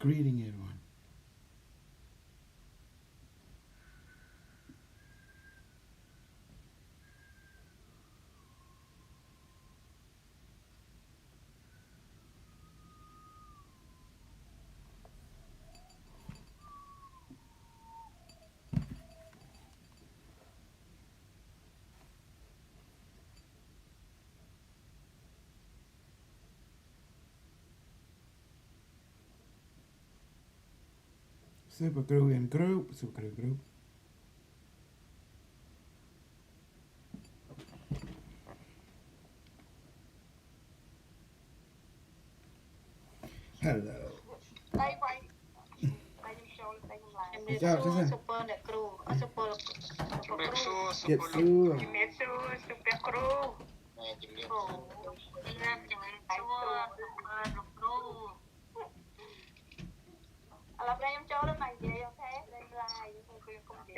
Greeting everyone. Super crew in group, super crew group. Hello. Đây vậy. Đây em show đây em lại. Good job, Susan. Super nè crew, super crew. Get through. Em biết super crew. Ồ, em làm cho em super crew. Là đây em show lên màn gì không thế? Đây live không quyền công việc.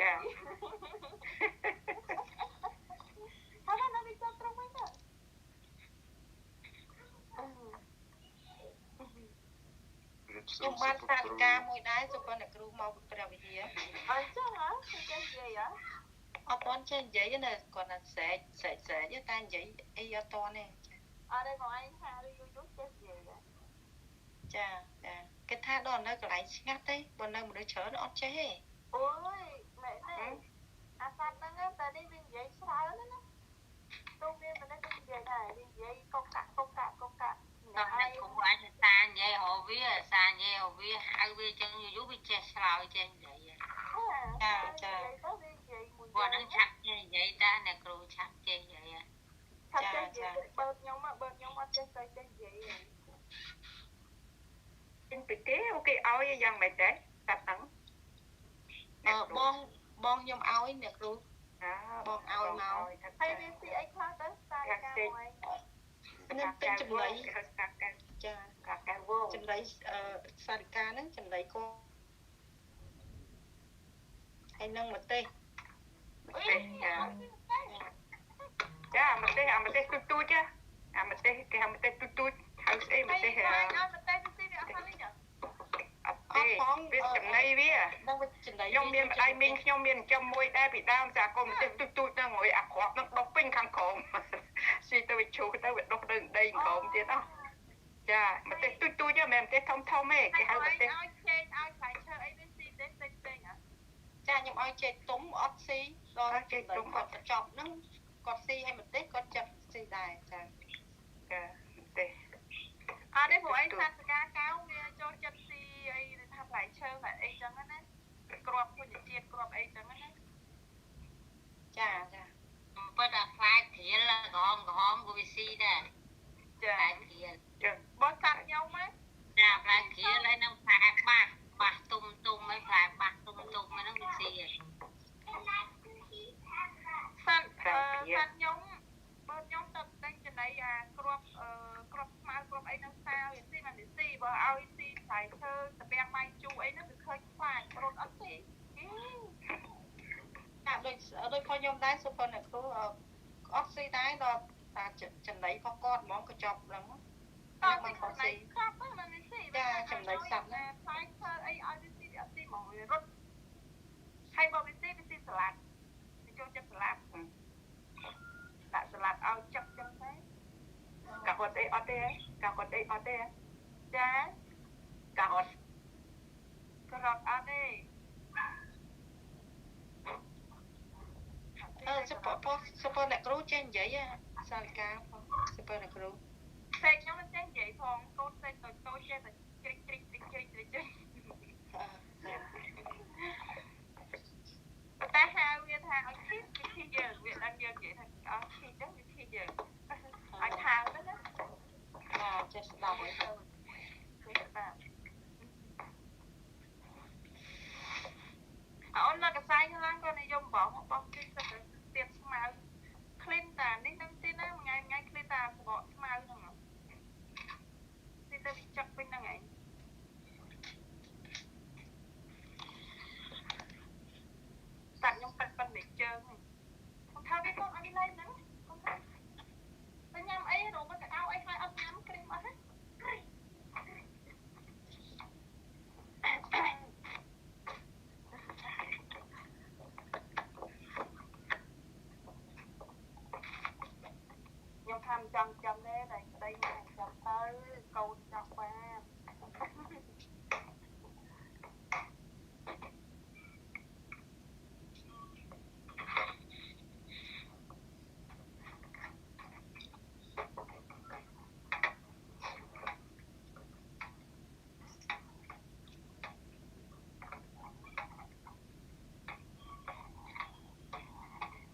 Sao nó đi cho trong mấy đó? Nhưng ban sát ca mùi đáy rồi con này crew mau trở về gì á. Chứ hả? Cái gì á? Con trên giấy này còn là sẽ với tan giấy y to này. Đây còn anh Hà đi YouTube cái gì á. Chà. Cái tha đó nó cái lại ngắt đấy, bọn nó một đứa chớ nó chế. Ôi, mẹ này. Phát nó ngắt ta đi bên giấy sao đó nó. Tôi biết mình nó bên giấy này, bên giấy công cạ. Tao này cũng anh xa nhẹ hồ vía hai vía chân YouTube bị che sao trên vậy. Chà. Bọn nó chắc như vậy ta nè crew chắc như vậy à. Chà. Bớt nhóm ở trên vậy. Trên bị kế ok áo với dân mày đấy, tập tấn. Bon nhóm áo ấy nè crew. Bon áo màu. Hay đi si ấy khác tới sai cao ngoài. Nên tên chùm lấy. Chà. Chùm lấy Sarika nó chùm lấy cô. Hay nâng một tê. Chà, một tê tu chứ. Một tê tu. Hãy xem một tê. Biết chùm này biết à. Nhông miên ai minh nhông miên châm môi đai bị đam giả cô một tê tu nó ngồi khoác nó đọc pinh khăn khổng. Suy tôi bị chú tôi bị đọc đừng đây khổng chứ đó. Chà, một tê tu chứ mềm tê thông ấy. Cái hai một tê. Chà, nhưng ai chơi túng ọt xí. Rồi chơi túng ọt chọc nó. Còn xí hay một tê con chập xí đài. Chà, một tê. Đây bộ anh sát ca cao cho chân xí ấy tham lại chơi lại ấy chẳng á. Crop của những chiếc crop ấy chẳng á. Chà. Bất là phải thiện là gom của xí nè. Chà. Bó sát nhau mấy. Chà, phải thiện là nó phải bạc tung mấy phải bạc tung mấy nó bị xí à. Sát nhóm bên nhóm tập đánh trên đây crop smart crop ấy nó sao vậy xí mà để xí bởi ao xí phải thơ tập bèn mai chú ấy nó được khơi phải crop ớt xí. Đôi coi nhóm đáy số phần này có ớt xí đáy đó ta chân đấy có con món có chọc lắm á. Nó bằng có xí. Chà, chân đấy sẵn á. Phải thơ ấy ao xí để ớt xí mà người rút. Hay bao xí salad. Cho chân salad. Đã salad ao chọc chân thế. Cả hột đây ọt đây á. Chà. Cả hột ọt đây. Super nè crew trên giấy á. Sarika super nè crew. Xe nhóm nó trên giấy phòng. Tôi trên là chích. Ta hai viên thang ở khi giờ việc ăn giờ vậy thành ở khi chắc khi giờ ở thang đó đó chết đau ấy thôi chết bà ở nó cái sai như lăng con này dùng bỏ một bông kia sẽ tiệt màu clean tàn đi năm tin á ngày clean tàn bỏ màu nữa mà thì ta bị chặt bên là ngày tặng trong phần để chơi này con thao cái con ăn lên nữa con thao ta nhắm ấy rồi mà cái áo ấy hai ấp nhắm cream ở hết tham chăm đấy này đây này chăm tới câu chăm qua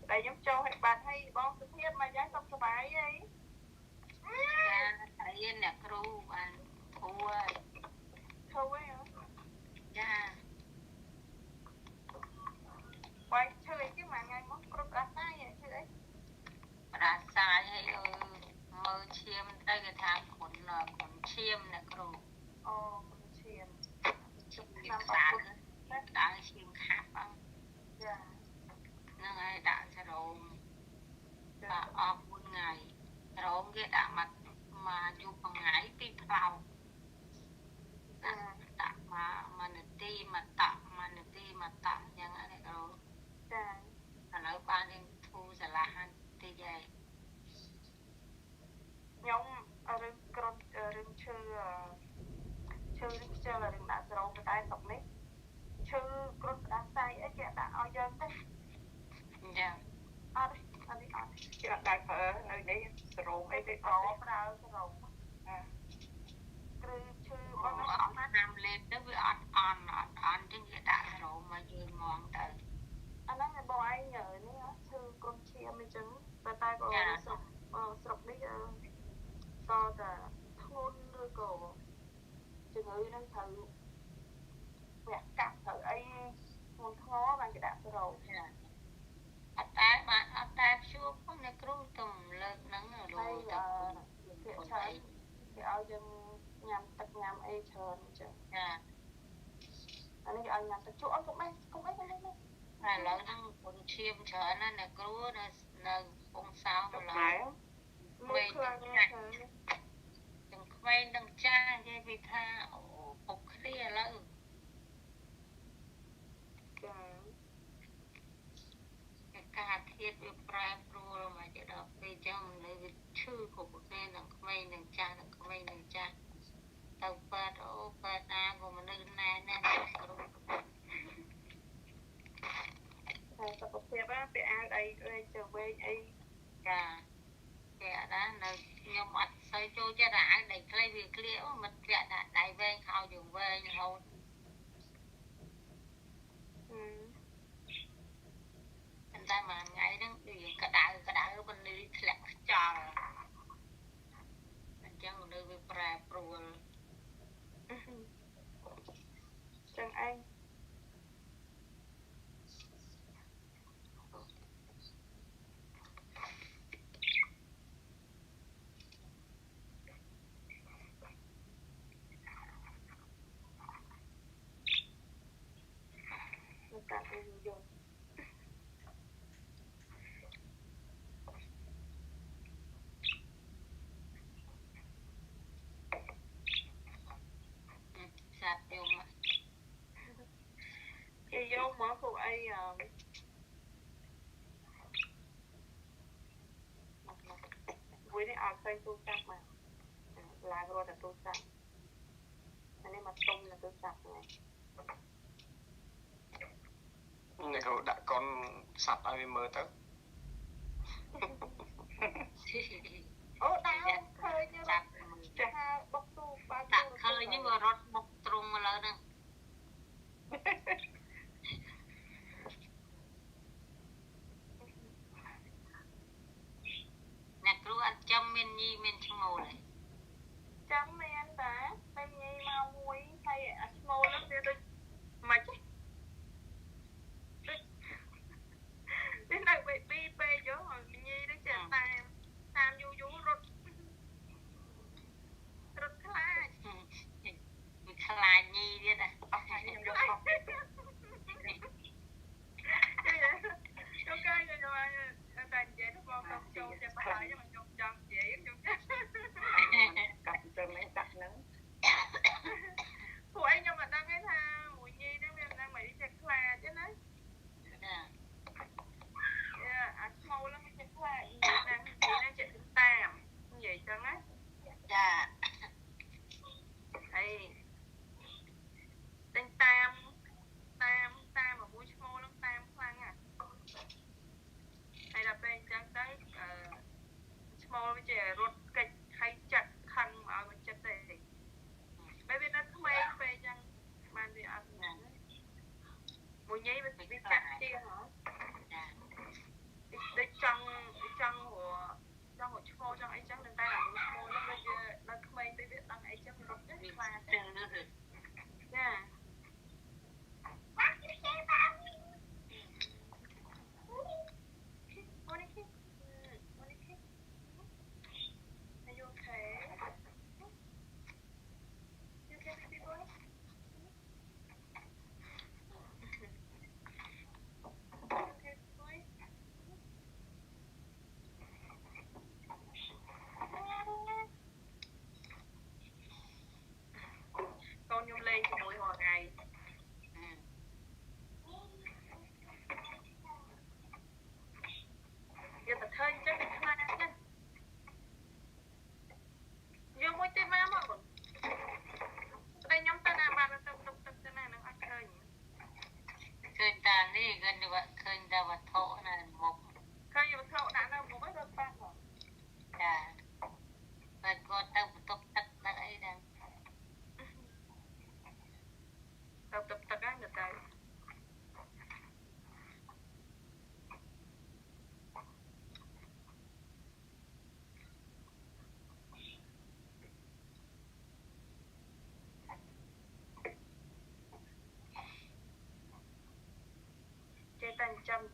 đây nhóm cho hẹn bạn hay bong thực hiện mà giá xong sờ bài ấy thấy nè kêu bạn thua ấy hả dạ quay chơi chứ mà ngày mốt cướp đã sai vậy chứ đấy đã sai hay mơ chiêm đây cái tháng cuốn chiêm nè kêu cuốn chiêm chiêm sáng đã chiêm khác không dạ nên ai đã sẽ rồi và ở một ngày rồi kia đã mà chụp bằng ngày bị phao đã mà nửa ti mà tạm nhưng anh này rồi là nói ban đêm thu sẽ là han ti vậy nhóm rừng con rừng chơi là rừng đã rồi người ta sọc đấy chơi con đã sai ấy chị đã ao dân đấy dạ anh chị đã phải nơi đây rồi mấy cái có đâu rồiคือมันนำเล็บด้วยวิอ่อนจึงจะด่าโรมายืนมองแต่อันนั้นไงบอยเหนื่อยนี่ฮะคือกรมเชียร์ไม่จึงแต่ตายก็สรุปนี่ก็แต่ทุนด้วยก็จึงนั่นคือแบบกัดคือไอ้มันท้อมันจะด่าโรอัตราบ้านอัตราชั่วพวกนักรู้ตุ่มเลิกนั่งโรแต่เกี่ยวใช้เกี่ยวยังnhằm tập nhằm ai chờn chứ anh ấy anh nhằm tập chỗ ông cũng mấy là lớn thằng con chim chờn nó nè cứ nó con sao mà lớn mình đừng quay đừng cha cái vì tha phục kia lỡ cái cá thiết với prai pro mà chỉ đọc về trong nơi chữ của một cái đừng quay đừng cha tàu bát ô bát na của mình nơi này nè rồi tập tiếp á bị ai đây trở về ấy cả kẻ đó là nhom mặt xây cho đã để lấy việc liễu mình kẻ đã đại về khao dùng về hầu anh ta mà ngày đó đi cả đại bên đi lẹt tròn mình chẳng nơi về prai pro Trần Anh mình tạm dùng sạch dùng cái dâu mở của ai vui đấy xoay tu sạch mà là rồi là tu sạch anh em mà tung là tu sạch này này rồi đã con sạch ai mơ tới ô đau khơi như là bốc tu ba tu khơi nhưng mà rót bốc trùng mà lớn nè nè cứ ăn chăm men nhi men chmô này chăm men ta men nhi mau muối hay chmô lắm đi đi mà chứ đến đây bị bi bê chỗ hồi nhi đó chờ tam du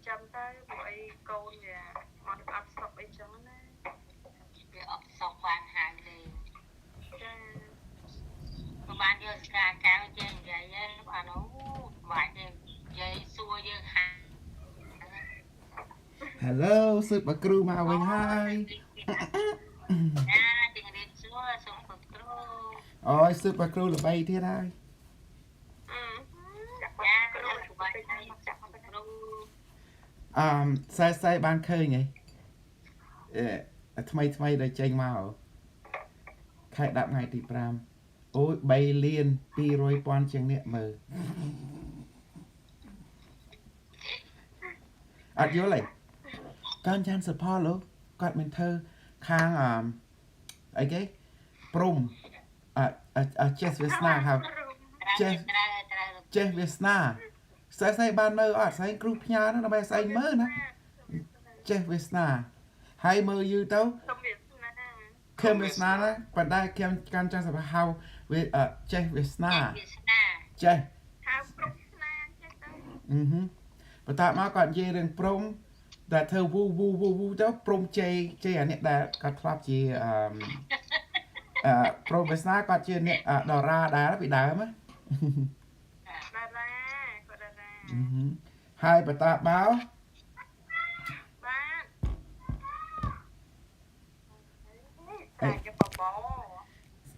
chăm tới buổi câu nhà món ấp sọc ấy cho nó bị ấp sọc vàng hàng đi các bạn giờ ra cao trên vậy bà nó vài dây xua dương hàng Hello, sư bà crew mà quên hai. Tiếng điện xua xuống bà crew Ôi, sư bà crew là bay thế đây. Sai ban khơi nhỉ? Thay đời chênh mau. Khai đạp ngày tỷ pram. Ôi, bay liên, pi rồi pon chênh nẹ mờ. Vô lại. Con chan sơ po lô. Quạt mình thơ khang ấy cái prom chết Việt Nam hả? Chết Việt Nam. Sai ban mơ sai group nhà nó bay sai mơ nè. Chết Việt Nam. Hai mơ như tao. Kem Việt Nam á, bạn đây kem can chan sơ po hao với chết Việt Nam. Chết. Bà ta mà còn dê rừng prom. Đã thơ vu đó prom chê anh ấy đã có thoát gì prom Việt Nam có chê nè đò ra đá nó bị đá mà hai bà ta báo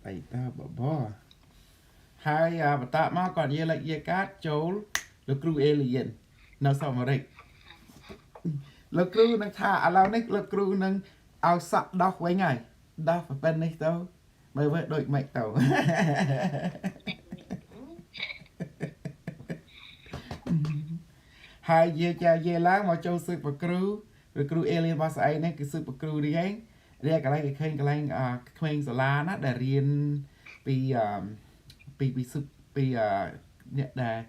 bảy ta bỏ bò hai bà ta mà còn dê lại dê cát chấu lực ru alien nó sao mà đây lực ru nâng thả à lao nếch lực ru nâng ao sạc đọc với ngày đọc phải bên này đâu mới với đội mạch tàu hai dê cha dê láng mà châu sư bà crew rồi crew alien bao xa này cái sư bà crew đi ấy đây cái này cái khênh sổ la nó để riêng vì sư vì nhận đề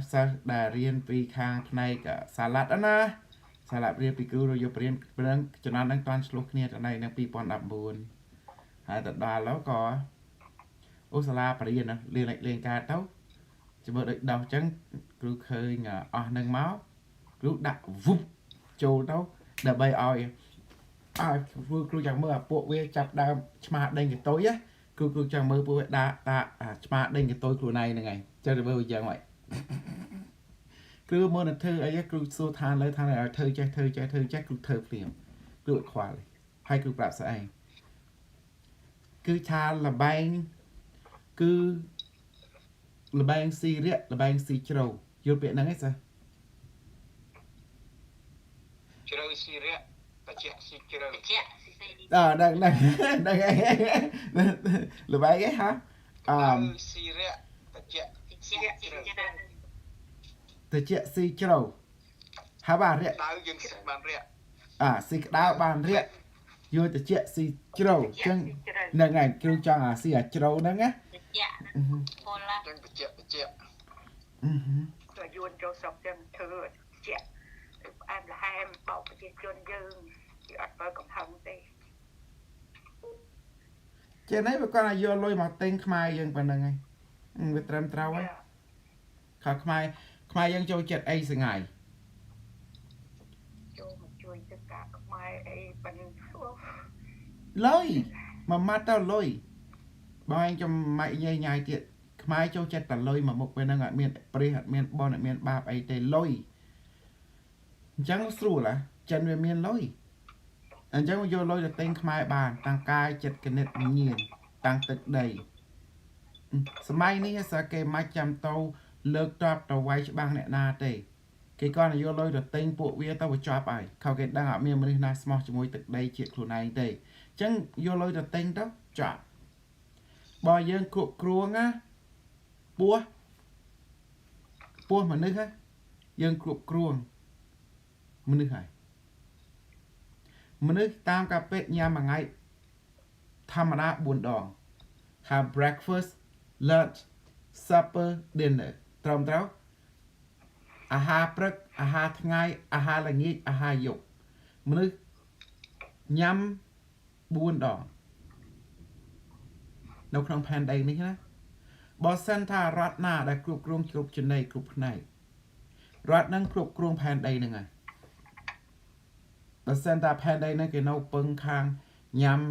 sa đà riêng vì khang này cả salad đó na salad riêng vì crew rồi vô riêng cho nên đang toàn slot kia ở này đang pi pon đập buồn hai tận đà đó có ô salad riêng nè liền ca tấu chỉ bữa đợi đầu trắng crew khơi ngà nâng máu crew đặt vụp trâu tấu để bay oi crew chẳng mơ bộ về chặt đam smart đen cái tối á crew chẳng mơ bộ đa smart đen cái tối crew này này chơi được bây giờ vậy crew mơ là thơ ấy crew xô than lấy than này thơ chắc crew thơ phim crew khóa này hay crew bạc sai cứ cha là bang cứ là bang si riết là bang si trâu vô biển năng ấy sao trâu si riết ta chẹt si trâu đang là bang ấy hả si riết ta chẹt si trâu hả bà riết đau dương si bàn riết si đau bàn riết vô ta chẹt si trâu chân nè ngày kêu cho si trâu đó nghe chân ta chẹt rồi yuan cho sọc chân thưa chẹt em là hai em bảo cái chuyện chuyên dương thì ở với cộng đồng đi trên đấy bà con là vô lôi một tên khmai dân phần này người trầm trâu ấy khá khmai dân cho chết ấy sự ngày cho một chuối tất cả khmai ấy phần lôi mà mắt tao lôi bao anh cho mày nhai tiệt khmai cho chết là lôi mà một bên đang miền pre hạt miền bon ở miền ba ấy tê lôi chẳng sưu là chân về miền lôi anh chẳng vô lôi là tên khmai bàn tăng cai chết cái nét nhiên tăng tực đầy Smai này sẽ cái máy chăm tàu lược trọp tàu quay cho băng nè na tê cái con là vô lôi được tên bộ vía tàu với trọp ai khâu cái đang ở miền mình na small cho môi tực đầy chuyệnខ្លួនnày tê chẳng vô lôi được tên đó trọp bò dương cụ cruông á búa mà nước á dương cụ cruông mình nước hải mình nước tam cà phê nhà mà ngay tham mà buồn đòn have breakfast lunch supper dinner trông trâu ha prek ha ngày ha là nghỉ ha dục mình nước nhắm buồn đòn đâu không pan đây nữa bó sen tha rót na đã cục rung cục chân này cục này រដ្ឋនឹងគ្រប់គ្រងផែនដីហ្នឹងហើយបើសិនតាផែនដីហ្នឹងគេនៅពឹងខាងញ៉ាំ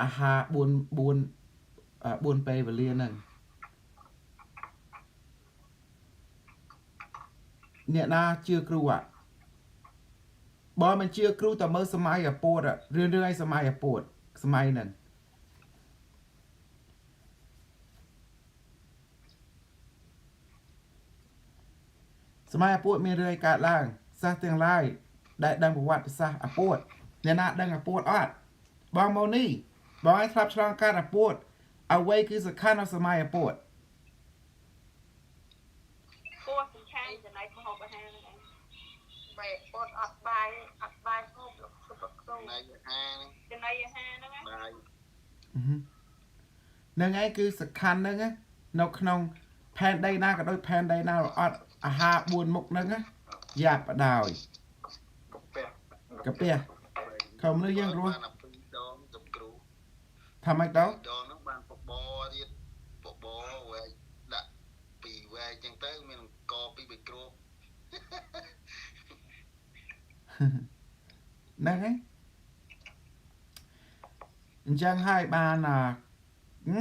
អាហារ4ពេលវេលាហ្នឹងអ្នកណាជឿគ្រូបើមិនជឿគ្រូតើមើលសម័យអាពោតរឿងឯសម័យអាពោតសម័យហ្នឹងសម័យអាពោតមានរឿងឯកើតឡើងសាសទាំងឡាយដែលដឹងប្រវត្តិសាស្ត្រអាពោតអ្នកណាដឹងអាពោតអត់បងម៉ូនីបងឲ្យធ្លាប់ឆ្លងកាត់អាពោតអ្វីគឺសំខាន់នៅសម័យអាពោតពោះសំខាន់ចំណែកហូបអាហារហ្នឹងបែបពោះអត់បាយហូបលោកសុបគ្រូចំណែកអាហារហ្នឹងបាយនឹងឯងគឺសំខាន់ហ្នឹងនៅក្នុងផែនដីណាក៏ដូចផែនដីណាអត់អាហារ4មុខហ្នឹងយ៉ាប់បដោយកាពះខំនេះយើងរស់ថាម៉េចទៅដងហ្នឹងបានបបទៀតបបវែកដាក់2វែកចឹងទៅមានក2 3គ្រាប់ហ្នឹងហើយអញ្ចឹងហើយបាន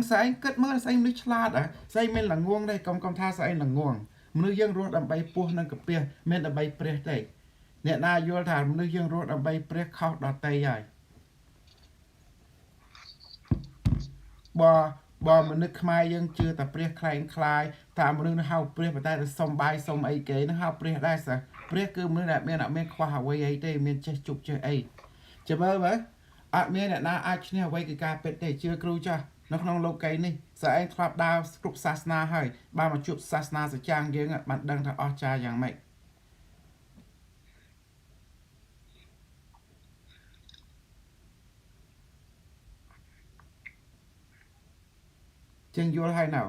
ស្អីគិតមើលស្អីមនុស្សឆ្លាតស្អីមានល្ងងទេកុំថាស្អីល្ងងមនុស្សយើងរស់ដើម្បីពោះនិងកាពះមានដើម្បីព្រះទេអ្នកណាយល់ថាមនុស្សយើងរស់ដើម្បីព្រះខុសដតីហើយបើមនុស្សខ្មែរយើងជឿតែព្រះខ្លែងខ្លាយថាមនុស្សនឹងហៅព្រះប៉ុន្តែសុំបាយសុំអីគេនឹងហៅព្រះដែរសោះព្រះគឺមនុស្សដែលមានអត់មានខ្វះអ្វីអីទេមានចេះជប់ចេះអីចាំមើលមើលអត់មានអ្នកណាអាចឈ្នះអ្វីគឺការពិតទេជឿគ្រូចាស់នៅក្នុងលោកីនេះស្អែកធ្លាប់ដើរគ្រប់សាសនាហើយបានមកជួបសាសនាសច្ចាងយើងបានដឹងថាអស្ចារ្យយ៉ាងម៉េចចឹងយល់ហើយនៅ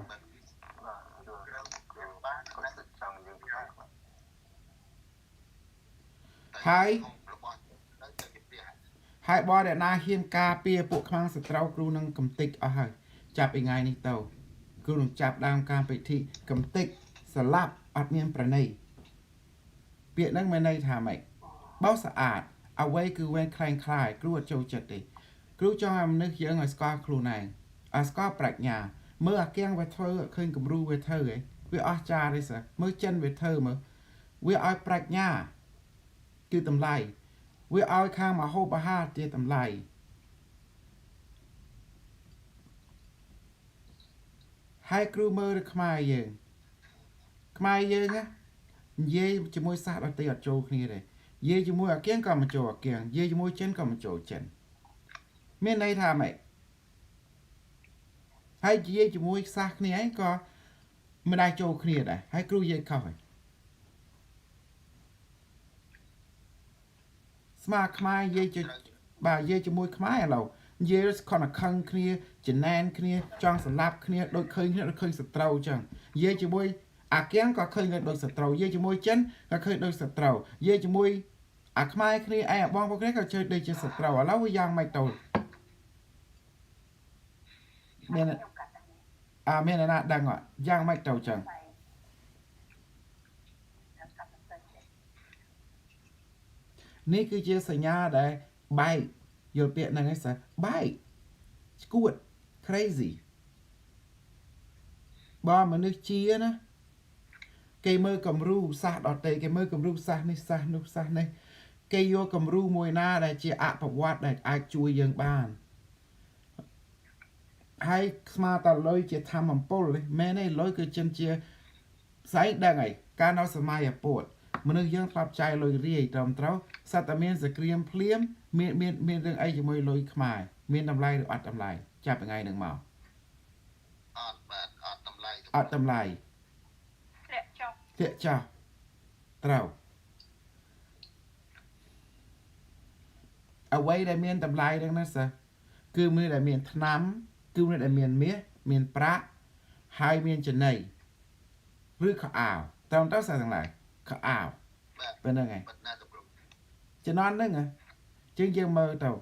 ហើយបើអ្នកណាហ៊ានការពារពួកខ្មាំងសត្រូវគ្រូនឹងកំតិចអស់ហើយចាប់ពីថ្ងៃនេះទៅគ្រូនឹងចាប់ដើមការពិធីកំតិចស្លាប់អត់មានប្រណីពាក្យហ្នឹងមានន័យថាម៉េចបើស្អាតអ្វីគឺវែងខ្លែងខ្លាយគ្រូអត់ចូលចិត្តទេគ្រូចង់ឲ្យមនុស្សយើងឲ្យស្គាល់ខ្លួនឯងឲ្យស្គាល់ប្រាជ្ញាមើលអាគៀងវាធ្វើឃើញគំរូវាធ្វើឯងវាអស្ចារ្យទេសោះមើលចិនវាធ្វើមើលវាឲ្យប្រាជ្ញាគឺតម្លៃវាឲ្យខាងមហូបអាហារជាតម្លៃហើយគ្រូមើលទៅខ្មែរយើងនិយាយជាមួយសាសដទៃអត់ចូលគ្នាទេនិយាយជាមួយអាគៀងក៏មិនចូលអាគៀងនិយាយជាមួយចិនក៏មិនចូលចិនមានន័យថាម៉េចហើយនិយាយជាមួយសាសគ្នាឯងក៏មិនដែរចូលគ្នាដែរហើយគ្រូនិយាយខុសហើយស្មាខ្មែរនិយាយជាមួយខ្មែរឥឡូវនិយាយខនខឹងគ្នាចំណែនគ្នាចង់ស្លាប់គ្នាដូចឃើញគ្នាដូចឃើញសត្រូវអញ្ចឹងនិយាយជាមួយអាគៀងក៏ឃើញដូចសត្រូវនិយាយជាមួយចិនក៏ឃើញដូចសត្រូវនិយាយជាមួយអាខ្មែរគ្នាឯងបងប្អូនគ្នាក៏ជឿដូចជាសត្រូវឥឡូវវាយ៉ាងម៉េចទៅមានមានអ្នកណាដឹងអត់យ៉ាងម៉េចទៅចឹងនេះគឺជាសញ្ញាដែលបែកយល់ពាក្យហ្នឹងឯងសោះបែកស្គួត crazy បើមនុស្សជាណាគេមើលគំរូសាសដតេគេមើលគំរូសាសនេះសាសនោះសាសនេះគេយកគំរូមួយណាដែលជាអភិវឌ្ឍដែលអាចជួយយើងបានហើយស្មាតលុយជាធម្មពលមែនទេលុយគឺចិនជាស្អីដឹងហើយកាលនៅសម័យអាពោតមនុស្សយើងធ្លាប់ចាយលុយរាយត្រឹមត្រូវសត្វតែមានសក្រាមភ្លាមមានរឿងអីជាមួយលុយខ្មែរមានតម្លៃឬអត់តម្លៃចាប់ថ្ងៃហ្នឹងមកអត់តម្លៃធ្លាក់ចុះត្រូវអ្វីដែលមានតម្លៃហ្នឹងណាសិស្សគឺមនុស្សដែលមានថ្នាំគឺមនុស្សដែលមានមាសមានប្រាក់ហើយមានចំណីឬខោអាវត្រឹមត្រូវសិស្សទាំងឡាយខោអាវពេលហ្នឹងឯងចំណន់ហ្នឹងជាងយើងមើលទៅឥ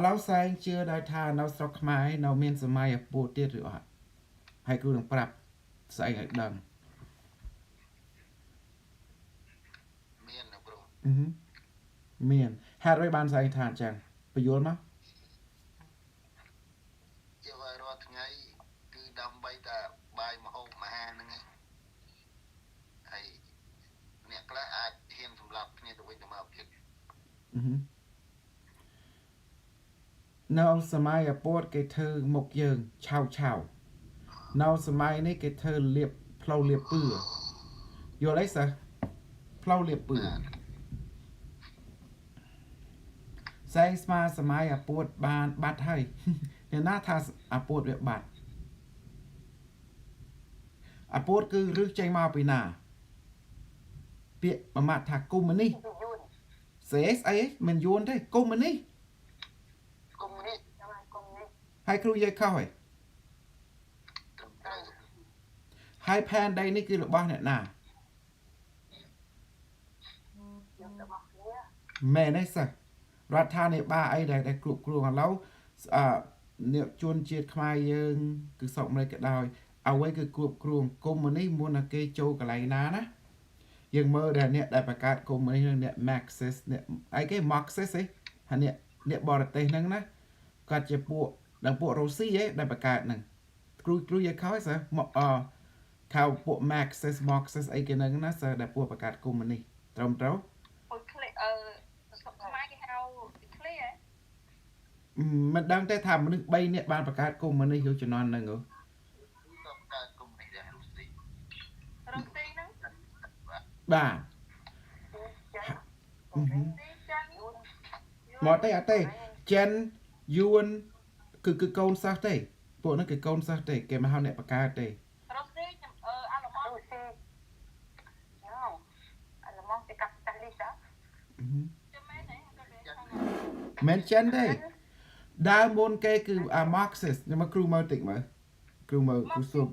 ឡូវសែងជឿដល់ថានៅស្រុកខ្មែរនៅមានសម័យអាពោតទៀតឬអត់ហើយគ្រូនឹងប្រាប់ស្អីឲ្យដឹង មានហេតុអ្វីបានស្អីថាអញ្ចឹងបញ្យល់មកជាវាយរាល់ថ្ងៃគឺដើម្បីតែបាយមហូបអាហារហ្នឹងឯងហើយអ្នកខ្លះអាចហ៊ានសម្លាប់គ្នាទៅវិញទៅមកទៀតនៅសម័យអាពតគេធ្វើមុខយើងឆៅឆៅនៅសម័យនេះគេធ្វើលៀបផ្លូវលៀបពឺយល់អីសិស្សផ្លូវលៀបពឺសែងស្មាសម័យអាពតបានបាត់ហើយអ្នកណាថាអាពតវាបាត់អាពតគឺរឹសចេញមកពីណាពាក្យប្រមាថថាគុំនេះស្អីមិនយួនទេគុំនេះហើយគ្រូយាយខុសហើយផែនដីនេះគឺរបស់អ្នកណាមែនទេសិស្សរដ្ឋាភិបាលអីដែលគ្រប់គ្រងឥឡូវអ្នកជួនជាតិខ្មែរយើងគឺសក់មិនក៏ដោយអ្វីគឺគ្រប់គ្រងកុំនេះមុនតែគេចូលកន្លែងណាណាយើងមើលដែលអ្នកដែលបង្កើតកុំនេះអ្នក Marxist អ្នកអីគេ Marxist ហ៎ហើយអ្នកបរទេសហ្នឹងណាគាត់ជាពួកដល់ពួករុស្ស៊ីហ៎ដែលបង្កើតហ្នឹងគ្រូយកខោសមកខៅពួក Marxist អីគេហ្នឹងណាសើដែលពួកបង្កើតកុំនេះត្រូវពួកក្លេសុខខ្មែរគេហៅក្លេមិនដឹងទេថាមនុស្ស3នាក់បានបង្កើតកុំនេះយកជំនាន់ហ្នឹងហ៎បង្កើតកុំនេះដែររុស្ស៊ីហ្នឹងបាទមកទេអត់ទេចិនយួនគឺកូនសិស្សទេពួកហ្នឹងគឺកូនសិស្សទេគេមកហៅអ្នកបង្កើតទេរុស្ស៊ីអាល្លឺម៉ង់អាល្លឺម៉ង់គេកាប់តាលីសាមិនចិនទេដើមមុនគេគឺអា Marxist ខ្ញុំមកគ្រូមើលតិចមើលគ្រូមើលគ្រូសួរ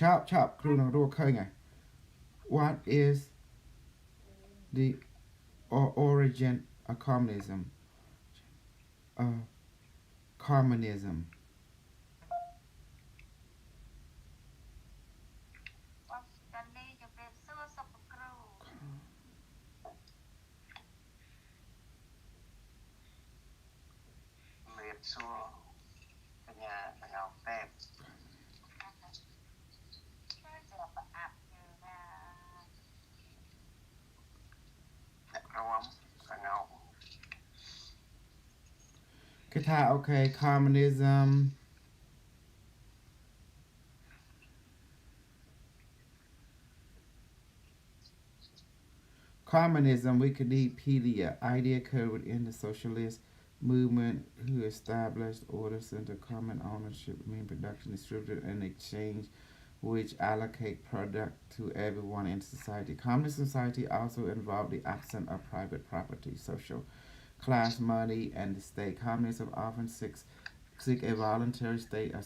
ឆាប់គ្រូនឹងរកឃើញហ่ะ What is the origin of communism communism សួរបញ្ញាបញ្ញាពេបគេថាអូខេ communism Wikipedia idea occurred within the socialist movement who established order center common ownership mean production distributed and exchange which allocate product to everyone in society. Communist society also involved the absence of private property, social class money, and the state. Communism often seek a voluntary state of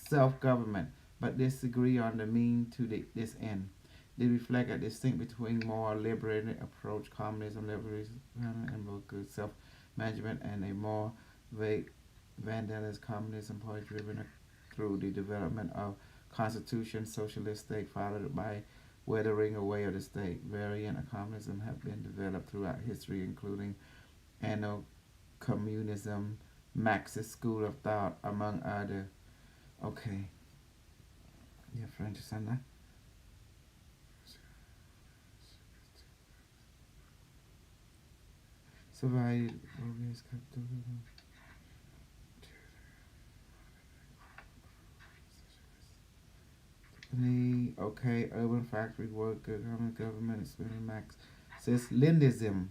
self-government, but disagree on the means to this end. They reflect a distinction between more liberated approach, communism, liberalism, and more good self-management, and a more vague vandalism, communism, driven through the development of constitution, socialist state, followed by withering away of the state. Variants of communism have been developed throughout history, including anarcho-communism, Marxist school of thought, among other. Okay. Yeah, French, Sandra. Survive always okay, urban factory worker, government spending Marxism,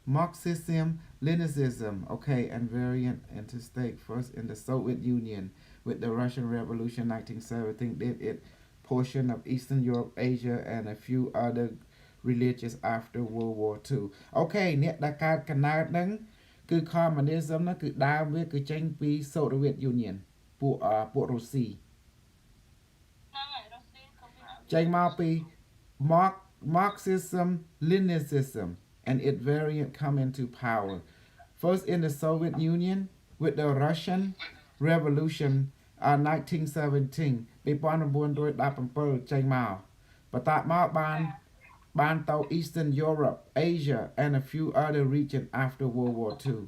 Marxism, Leninism, okay, and variant interstate first in the Soviet Union with the Russian Revolution 1917 did it portion of Eastern Europe, Asia, and a few other religions after World War II. Okay អ្នកដែលកើតកណើតហ្នឹងគឺ communism ហ្នឹងគឺដើមវាគឺចេញពី Soviet Union ពួករុស្ស៊ីចេញមកពី Marxism Leninism and its variant come into power first in the Soviet Union with the Russian Revolution 1917 1917ចេញមកបន្ទាប់មកបានទៅ Eastern Europe, Asia, and a few other regions after World War II.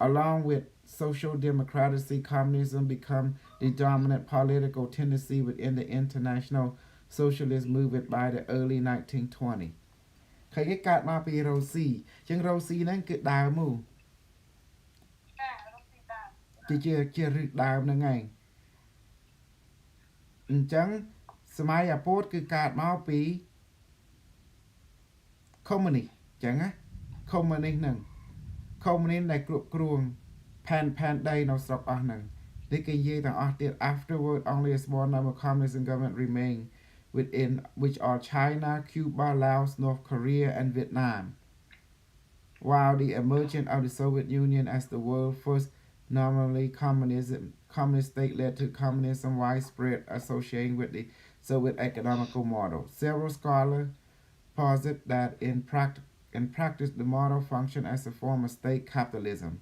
Along with social democracy, communism became the dominant political tendency within the international socialist movement by the early 1920s. ឃើញគេកើតមកពីរុស្ស៊ីអញ្ចឹងរុស្ស៊ីហ្នឹងគឺដើមមកជាឫសដើមហ្នឹងឯងអញ្ចឹងសម័យអាពោតគឺកើតមកពីខុម្មុយនីសអញ្ចឹងណាខុម្មុយនីសហ្នឹងខុម្មុយនីសដែលគ្រប់គ្រងផែនដីនៅស្រុកអស់ហ្នឹងនេះគេនិយាយទាំងអស់ទៀត afterward only a small number of communist government remain within which are China, Cuba, Laos, North Korea, and Vietnam. While the emergence of the Soviet Union as the world's first nominally communist state led to communism widespread association with the Soviet economical model. Several scholars posit that in practice the model functioned as a form of state capitalism.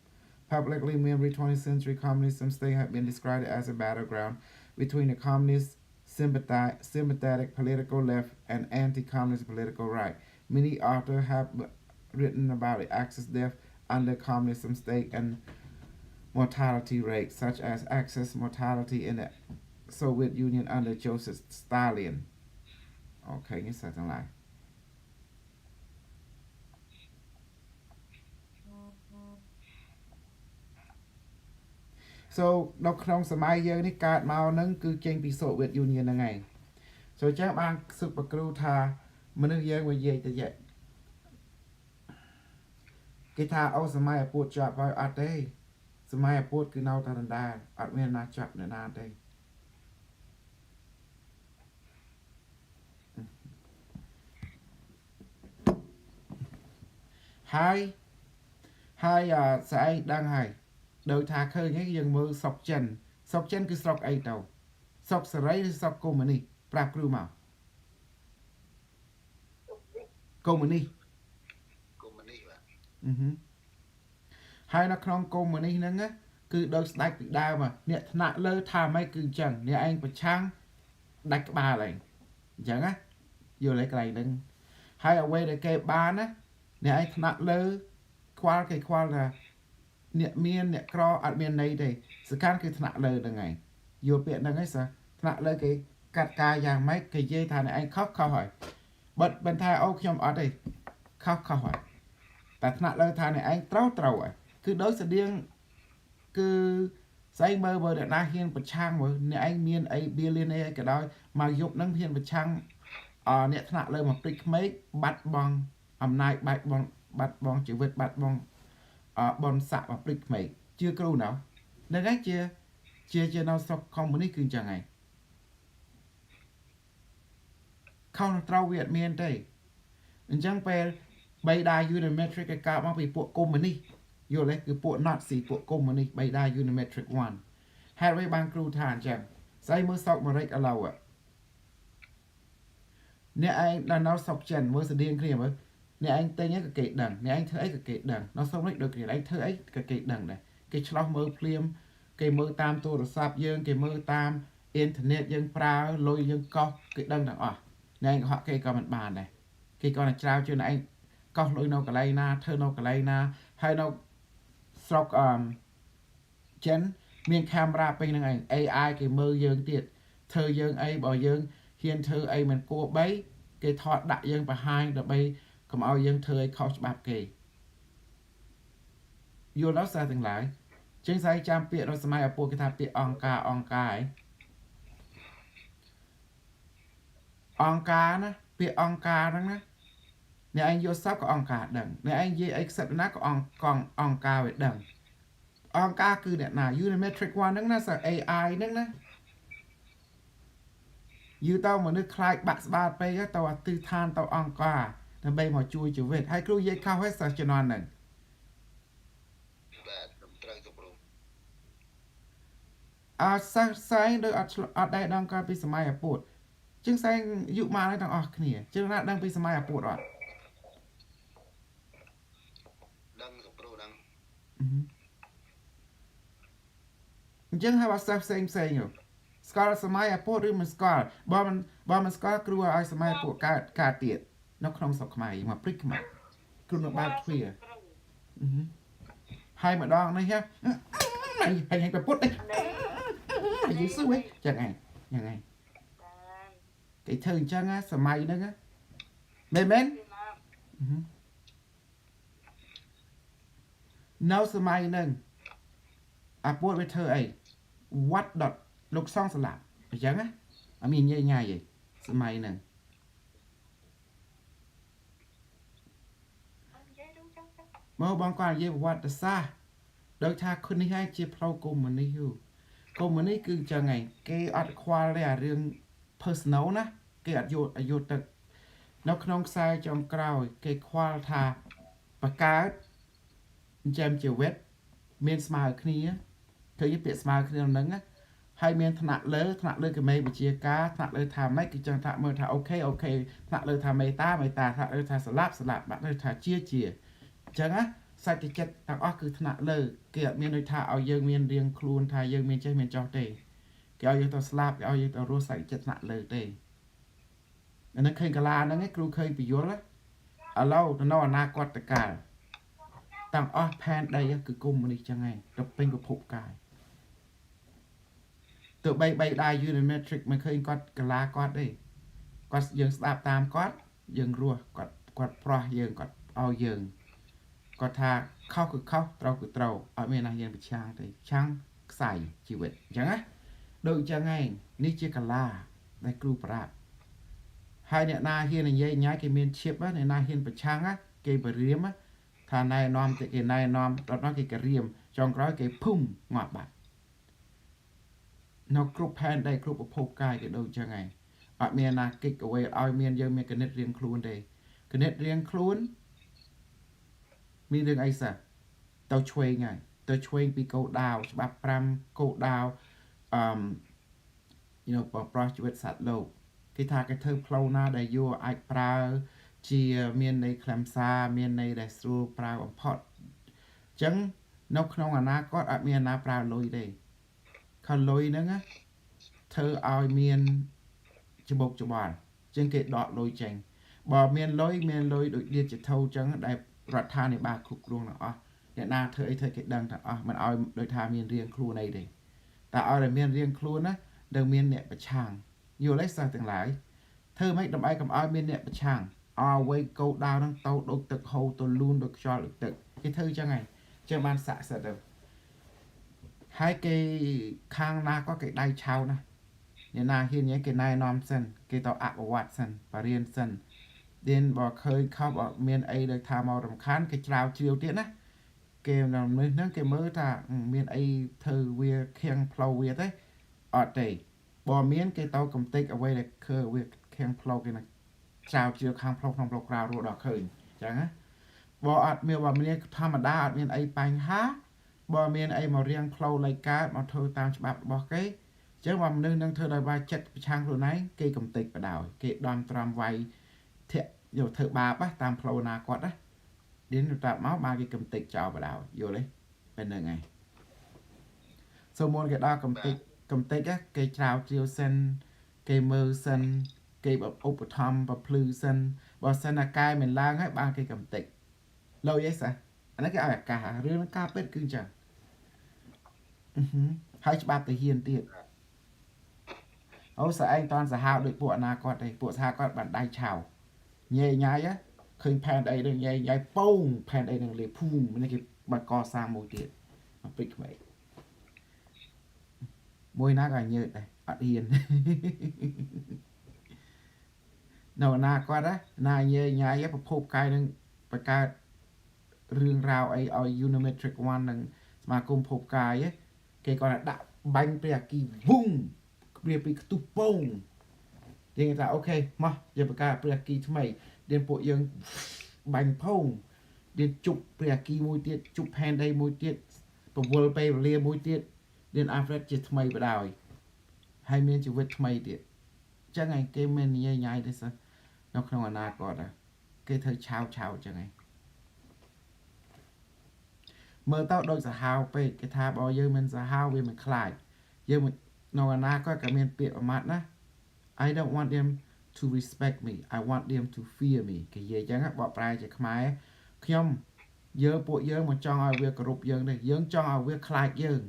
Publicly, many 20th century communism states have been described as a battleground between the communist sympathetic political left and anti-communist political right. Many authors have written about the excess death under communism state and mortality rates, such as excess mortality in the Soviet Union under Joseph Stalin. Okay, như sao thằng lại. So នៅក្នុងសម័យយើងនេះកើតមកហ្នឹងគឺចេញពី Soviet Union ហ្នឹងឯង So ចឹងបានស៊ើបបគ្រូថាមនុស្សយើងនិយាយទៅគេថាអូសម័យអាពោតជាប់ហើយអត់ទេសម័យអាពោតគឺនៅតែដដែលអត់មានណាចាប់អ្នកណាទេហើយស្អែកដឹងហើយដោយថាឃើញហ្នឹងយើងមើលស្រុកចិនគឺស្រុកអីទៅស្រុកសេរីឬស្រុកកុម្មុយនីសប្រាប់គ្រូមកកុម្មុយនីសបាទហើយនៅក្នុងកុម្មុយនីសហ្នឹងគឺដោយស្ដេចពីដើមអ្នកថ្នាក់លើថាម៉េចគឺអញ្ចឹងអ្នកឯងប្រឆាំងដាច់ក្បាលឯងអញ្ចឹងណាយល់ឯកន្លែងហ្នឹងហើយអ្វីដែលគេបានណាអ្នកឯងថ្នាក់លើខ្វល់គេខ្វល់ថាអ្នកមានអ្នកក្រអត់មានន័យទេសំខាន់គឺថ្នាក់លើហ្នឹងឯងយល់ពាក្យហ្នឹងឯងសោះថ្នាក់លើគេកាត់ការយ៉ាងម៉េចគេនិយាយថាអ្នកឯងខុសហើយមិនថាអូខ្ញុំអត់ទេខុសហើយតែថ្នាក់លើថាអ្នកឯងត្រូវហើយគឺដោយស្តៀងគឺស្អីមើលអ្នកណាហ៊ានប្រឆាំងមើលអ្នកឯងមានអីបៀលៀនអីក៏ដោយមកយប់ហ្នឹងហ៊ានប្រឆាំងអ្នកថ្នាក់លើមកព្រិចក្មេកបាត់បង់អំណាចបាត់បង់ជីវិតបាត់បង់បនស័កមកព្រិចក្មេកជឿគ្រូណោះហ្នឹងឯងជានៅស្រុកខុម្មុយនីសគឺអញ្ចឹងឯងខុសត្រូវវាអត់មានទេអញ្ចឹងពេលបៃតា Unimetric គេកើតមកពីពួកកុម្មុយនីសយល់ទេគឺពួក Nazi ពួកកុម្មុយនីសបៃតា Unimetric 1ហេតុអ្វីបានគ្រូថាអញ្ចឹងស្អីមើលស្រុកអាមេរិកឥឡូវអ្នកឯងដល់នៅស្រុកចិនមើលស្តៀងគ្នាមើលអ្នកឯងទិញអីក៏គេដឹងអ្នកឯងធ្វើអីក៏គេដឹងនៅស្រុកនេះដូចគ្នាឯងធ្វើអីក៏គេដឹងដែរគេឆ្លោះមើលភ្លាមគេមើលតាមទូរស័ព្ទយើងគេមើលតាមអ៊ីនធឺណិតយើងប្រើលុយយើងកោះគេដឹងទាំងអស់អ្នកឯងកុហកគេក៏មិនបានដែរគេគាត់តែច្រាវជឿអ្នកឯងកោះលុយនៅកន្លែងណាធ្វើនៅកន្លែងណាហើយនៅស្រុកចិនមានកាមេរ៉ាពេញហ្នឹងឯង AI គេមើលយើងទៀតធ្វើយើងអីបើយើងហ៊ានធ្វើអីមិនគួរបីគេថតដាក់យើងបង្ហាញដើម្បីកុំឲ្យយើងធ្វើឲ្យខុសច្បាប់គេយល់ដល់សារទាំងឡាយជាងស្អីចាំពាក្យនៅសម័យអាពោគេថាពាក្យអង្គការឯងអង្គការណាពាក្យអង្គការហ្នឹងណាអ្នកឯងយល់សពក៏អង្គការដឹងអ្នកឯងនិយាយអីខ្សឹបណាក៏អង្គការវាដឹងអង្គការគឺអ្នកណា Unimetric 1ហ្នឹងណាសើ AI ហ្នឹងណាយូរទៅមនុស្សខ្លាចបាក់ស្បាតពេកទៅអាទិដ្ឋានទៅអង្គការដើម្បីមកជួយជីវិតហើយគ្រូនិយាយខុសហើយសិស្សជំនាន់ហ្នឹងបាទត្រូវទៅព្រមសិស្សស្អែងដូចអត់ដែរដឹងកាលពីសម័យអាពោតជាងស្អែងយុម៉ានទាំងអស់គ្នាជាងណាដឹងពីសម័យអាពោតអត់ដឹងទៅព្រោះដឹងអញ្ចឹងហើយបើសិស្សផ្សេង ស្គាល់សម័យអាពោតឬមិនស្គាល់បើមិនស្គាល់គ្រូឲ្យសម័យពួកកើតទៀតនៅក្នុងស្រុកខ្មែរមកព្រិចខ្មែរគ្រូនៅបើកទ្វារហើយម្ដងនេះហើយប្រពុតនេះយេស៊ូវចឹងហ្នឹងគេធ្វើអញ្ចឹងសម័យហ្នឹងមែននៅសម័យហ្នឹងអាពោតវាធ្វើអីវត្តដុតលោកសងស្លាប់អញ្ចឹងអត់មានញ៉ៃទេសម័យហ្នឹងមកបងគាត់និយាយប្រវត្តិសាស្ត្រដូចថាគុណនេះហើយជាផ្លូវកុម្មុយនីសកុម្មុយនីសគឺអញ្ចឹងឯងគេអត់ខ្វល់ទេអារឿង personal ណាគេអត់យកទឹកនៅក្នុងខ្សែចុងក្រោយគេខ្វល់ថាបកើតចាំជាវិតមានស្មើគ្នាឃើញពាក្យស្មើគ្នាហ្នឹងហើយមានថ្នាក់លើគេមេវិជាការថ្នាក់លើថាម៉េចគឺចឹងថាមើលថាអូខេថ្នាក់លើថាមេតាថ្នាក់លើថាស្លាប់បាត់លើថាជាអញ្ចឹងសច្ចចិត្តទាំងអស់គឺថ្នាក់លើគេអត់មានដូចថាឲ្យយើងមានរៀងខ្លួនថាយើងមានចេះមានចោះទេគេឲ្យយើងទៅស្លាប់គេឲ្យយើងទៅរស់សច្ចចិត្តថ្នាក់លើទេអានេះឃើញកាលាហ្នឹងគ្រូឃើញពយល់ឥឡូវទៅនៅអនាគតកាលទាំងអស់ផែនដីគឺគុំនេះចឹងឯងទៅពេញពិភពកាយទោះបីដាយ Unimetric មិនឃើញគាត់កាលាគាត់ទេគាត់យើងស្ដាប់តាមគាត់យើងរស់គាត់ប្រោះយើងគាត់ឲ្យយើងគាត់ថាខុសគឺខុសត្រូវគឺត្រូវអត់មានណាយើងប្រឆាំងទេឆាំងខ្សែជីវិតអញ្ចឹងណាដូចអញ្ចឹងឯងនេះជាកាលាដែលគ្រូប្រាប់ហើយអ្នកណាហ៊ាននិយាយញ៉ាយគេមានឈៀបអ្នកណាហ៊ានប្រឆាំងគេបរៀមថាណែនាំតែគេណែនាំដល់នោះគេករៀមចុងក្រោយគេភុំងាប់បាត់នៅគ្រប់ផែនដីគ្រប់ប្រភពកាយគេដូចអញ្ចឹងឯងអត់មានណាគិតអ្វីឲ្យមានយើងមានគណិតរៀងខ្លួនទេគណិតរៀងខ្លួនមានរឿងអីសោះទៅឆ្វេងហើយទៅឆ្វេងពីគោលដៅច្បាប់5គោលដៅប្រោះជីវិតសត្វលោកគេថាគេធ្វើផ្លូវណាដែលយកអាចប្រើជាមានន័យខ្លឹមសារមានន័យដែលស្រួលប្រើបំផុតអញ្ចឹងនៅក្នុងអនាគតអត់មានណាប្រើលុយទេខលុយហ្នឹងធ្វើឲ្យមានច្បុកច្បល់អញ្ចឹងគេដកលុយចេញបើមានលុយដូច digital អញ្ចឹងដែលរដ្ឋាភិបាលគ្រប់គ្រងទាំងអស់អ្នកណាធ្វើអីធ្វើគេដឹងទាំងអស់មិនឲ្យដូចថាមានរៀងខ្លួនអីទេតែឲ្យតែមានរៀងខ្លួនណាដែលមានអ្នកប្រឆាំងយល់ទេសិស្សទាំងឡាយធ្វើម៉េចដើម្បីកុំឲ្យមានអ្នកប្រឆាំងឲ្យវ័យកោដៅហ្នឹងទៅដូចទឹកហូរទៅលូនដូចខ្យល់ដូចទឹកគេធ្វើអញ្ចឹងហើយចឹងបានស័ក្តិសិទ្ធិទៅហើយគេខាងណាក៏គេដៃឆៅណាអ្នកណាហ៊ាននិយាយគេណែនាំសិនគេទៅអនុវត្តសិនបរៀនសិនទៀនបើឃើញខំអត់មានអីដែលថាមករំខានគេច្រាវជ្រាវទៀតណាគេនៅនេះហ្នឹងគេមើលថាមានអីធ្វើវាខៀងផ្លូវវាទេអត់ទេបើមានគេទៅកំទេចអ្វីដែលឃើញវាខៀងផ្លូវគេណាច្រាវជ្រាវខាងផ្លូវក្នុងផ្លូវក្រៅរត់ដល់ឃើញអញ្ចឹងណាបើអត់មានធម្មតាអត់មានអីបញ្ហាបើមានអីមករៀងផ្លូវលេខកើតមកធ្វើតាមច្បាប់របស់គេអញ្ចឹងបើមនុស្សនឹងធ្វើដោយវាចិត្តប្រឆាំងខ្លួនឯងគេកំទេចបដ ாய் គេដំត្រាំវាយធាក់យកធ្វើបាបតាមផ្លូវណាគាត់ណាឌៀនតាមកមកគេកំទេចចោលបដ ாய் យល់ទេពេលហ្នឹងឯងសូមមុនគេដល់កំទេចគេច្រាវជ្រាវសិនគេមើលសិនគេឧបត្ថម្ភប្រភ្លឺសិនបើសិនអាកាយមិនឡើងហើយបានគេកំទេចលុយអីសោះអានេះគេឲ្យអាកាសរឿងនឹងការពិតគឺអញ្ចឹងហើយច្បាប់ទៅហ៊ានទៀតអូស្អែងតនសាហាវដូចពួកអនាគតទេពួកសាហាវគាត់បានដៃឆៅញ៉ៃញ៉ៃឃើញផែនអីនឹងញ៉ៃប៉ងផែនអីនឹងលេភូមិនេះគេបានកសាងមួយទៀតមកពេចក្មេងមួយណាក៏ញើតដែរអត់ហ៊ាននៅអនាគតណាញ៉ៃញ៉ៃប្រភពកាយនឹងបង្កើតរឿងរ៉ាវអីឲ្យ Unimetric 1 នឹងសមាគមភពកាយគេគាត់ដាក់បាញ់ព្រះអគីវុងគ្រាពីខ្ទុះពងគេថាអូខេមកយើងបង្កើតព្រះអគីថ្មីរៀនពួកយើងបាញ់ផោងរៀនជប់ព្រះអគីមួយទៀតជប់ផែនដីមួយទៀតពវល់ពេលវេលាមួយទៀតរៀនអាហ្វ្រិកជាថ្មីបដ ாய் ហើយមានជីវិតថ្មីទៀតអញ្ចឹងឯងគេមាននិយាយញ៉ៃទេសិននៅក្នុងអនាគតគេធ្វើឆាវអញ្ចឹងឯងមើលទៅដូចសាហាវពេកគេថាបើយើងមិនសាហាវវាមិនខ្លាចយើង no na có cái miền Việt mặt na I don't want them to respect me I want them to fear me cái gì chẳng á bỏ prai chỉ khai nhom dơ bộ dơ mà cho ai việc group dơ này dơ cho ai việc khai dơ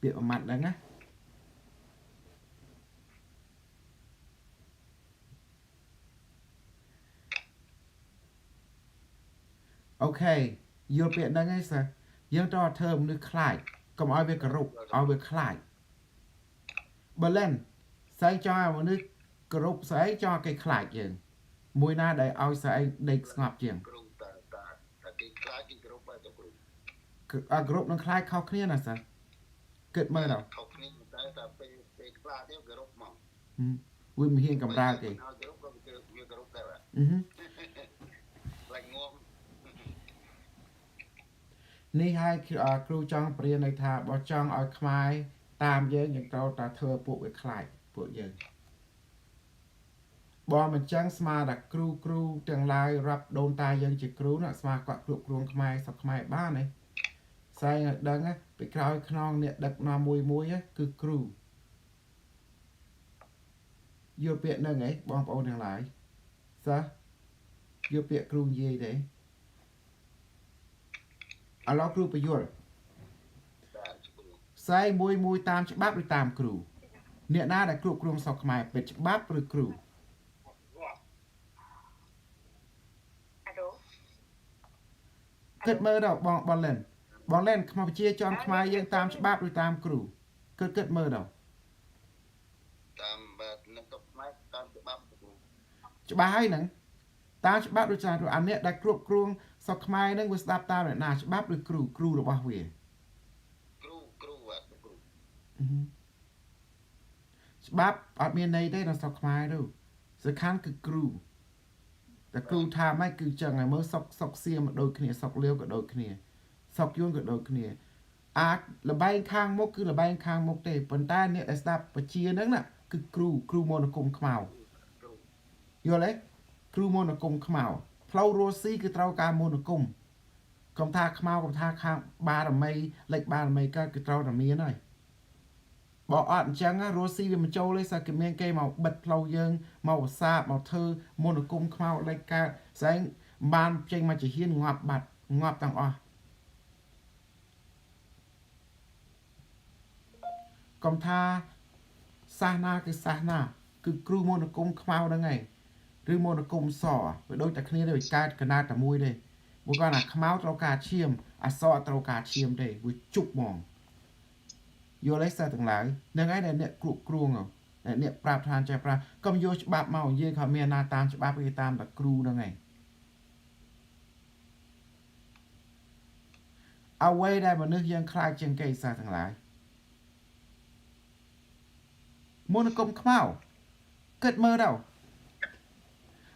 Việt mặt đó á ok dơ Việt đó ngay sao dơ cho thơm nước khai còn ai việc group ai việc khai Berlin xây cho một nước group xây cho cái khai dơ mùi na để ai xây để ngọc dơ group នឹងខ្លាចខុសគ្នាណាសិនគិតមើលដល់ខុសគ្នាតែពេលខ្លាចទៀត group មកវាមិនហ៊ានកម្រើគេ group ក៏វា group ដែរបាទខ្លាចងំនេះហើយគ្រូចង់ព្រានន័យថាបើចង់ឲ្យខ្មែរតាមយើងត្រូវតែធ្វើពួកវាខ្លាចពួកយើងបើមិនចឹងស្មាតែគ្រូទាំងឡាយរាប់ដូនតាយើងជាគ្រូណាស្មាគាត់គ្រប់គ្រងខ្មែរសពខ្មែរបានទេស្អែងឲ្យដឹងពីក្រោយខ្នងអ្នកដឹកនាំមួយគឺគ្រូយល់ពាក្យហ្នឹងហ៎បងប្អូនទាំងឡាយសិស្សយល់ពាក្យគ្រូនិយាយទេឥឡូវគ្រូបញ្យល់ស្អែងមួយតាមច្បាប់ឬតាមគ្រូអ្នកណាដែលគ្រប់គ្រងសពខ្មែរពេទ្យច្បាប់ឬគ្រូគិតមើលដល់បងលិនខ្មៅវិជាចំខ្មែរយើងតាមច្បាប់ឬតាមគ្រូគិតមើលដល់តាមនឹងទៅខ្មែរតាមច្បាប់គ្រូច្បាស់ហើយហ្នឹងតាមច្បាប់ឬតាមគ្រូអានេះដែលគ្រប់គ្រងសពខ្មែរហ្នឹងវាស្ដាប់តាមអ្នកណាច្បាប់ឬគ្រូរបស់វាគ្រូច្បាប់អត់មានន័យទេដល់សពខ្មែរទៅសំខាន់គឺគ្រូតែគ្រូថាម៉េចគឺចឹងហើយមើលសុកសៀមដូចគ្នាសុកលាវក៏ដូចគ្នាសុកយួនក៏ដូចគ្នាអាចលបែងខាងមុខគឺលបែងខាងមុខទេប៉ុន្តែអ្នកដែលស្ដាប់បជាហ្នឹងណាគឺគ្រូមន្តអាគមខ្មៅយល់ទេគ្រូមន្តអាគមខ្មៅផ្លូវរស់ស៊ីគឺត្រូវការមន្តអាគមកុំថាខ្មៅកុំថាខាងបារមីលេខបារមីក៏គឺត្រូវតែមានហើយបើអត់អញ្ចឹងរស់ស៊ីវាមិនចូលទេសាគេមានគេមកបិទផ្លូវយើងមកវសាមកធ្វើមន្តអាគមខ្មៅលេខកើតស្អែងបានចេញមកជាហ៊ានងាប់បាត់ងាប់ទាំងអស់កុំថាសាសនាគឺសាសនាគឺគ្រូមន្តអាគមខ្មៅហ្នឹងឯងឬមន្តអាគមសវាដូចតែគ្នាទេវាកើតកណាត់តែមួយទេមកគាត់ថាខ្មៅត្រូវការឈាមអសត្រូវការឈាមទេវាជុកហ្មងយល់ទេសិស្សទាំងឡាយហ្នឹងឯងដែលអ្នកគ្រប់គ្រងអ្នកប្រាប់ថាចេះប្រាប់កុំយកច្បាប់មកនិយាយថាមានណាតាមច្បាប់គេតាមតែគ្រូហ្នឹងឯងអ្វីដែលមនុស្សយើងខ្លាចជាងគេសិស្សទាំងឡាយមន្តអាគមខ្មៅគិតមើលទៅ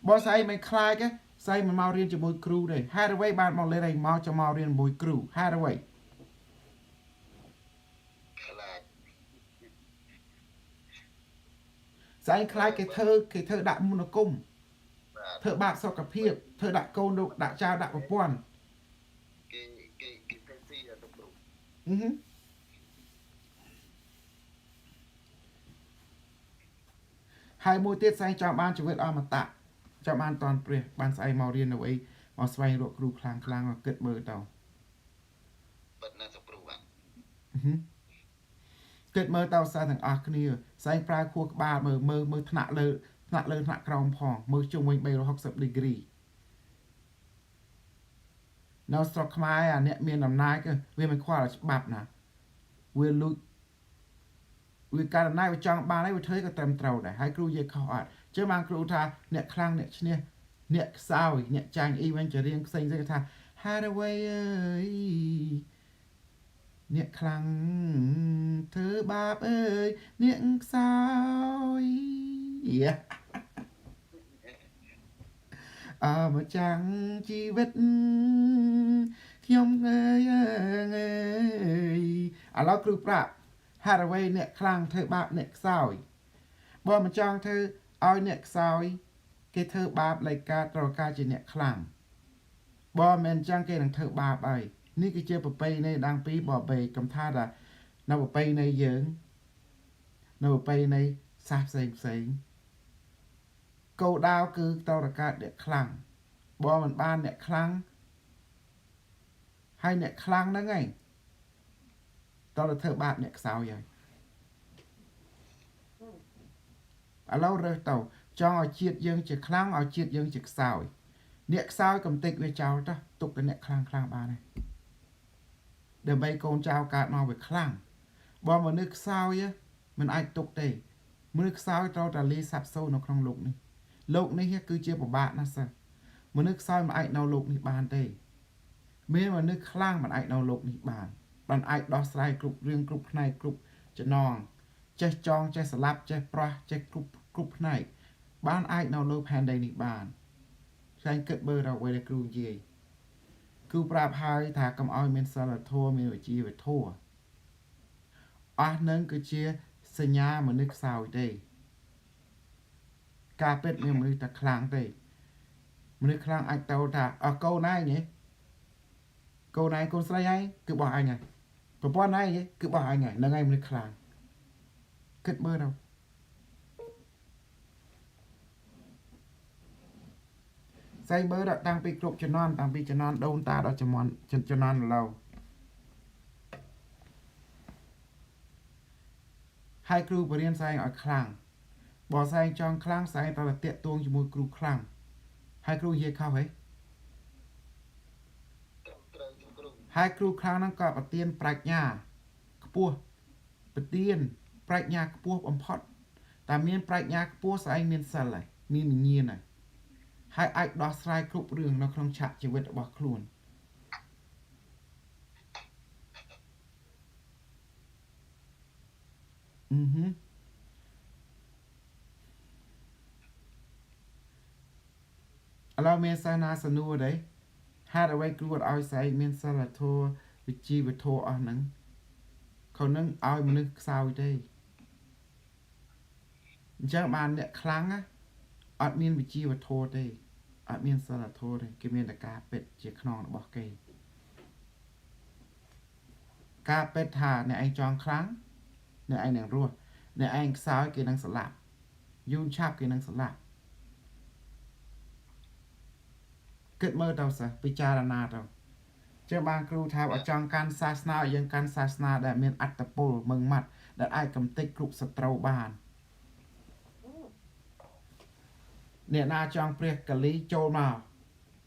បើស្អីមិនខ្លាចស្អីមិនមករៀនជាមួយគ្រូទេហេតុអ្វីបានមកលេងមកចាំមករៀនជាមួយគ្រូហេតុអ្វីស្អីខ្លាចគេធ្វើដាក់មន្តអាគមធ្វើបាបសុខភាពធ្វើដាក់កូនដាក់ចៅដាក់ប្រពន្ធគេទៅស៊ីទៅគ្រូហើយមួយទៀតស្អែងចង់បានជីវិតអមតៈចង់បានតនព្រះបានស្អែងមករៀននៅអីមកស្វែងរកគ្រូខ្លាំងគិតមើលទៅបិទណាទៅគ្រូបាទគិតមើលទៅសិស្សទាំងអស់គ្នាស្អែងប្រើខួរក្បាលមើលថ្នាក់លើថ្នាក់ក្រោមផងមើលជុំវិញ360 degree នៅស្រុកខ្មែរអាអ្នកមានអំណាចវាមិនខ្វល់ច្បាប់ណាវាលួចវាករណីវាចង់បានហើយវាធ្វើក៏ត្រឹមត្រូវដែរហើយគ្រូនិយាយខុសអត់ជឿបានគ្រូថាអ្នកខ្លាំងអ្នកឈ្នះអ្នកខ្សោយអ្នកចាញ់អីវិញជារៀងផ្សេងៗថាហារអ្វីអើយអ្នកខ្លាំងធ្វើបាបអើយអ្នកខ្សោយមកចាំងជីវិតខ្ញុំអើយឥឡូវគ្រូប្រាប់ហារអ្វីអ្នកខ្លាំងធ្វើបាបអ្នកខ្សោយបើមិនចង់ធ្វើឲ្យអ្នកខ្សោយគេធ្វើបាបលេខការត្រូវការជាអ្នកខ្លាំងបើមិនអញ្ចឹងគេនឹងធ្វើបាបហើយនេះគឺជាប្រពៃណីដាំងពីបបេកំថាថានៅប្រពៃណីយើង នៅប្រពៃណីសាសផ្សេងគោលដៅគឺតរកាអ្នកខ្លាំងបើមិនបានអ្នកខ្លាំងហើយអ្នកខ្លាំងហ្នឹងឯងតរធ្វើបាបអ្នកខ្សោយហើយឥឡូវរើសទៅចង់ឲ្យជាតិយើងជាខ្លាំងឲ្យជាតិយើងជាខ្សោយអ្នកខ្សោយកំតិចវាចោលទៅទុកតែអ្នកខ្លាំងបានហើយដើម្បីកូនចៅកើតមកវាខ្លាំងបើមនុស្សខ្សោយមិនអាចទុកទេមនុស្សខ្សោយត្រូវតែលាសាប់សូន្យនៅក្នុងលោកនេះគឺជាពិបាកណាស់សិនមនុស្សខ្សោយមិនអាចនៅលោកនេះបានទេមានមនុស្សខ្លាំងមិនអាចនៅលោកនេះបានអាចដោះស្រាយគ្រប់រឿងគ្រប់ផ្នែកគ្រប់ចំណងចេះចងចេះស្លាប់ចេះប្រោះចេះគ្រប់ផ្នែកបានអាចនៅលើផែនដីនេះបានឆ្លងគិតមើលដល់អ្វីដែលគ្រូនិយាយគឺប្រាប់ហើយថាកុំឲ្យមានសិលធម៌មានវិជ្ជាធម៌អស់នឹងគឺជាសញ្ញាមនុស្សខ្សោយទេការពិតមានមនុស្សតែខ្លាំងទេមនុស្សខ្លាំងអាចទៅថាកូនឯងហ៎កូនឯងកូនស្រីឯងគឺបោះឯងហើយប្រពន្ធឯងគឺបោះឯងហើយហ្នឹងឯងមនុស្សខ្លាំងគិតមើលទៅស្អីមើលតាំងពីគ្រប់ជំនាន់តាំងពីជំនាន់ដូនតាដល់ជំនាន់ឥឡូវហើយគ្រូបរៀនស្អែងឲ្យខ្លាំងបើស្អែងចង់ខ្លាំងស្អែងត្រូវតែតាក់ទងជាមួយគ្រូខ្លាំងហើយគ្រូនិយាយខុសហីហើយគ្រូខ្លាំងហ្នឹងក៏ប្រទានប្រាជ្ញាខ្ពស់ប្រទានប្រាជ្ញាខ្ពស់បំផុតតែមានប្រាជ្ញាខ្ពស់ស្អែងមានសិលហើយមានវិញ្ញាណហើយអាចដោះស្រាយគ្រប់រឿងនៅក្នុងឆាកជីវិតរបស់ខ្លួនឥឡូវមានសាសនាសំណួរទេហេតុអ្វីគ្រូអត់ឲ្យស្អែកមានសិលធម៌វិជ្ជាធម៌អស់ហ្នឹងខនឹងឲ្យមនុស្សខ្សោយទេអញ្ចឹងបានអ្នកខ្លាំងអត់មានវិជ្ជាធម៌ទេអត់មានសិលធម៌ទេគេមានតែការពិតជាខ្នងរបស់គេការពិតថាអ្នកឯងចង់ខ្លាំងអ្នកឯងនឹងរស់អ្នកឯងខ្សោយគេនឹងស្លាប់យូរឆាប់គេនឹងស្លាប់គិតមើលទៅសិស្សពិចារណាទៅចឹងបានគ្រូថាឲ្យចង់កាន់សាសនាឲ្យយើងកាន់សាសនាដែលមានអត្តពលមឹងម៉ាត់ដែលអាចកំទេចគ្រប់សត្រូវបានអ្នកណាចង់ព្រះកលីចូលមក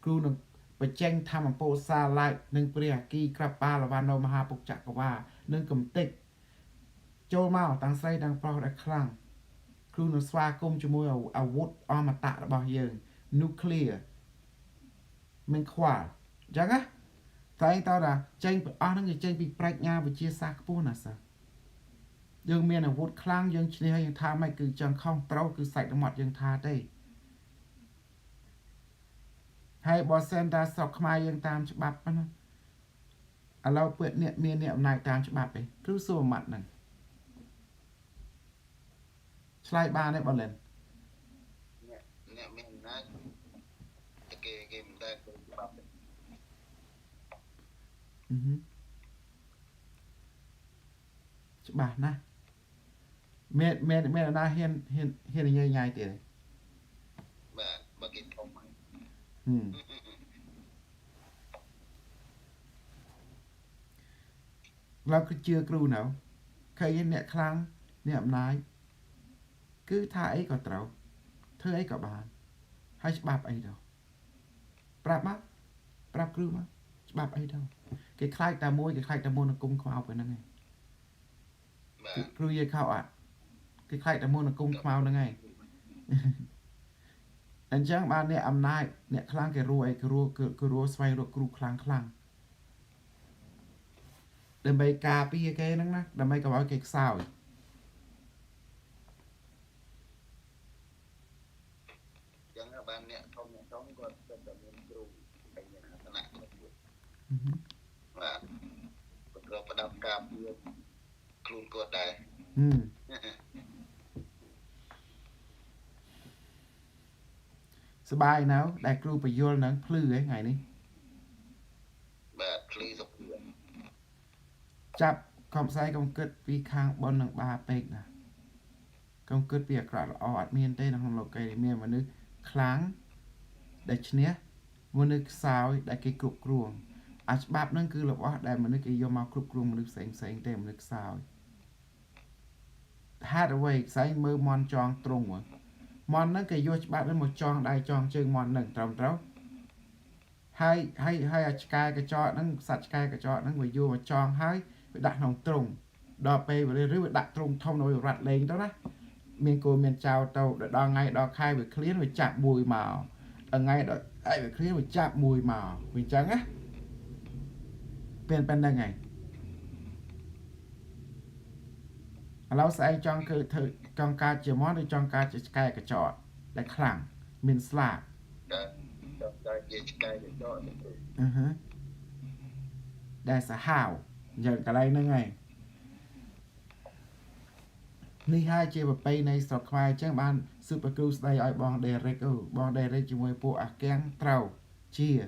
គ្រូនឹងបញ្ចេញធម្មពលសាឡាយនិងព្រះអគីក្របបាលវណ្ណមហាពុកចក្រវានឹងកំទេចចូលមកទាំងស្រីទាំងប្រុសដែលខ្លាំងគ្រូនឹងស្វាគមន៍ជាមួយអាវុធអមតៈរបស់យើង nuclear មិនខ្វល់អញ្ចឹងណាតែតើថាចេញអស់ហ្នឹងគេចេញពីប្រាជ្ញាវិទ្យាសាស្ត្រខ្ពស់ណាស់សិស្សយើងមានអាវុធខ្លាំងយើងឈ្នះហើយយើងថាមិនគឺចឹងខុសត្រូវគឺសាច់រមាត់យើងថាទេហើយបើសិនតាស្រុកខ្មែរយើងតាមច្បាប់ណាឥឡូវពួកអ្នកមានអ្នកអំណាចតាមច្បាប់ទេគឺសួរម៉ាត់ហ្នឹងឆ្លើយបានទេបងលិនអ្នកមានអំណាចគេមិនដែលទៅច្បាប់ទេច្បាស់ណាស់មានណាហ៊ាននិយាយញ៉ៃទៀតទេបាទបើគេធំហើយเราគឺជឿគ្រូនៅឃើញអ្នកខ្លាំងអ្នកអំណាចគឺថាអីក៏ត្រូវធ្វើអីក៏បានហើយច្បាប់អីទៅប្រាប់មកប្រាប់គ្រូមកច្បាប់អីទៅគេខ្លាចតែមួយគេខ្លាចតែមុននឹងគុំខ្មៅប៉ុណ្្នឹងឯងគ្រូនិយាយខោអត់គេខ្លាចតែមុននឹងគុំខ្មៅហ្នឹងឯងអញ្ចឹងបានអ្នកអំណាចអ្នកខ្លាំងគេរੂអីគេរੂស្វែងរកគ្រូខ្លាំងដើម្បីការពារគេហ្នឹងណាដើម្បីកុំឲ្យគេខ្សោយចឹងបានអ្នកធំគាត់តែមានគ្រូតែមានអាសនៈគាត់បាទគាត់ប្រដាប់ការពារខ្លួនគាត់ដែរសបាយណាស់ដែលគ្រូបញ្យលនឹងភ្លឺហ៎ថ្ងៃនេះបាទភ្លឺសុខចាប់កំផ្សាយកុំគិតពីខាងបុណ្យនិងបាបពេកណា công cất việc cả ở miền tây năng lộc cây miền mà nước kháng để nhé mà nước sao để cái cục ruộng bạp năng cứ là ở đây mà nước cái vô mau cục ruộng mà nước xanh tê mà nước sao hát ở vậy sáng mơ mòn tròn trung rồi mòn năng cái vô bạp đến một tròn đai tròn chân mòn nâng tròn trâu hai cái cho năng sạch cái cho năng người vô mà tròn hai đặt nòng trung đò pe và rưỡi đặt trung thông nồi rặt lên đó đó miền cô miền chào tàu đo ngay đo khai về clear về chạm mùi màu ở ngay đó ai về clear về chạm mùi màu mình trắng áเป็นได้ไงเราใส่จองคือเธอจองการเจมอนหรือจองการจะไกลกระจอดและคลั่งมินสลาได้สะห่าวอย่างอะไรนั่นไงนี่ให้เจ็บไปในสกควายจ้างบ้านซูเปอร์ครูสได้อ้อยบองเดเรกบองเดเรกจมวยพวกแกงเต้าเชี่ย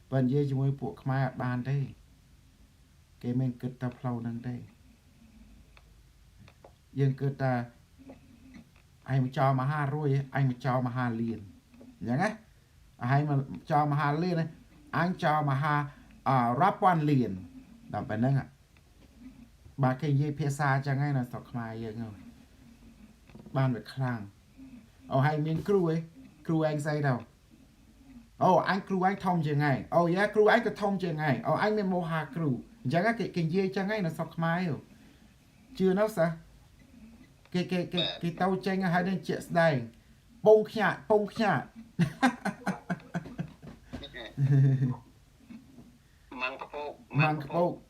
เป็นเย่จมวยพวกขมายบ้านได้เกมเกิดตาเพลานั่งได้ยังเกิดตาไอ้มาจอมา500ไอ้มาจอมา5 liềnอย่างงี้ไอ้มาจอมา5 liền này anh cho mà rap one liền đọc bài nâng ạ bà cái dây phía xa cho ngay là sọc mai vậy rồi ban về khang hay miếng crew anh say đâu anh crew anh thông chưa ngày yeah crew anh có thông chưa ngày anh nên mua hà crew chẳng cái dây cho ngay là sọc mai rồi chưa nó sao cái tàu tranh hai đến chuyện đây bông nhạt mang cái bộ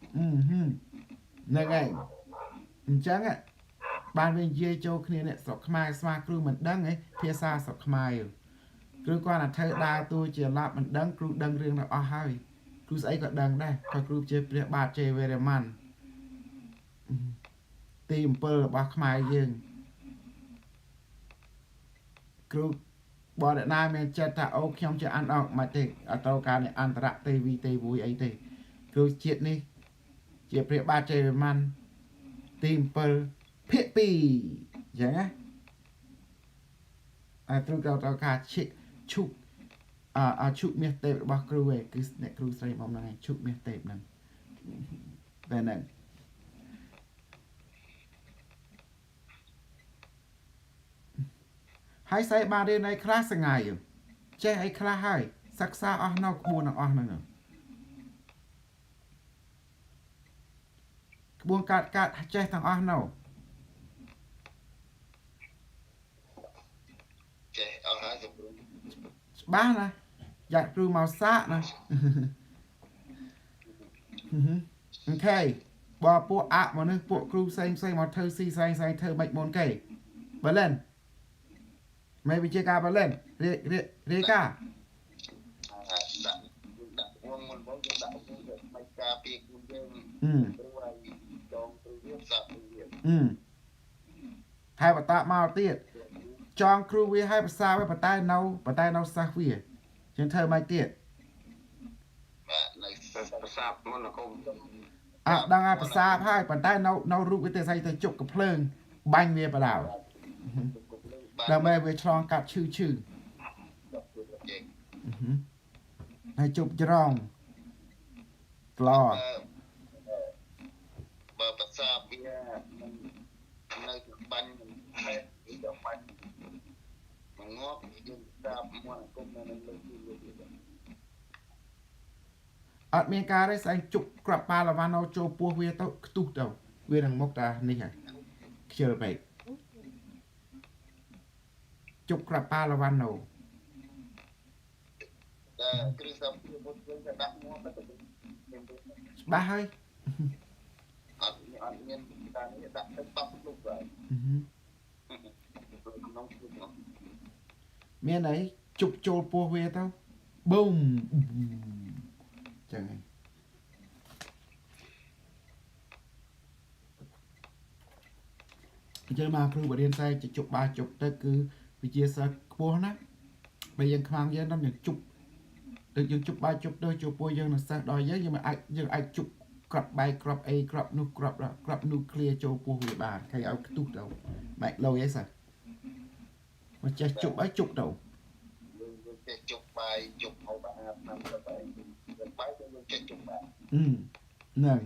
này này chẳng ạ ban bên dây châu kia này sọc mai sma crew mình đăng ấy phía xa sọc mai crew qua là thay đa tôi chỉ làm mình đăng crew đăng riêng là hai crew ấy có đăng đây còn crew chơi ba chơi về để man tìm bờ ba mai dương crew bỏ đại nam mình chơi ta ô không chơi ăn ọc mà thì ở tàu cá này ăn tạt tê vui ấy thì crew chuyện đi chỉ về ba chơi về man tìm bờ phiệt pì vậy á tôi tàu cá chị chụp chụp miệt tệp bao crew về cứ này crew say bóng này chụp miệt tệp này về này hai say ba đêm này class ngày rồi chơi hay class hai sắc xa nó buồn nó nữa buông cạt chơi thằng nào ba nè dạy crew màu xạ nè ok bỏ bộ mà nước bộ crew say mà thơ si say thơ bạch môn kể bật lên mày bị chơi ca bật lên rê ca hai bà tạ màu tiệt chọn crew với hai bà xa với bà tay nâu xa khuya trên thơ mai tiệt đang ai bà xa hai bà tay nâu rụt với tê say tê chụp cái phơn banh về bà đảo đằng mê với tròn cắt chư hay chụp tròn lò bà xa bia nơi banh ngót nhưng ta mua công nênมีการได้ใส่จุกกระปาละวันเอาโจปัวเวียต้องตุกเดาเวียนังมกตานี่ไงเชื่อไปจุกกระปาละวันเอาบ้าเฮ้ยเมียไหนจุกโจปัวเวียต้องบุ้มchẳng hạn chơi mà cứ bật điện say chỉ chụp 30ទៅគឺវិជាសាខ្ពស់ណាបើយើងខ្លាំងយើងដល់យើងជប់ទៅយើងជប់30ទៅជួពួយយើងនឹងសេះដល់យើងអាចជប់ក្របបែកក្របអីក្របនោះក្របនូក្លៀចូលពោះវាបានគេឲ្យខ្ទុះទៅបែកលុយអីសោះ mà chơi chụp ấy chụp đâu chơi chụp bài chụp mẫu bạn làm cho bài bài cho chơi chụp bài nè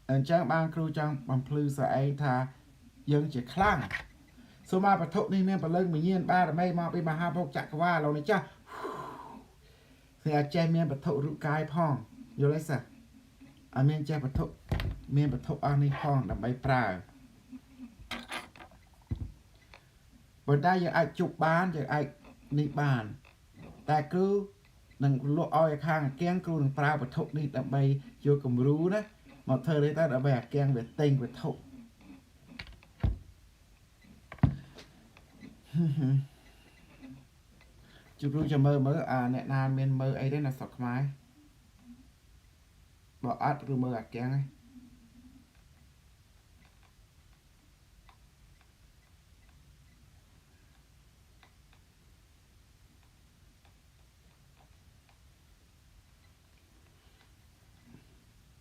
anh chàng ban kêu chàng bằng plư sợ ấy thà dân chỉ khlang số mà bật thốt đi miền bật lưng mình nhiên ba là mây mà bị mà hai bốc chạy qua lâu này cha thì à che miền bật thốt rụi cái phong vô lấy sao à miền che bật thốt anh đi phong đầm bay prà bữa nay giờ ai chụp bán giờ ai đi bànแต่คือนังลวกอ้อยข้างแกงครูนังปลาบะทุกนี่แต่ใบโยกับรู้นะมาเธอได้แต่ใบแกงแบบเต็งแบบทุกจุดรู้จะเมื่อเนี่ยนานเมนเมื่อไอ้ได้น่ะสักไม้บอกอัดหรือเมื่อแกงไง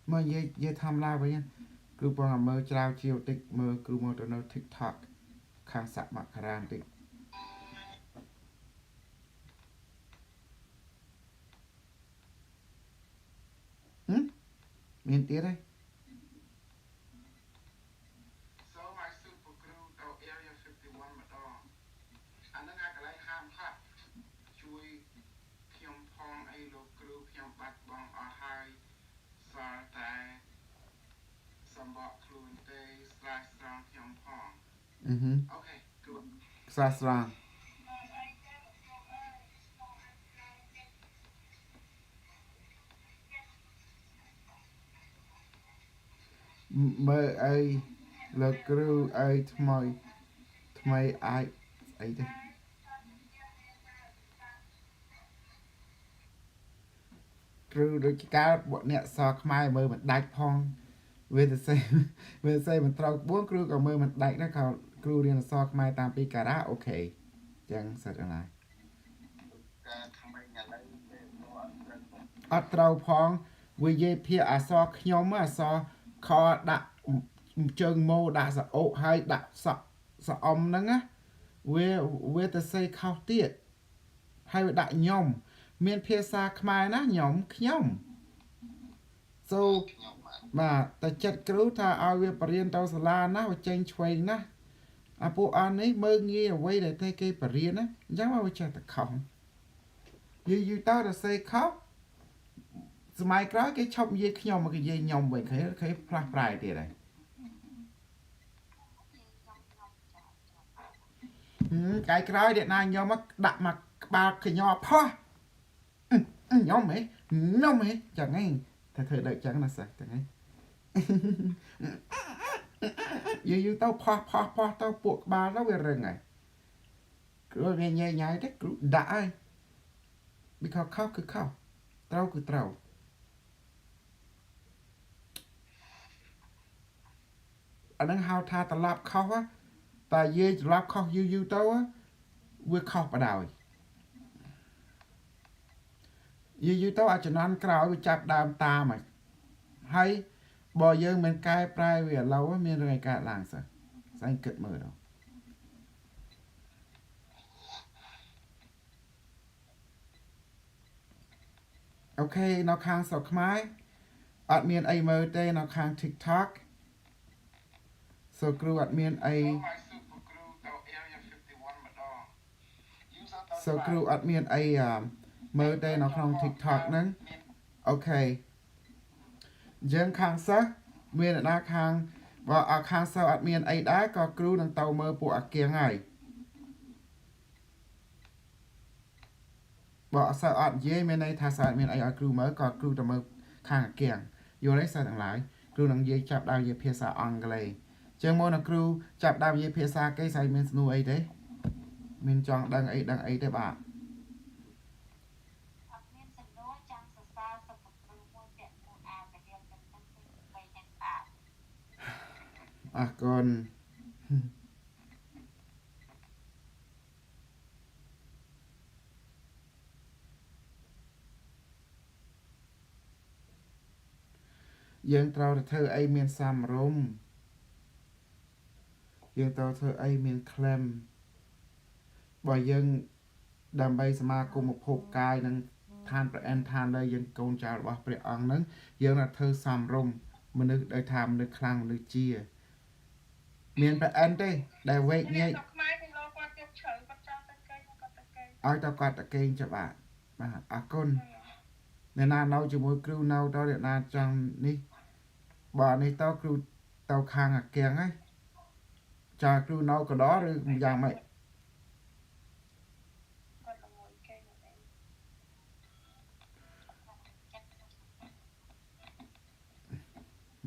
เมื่อเย่ทำลายไปยังคือพอเมื่อเจ้าเชียวติดเมื่อคือเมื่อตัวนั้นทิกทักข้างสักมักคารานติดមានទៀតហើយ So my super crew ទៅ area 51 ម្ដងអានឹងអាកន្លែងហាមផាត់ជួយខ្ញុំផងអីលោកគ្រូខ្ញុំបាត់បង់អស់ហើយសល់តែសម្បកខ្លួនទេស្រែស្រង់ខ្ញុំផងអូខេគ្រូស្រែស្រង់មើលអីលោកគ្រូអីថ្មីអាចអីទេគ្រូដូចកាលអ្នកសខ្មែរមើលមិនដាច់ផងវាទៅសេមិនត្រូវក្បួនគ្រូក៏មើលមិនដាច់ដែរក៏គ្រូរៀនអក្សរខ្មែរតាមពីការ៉ាអូខេចឹងសិតអីណាអត់ត្រូវផងវានិយាយភាអក្សរខ្ញុំអក្សរខដាក់ជើងម៉ូដាក់សអុហើយដាក់សអំហ្នឹងណាវាទៅសេខុសទៀតហើយវាដាក់ខ្ញុំមានភាសាខ្មែរណាខ្ញុំ so បាទតែចិត្តគ្រូថាឲ្យវាបរៀនទៅសាលាណាវាចេញឆ្វេងណាអាពួកអននេះមើងងាយអ្វីដែលតែគេបរៀនណាអញ្ចឹងមកវាចេះតែខុសយូរទៅតែសេខុសសម័យក្រោយគេឈប់និយាយខ្ញុំមកគេនិយាយខ្ញុំវិញគេផ្លាស់ប្រែទៀតហើយកាយក្រោយអ្នកណាខ្ញុំមកដាក់មកក្បាលខ្ញ័រផោះខ្ញុំហ៎ចឹងហីតែធ្វើដូចចឹងណាសិស្សចឹងហីយូរទៅផោះទៅពួកក្បាលទៅវារឹងហើយគ្រូវាញ៉ៃទៅគ្រូដាក់ហើយវាខុសគឺខុសត្រូវគឺត្រូវអានឹងហៅថាត្រឡប់ខុសតែយាយត្រឡប់ខុសយូរទៅវាខុសបដ យូរទៅអាចំនួនក្រោយវាចាប់ដើមតាមហើយបើយើងមិនកែប្រែវាឥឡូវមានរឿងឯកើតឡើងសិនស្អីគិតមើលទៅអូខេនៅខាងស្រុកខ្មែរអត់មានអីមើលទេនៅខាង TikTok សូគ្រូអត់មានអីសូគ្រូអត់មានអីមើលទេនៅក្នុង TikTok ហ្នឹងអូខេយើងខាងសិស្សមានអ្នកណាខាងបើអត់ខាងសិស្សអត់មានអីដែរក៏គ្រូនឹងទៅមើលពួកអាគៀងហើយបើអត់សិស្សអត់និយាយមានន័យថាសិស្សអត់មានអីឲ្យគ្រូមើលក៏គ្រូទៅមើលខាងអាគៀងយល់ទេសិស្សទាំងឡាយគ្រូនឹងនិយាយចាប់ដើមនិយាយភាសាអង់គ្លេសចឹងមកនៅគ្រូចាប់ដើមនិយាយភាសាគេស្អីមានស្នួរអីទេមានចង់ដឹងអីទេបាទអរគុណយើងត្រូវទៅធ្វើអីមានសមរម្យ យើងតើធ្វើអីមានក្លឹមបើយើងដើម្បីសមាគមភពកាយនឹងឋានព្រះអិនឋានលើយើងកូនចៅរបស់ព្រះអង្គនឹងយើងនឹងធ្វើសំរុំមនុស្សដោយថាមនុស្សខ្លាំងមនុស្សជាមានព្រះអិនទេដែលវែកញែកខ្មែរពីលោកគាត់យកជ្រៅគាត់ចង់ទៅកេងគាត់ទៅកេងឲ្យតគាត់ទៅកេងច្បាប់បាទអរគុណអ្នកណានៅជាមួយគ្រូនៅតអ្នកណាចង់នេះបើនេះតគ្រូទៅខាងអាកៀងហើយចាគ្រូនៅកដរឬយ៉ាងម៉េច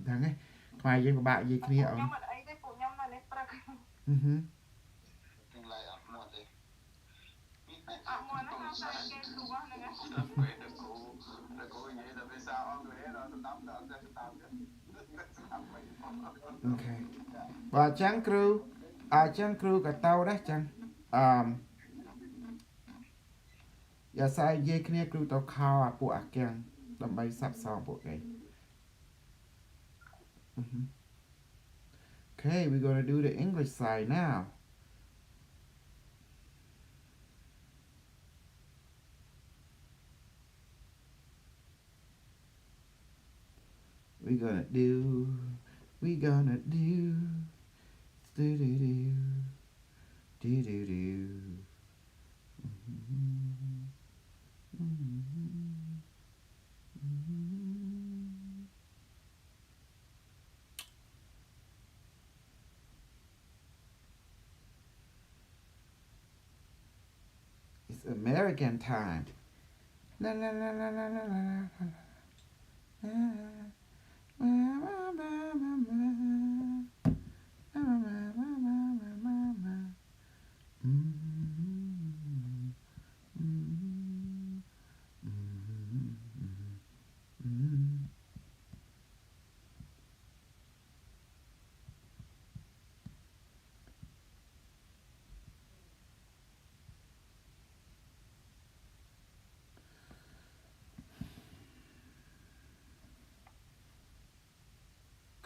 ហ្នឹងឯងថ្មយើងពិបាកនិយាយគ្នាអូនខ្ញុំអត់អីទេពួកខ្ញុំនៅនេះព្រឹកទាំងឡាយអត់មាត់ទេអត់មាត់ណាហៅតែគេគ្រូហ្នឹងណាដល់ពេលដល់គ្រូនិយាយដល់ភាសាអង់គ្លេសដល់ស្ដាប់ដល់ស្ដាប់ទៀតអូខេបើអញ្ចឹងគ្រូក៏ទៅដែរចឹងយ៉ាសាយនិយាយគ្នាគ្រូទៅខោអាពួកអាកៀងដើម្បីសាប់សងពួកគេOkay, we're going to do the English side now. We're gonna do, do-do-do, do-do-do. It's American time. La la la la la la la la.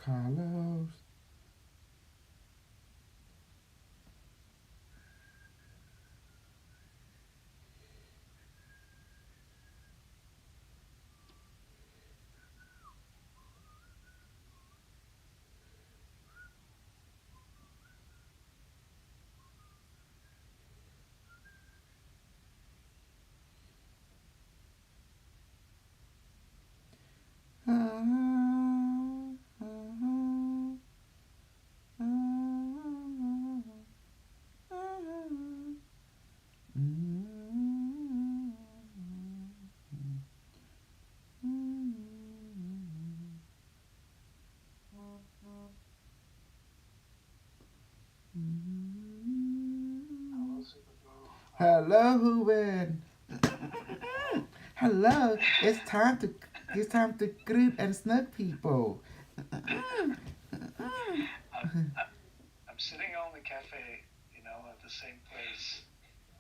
Carlos. Hello, Ruben. Hello. It's time to greet and snug people. I'm sitting on the cafe, at the same place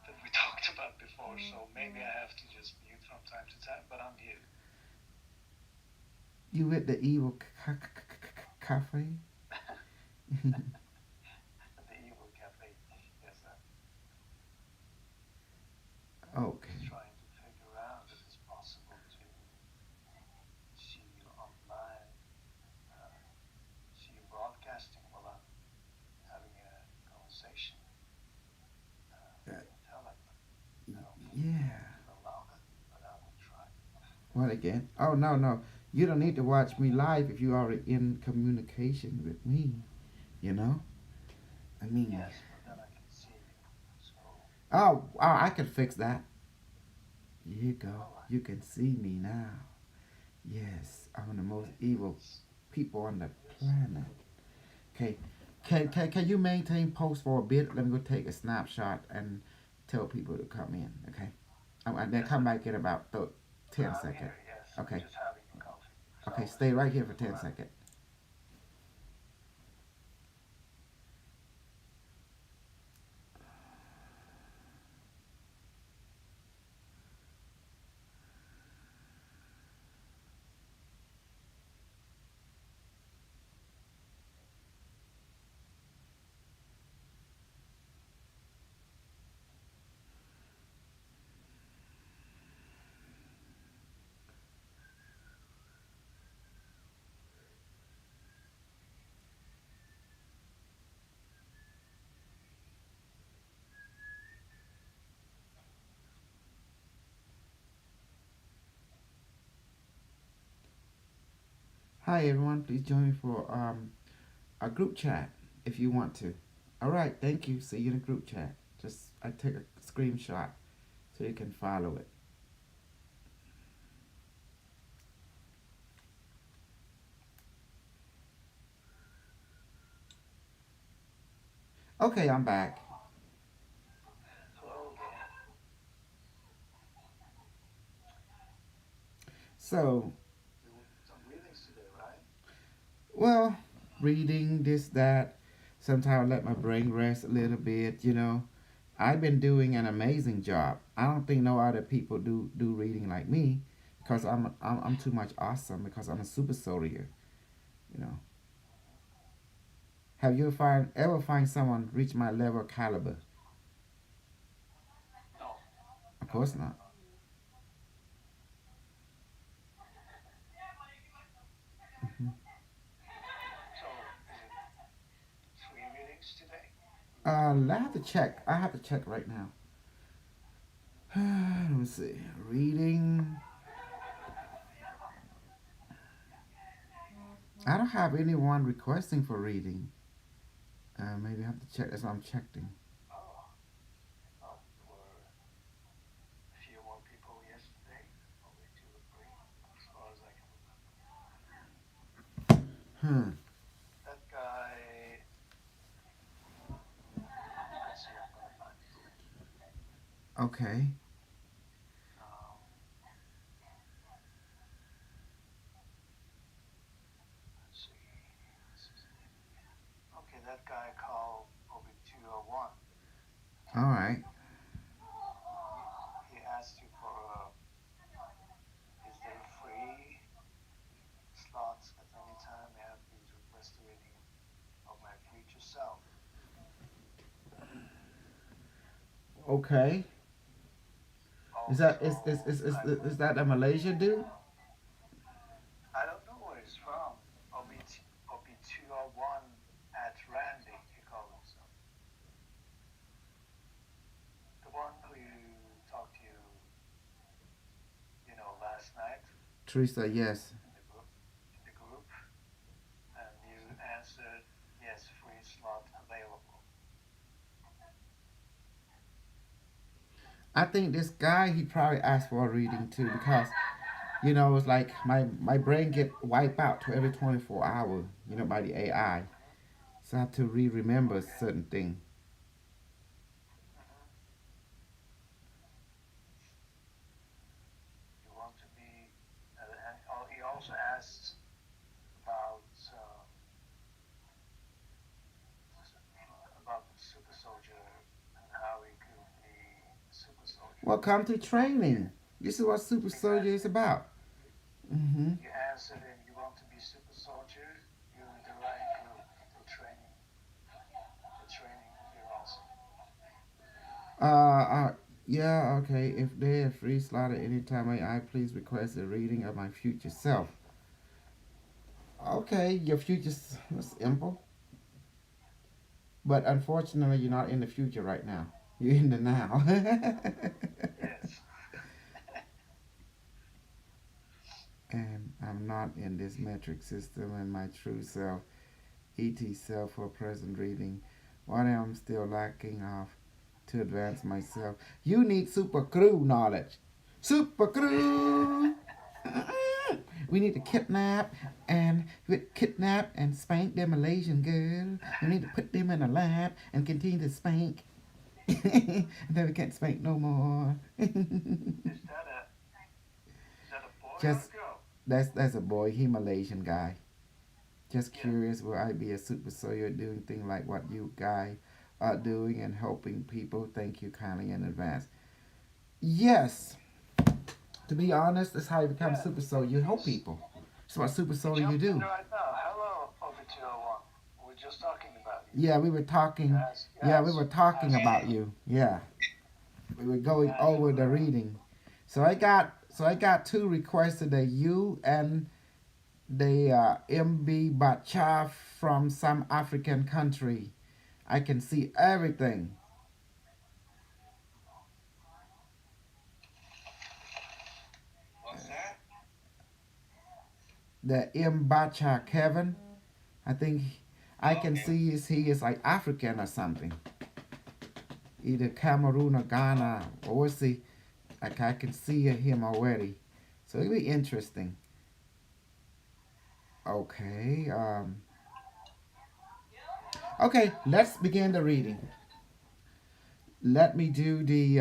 that we talked about before, so maybe I have to just mute from time to time, but I'm here. You at the evil cafe? The evil cafe, yes, sir. Okay. Just trying to figure out if it's possible to see you online, see you broadcasting while I'm having a conversation. Yeah. Allow that, but I will try. What again? Oh, no. You don't need to watch me live if you're already in communication with me, I mean... Yes, but then I can see you, so... Oh, I can fix that. Here you go. You can see me now. Yes, I'm the most evil people on the planet. Okay. Can you maintain post for a bit? Let me go take a snapshot and tell people to come in, okay? And then come back in about 10 seconds. Here, yes. Okay. Just having a coffee. Okay, stay right here for 10 seconds. Hi everyone, please join me for a group chat if you want to. All right, thank you. See you in the group chat. Just I take a screenshot so you can follow it. Okay, I'm back. Hello again. So, Some readings today, right? well, reading this, that, sometimes I let my brain rest a little bit. I've been doing an amazing job. I don't think no other people do reading like me because I'm too much awesome because I'm a super soldier, you know. Have you ever find someone reach my level caliber? No, Of no, course no, not. no. So, is it free readings today? I have to check. I have to check right now. Let me see. Reading. I don't have anyone requesting for reading. Maybe I have to check. That's what I'm checking. Oh, oh, there were a few more people yesterday, only two or three, as far as I can Hmm. remember. That guy, let's see, I'm gonna find his name. Okay. Um, let's see, what's his name again? Okay, that guy called OB201. All right. He asked you for, is there free slots at any time? May I please request a reading of my future self? Okay. Is that is is Also, is is, I is that a Malaysia dude? I don't know where he's from. OB201 at Randy, he called himself. The one who talked to last night Teresa, yes. in the group, and you answered yes, free slot available. I think this guy he probably asked for a reading too because it's like my brain get wiped out to every 24 hours. By the AI. So I have to remember Okay. certain thing. Mm-hmm. You want to be, and he also asked about the super soldier and how he could be a super soldier. Welcome to training. This is what Super Soldier is Exactly. about. Mm-hmm. You answered him. You want to be super soldier. You're in the right group. The training here also. Uh, yeah, okay. If they are free slot at any time, I please request a reading of my future self. Okay, your future's simple. But unfortunately, you're not in the future right now. You're in the now. Yes. And I'm not in this metric system and my true self, ET self for present reading. What am I still lacking of to advance myself? You need super crew knowledge. Super crew! We need to kidnap and spank them Malaysian girl. We need to put them in a lab and continue to spank. And then we can't spank no more. Is that a boy or a Just girl? that's a boy. He Malaysian guy. Just Yeah. curious, will I be a super soldier doing things like what you guy are doing and helping people? Thank you kindly in advance. Yes, to be honest, that's how you become a Yeah. super soldier. You help He's people. That's what super he soldier you jumped in do. right now. Hello, OB201. We're just talking about you. Yeah, we were You talking. asked. You Yeah, we asked. were talking asked about you. Yeah, we were you going asked over for. the reading. So I got two requests today. You and the MB Bacha from some African country. I can see everything. What's that? the Mbacha Kevin. I think I can Okay. see he is like African or something. Either Cameroon or Ghana. Or we'll see. Like I can see him already. So it'll be interesting. Okay. Okay, let's begin the reading. Let me do the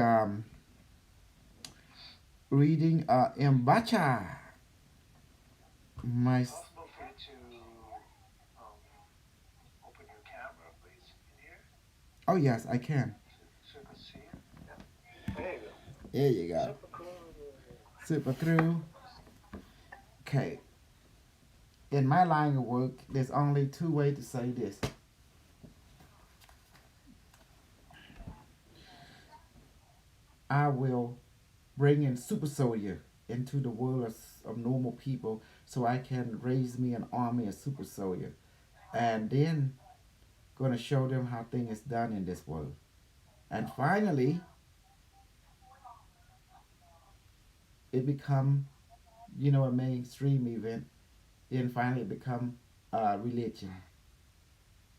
reading Mbacha. My Possible for you to open your camera, please, in here, oh yes, I can. so you can see it. Yeah. There you go. There you go. Super cool. Super crew. Okay. In my line of work, there's only two ways to say this. I will bring in super soldier into the world of normal people so I can raise me an army of super soldier. And then gonna show them how things is done in this world. And finally, it become, a mainstream event. Then finally it become a religion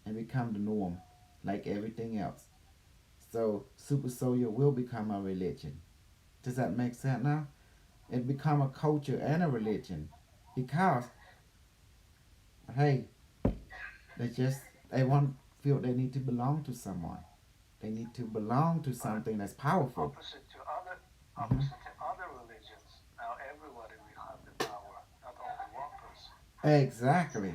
and become the norm, like everything else. So super soldier will become a religion. Does that make sense now? It become a culture and a religion because hey, they just they want feel they need to belong to someone. They need to belong to But something that's powerful. Hmm. opposite to other religions, now everybody will have the power, not only one person. Exactly.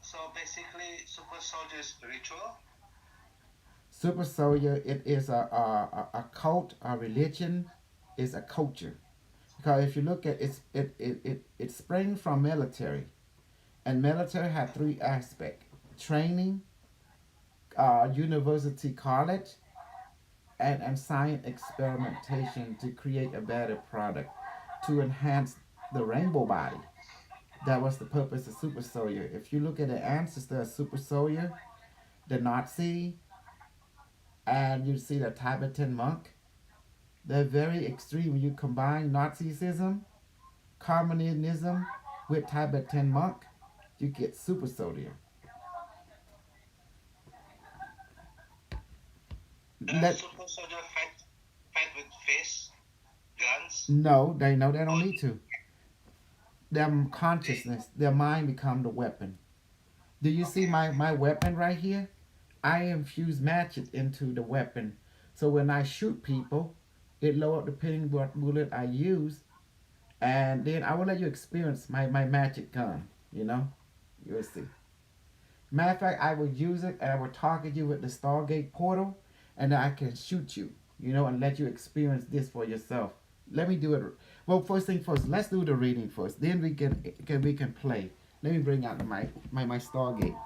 So basically, super soldier is spiritual. Super soldier, it is a cult, a religion, is a culture. Because if you look at it springs from military, and military had three aspects: training, university, college, and science experimentation to create a better product to enhance the rainbow body. That was the purpose of super soldier. If you look at the ancestor of super soldier, the Nazi, and you see the Tibetan monk, they're very extreme. When you combine Nazism, communism with Tibetan monk, you get super soldier. Let Super soldier fight with fists, guns. no, they know they don't Or need to. Their they consciousness, their mind become the weapon. Do you see okay, okay. my weapon right here? I infuse magic into the weapon. So when I shoot people, it lower depending what bullet I use, and then I will let you experience my magic gun. You will see. Matter of fact, I will use it and I will target you with the stargate portal, and then I can shoot you. And let you experience this for yourself. Let me do it. Well, first thing first, let's do the reading first. Then we can play. Let me bring out my stargate.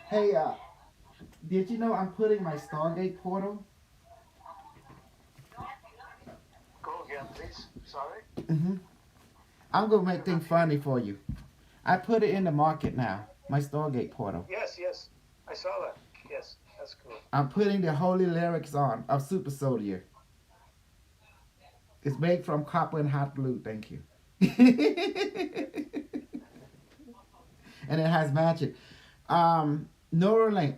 Hey, did you know I'm putting my Stargate portal? Go again, please. Sorry. Mm-hmm. I'm gonna make things funny for you. I put it in the market now. My Stargate portal. Yes, yes. I saw that. Yes, that's cool. I'm putting the holy lyrics on of Super Soldier. It's made from copper and hot glue. Thank you. And it has magic. Neuralink,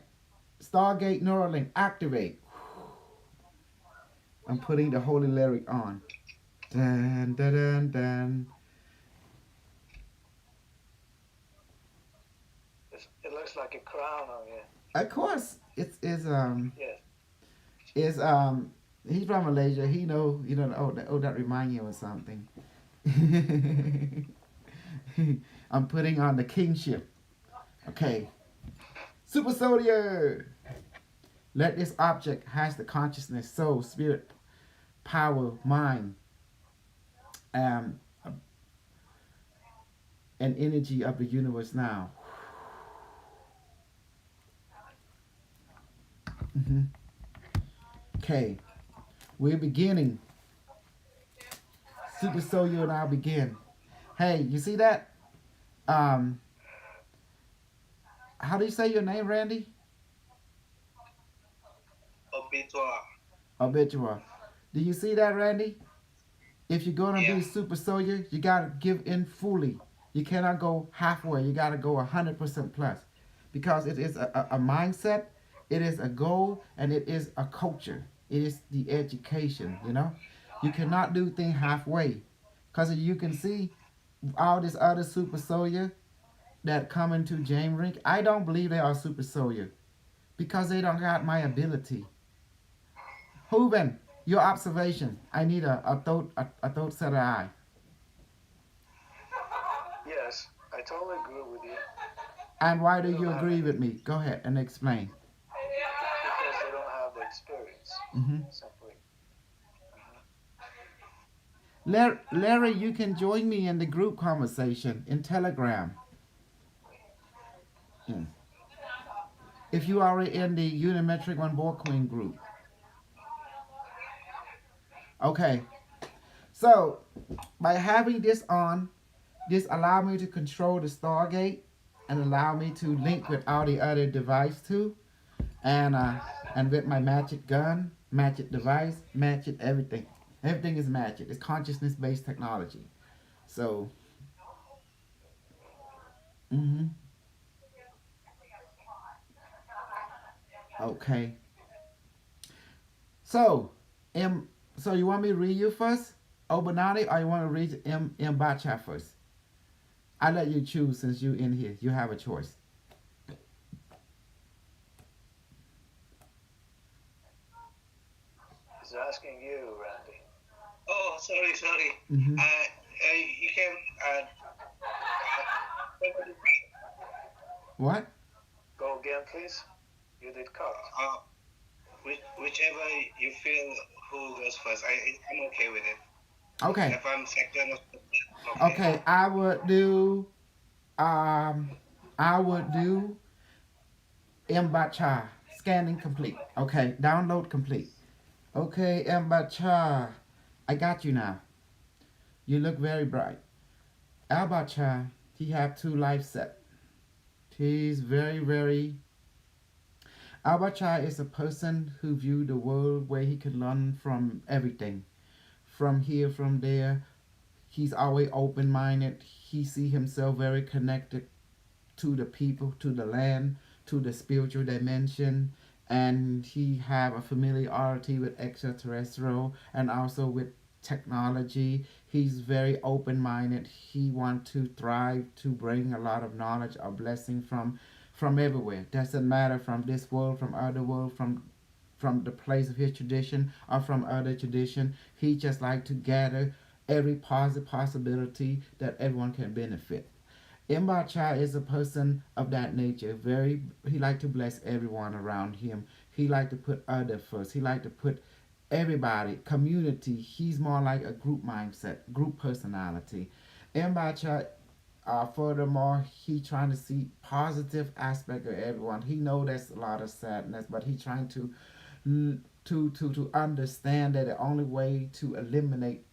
Stargate Neuralink, activate. I'm putting the holy lyric on. Dun, dun, dun, dun. It looks like a crown on you. Of course, it's Yes. is he's from Malaysia. He know that remind you of something. I'm putting on the kingship. Okay. Super soldier. Let this object has the consciousness, soul, spirit, power, mind, um, and energy of the universe now. Mhm. Okay. We're beginning. Super soldier and I'll begin. Hey, you see that? Um, how do you say your name, Randy? Obituary. Obituary. Do you see that, Randy? If you're gonna be Yeah. a super soldier, you gotta give in fully. You cannot go halfway. You gotta go 100% plus, because it is a mindset, it is a goal, and it is a culture. It is the education. You cannot do things halfway, because you can see all this other super soldier that come into James Rink. I don't believe they are super soldier because they don't got my ability. Hooven, your observation. I need a thought set of eye. Yes, I totally agree with you. And why do They don't you have agree any with me? Go ahead and explain. because they don't have the experience. Hmm. Simply. Uh-huh. Larry, you can join me in the group conversation in Telegram. Mm. If you are in the Unimetric One Board Queen group. Okay. So, by having this on, this allow me to control the Stargate and allow me to link with all the other device too. And with my magic gun, magic device, magic everything. Everything is magic. It's consciousness based technology. So, mm-hmm. Okay. So, M. So you want me to read you first, Obanani, or you want to read M Bacha first? I let you choose since you in here. You have a choice. He's asking you, Randy. Oh, sorry, sorry. Mm-hmm. You can What? Go again, please. You did cut. whichever you feel who goes first. I'm okay with it. Okay. If I'm second, okay. Okay. Um I would do M Bacha scanning complete. Okay. Download complete. Okay, M Bacha. I got you now. You look very bright. Albacha, he have two life set. He's very. Albacha is a person who view the world where he can learn from everything, from here, from there. He's always open minded. He see himself very connected to the people, to the land, to the spiritual dimension, and he have a familiarity with extraterrestrial and also with technology. He's very open-minded. He want to thrive, to bring a lot of knowledge or blessing from everywhere. Doesn't matter from this world, from other world, from the place of his tradition or from other tradition. He just like to gather every positive possibility that everyone can benefit. Imbacha is a person of that nature. He like to bless everyone around him. He like to put other first. He like to put everybody, community. He's more like a group mindset, group personality. Imbacha, furthermore, he trying to see positive aspect of everyone. He know there's a lot of sadness, but he trying to understand that the only way to eliminate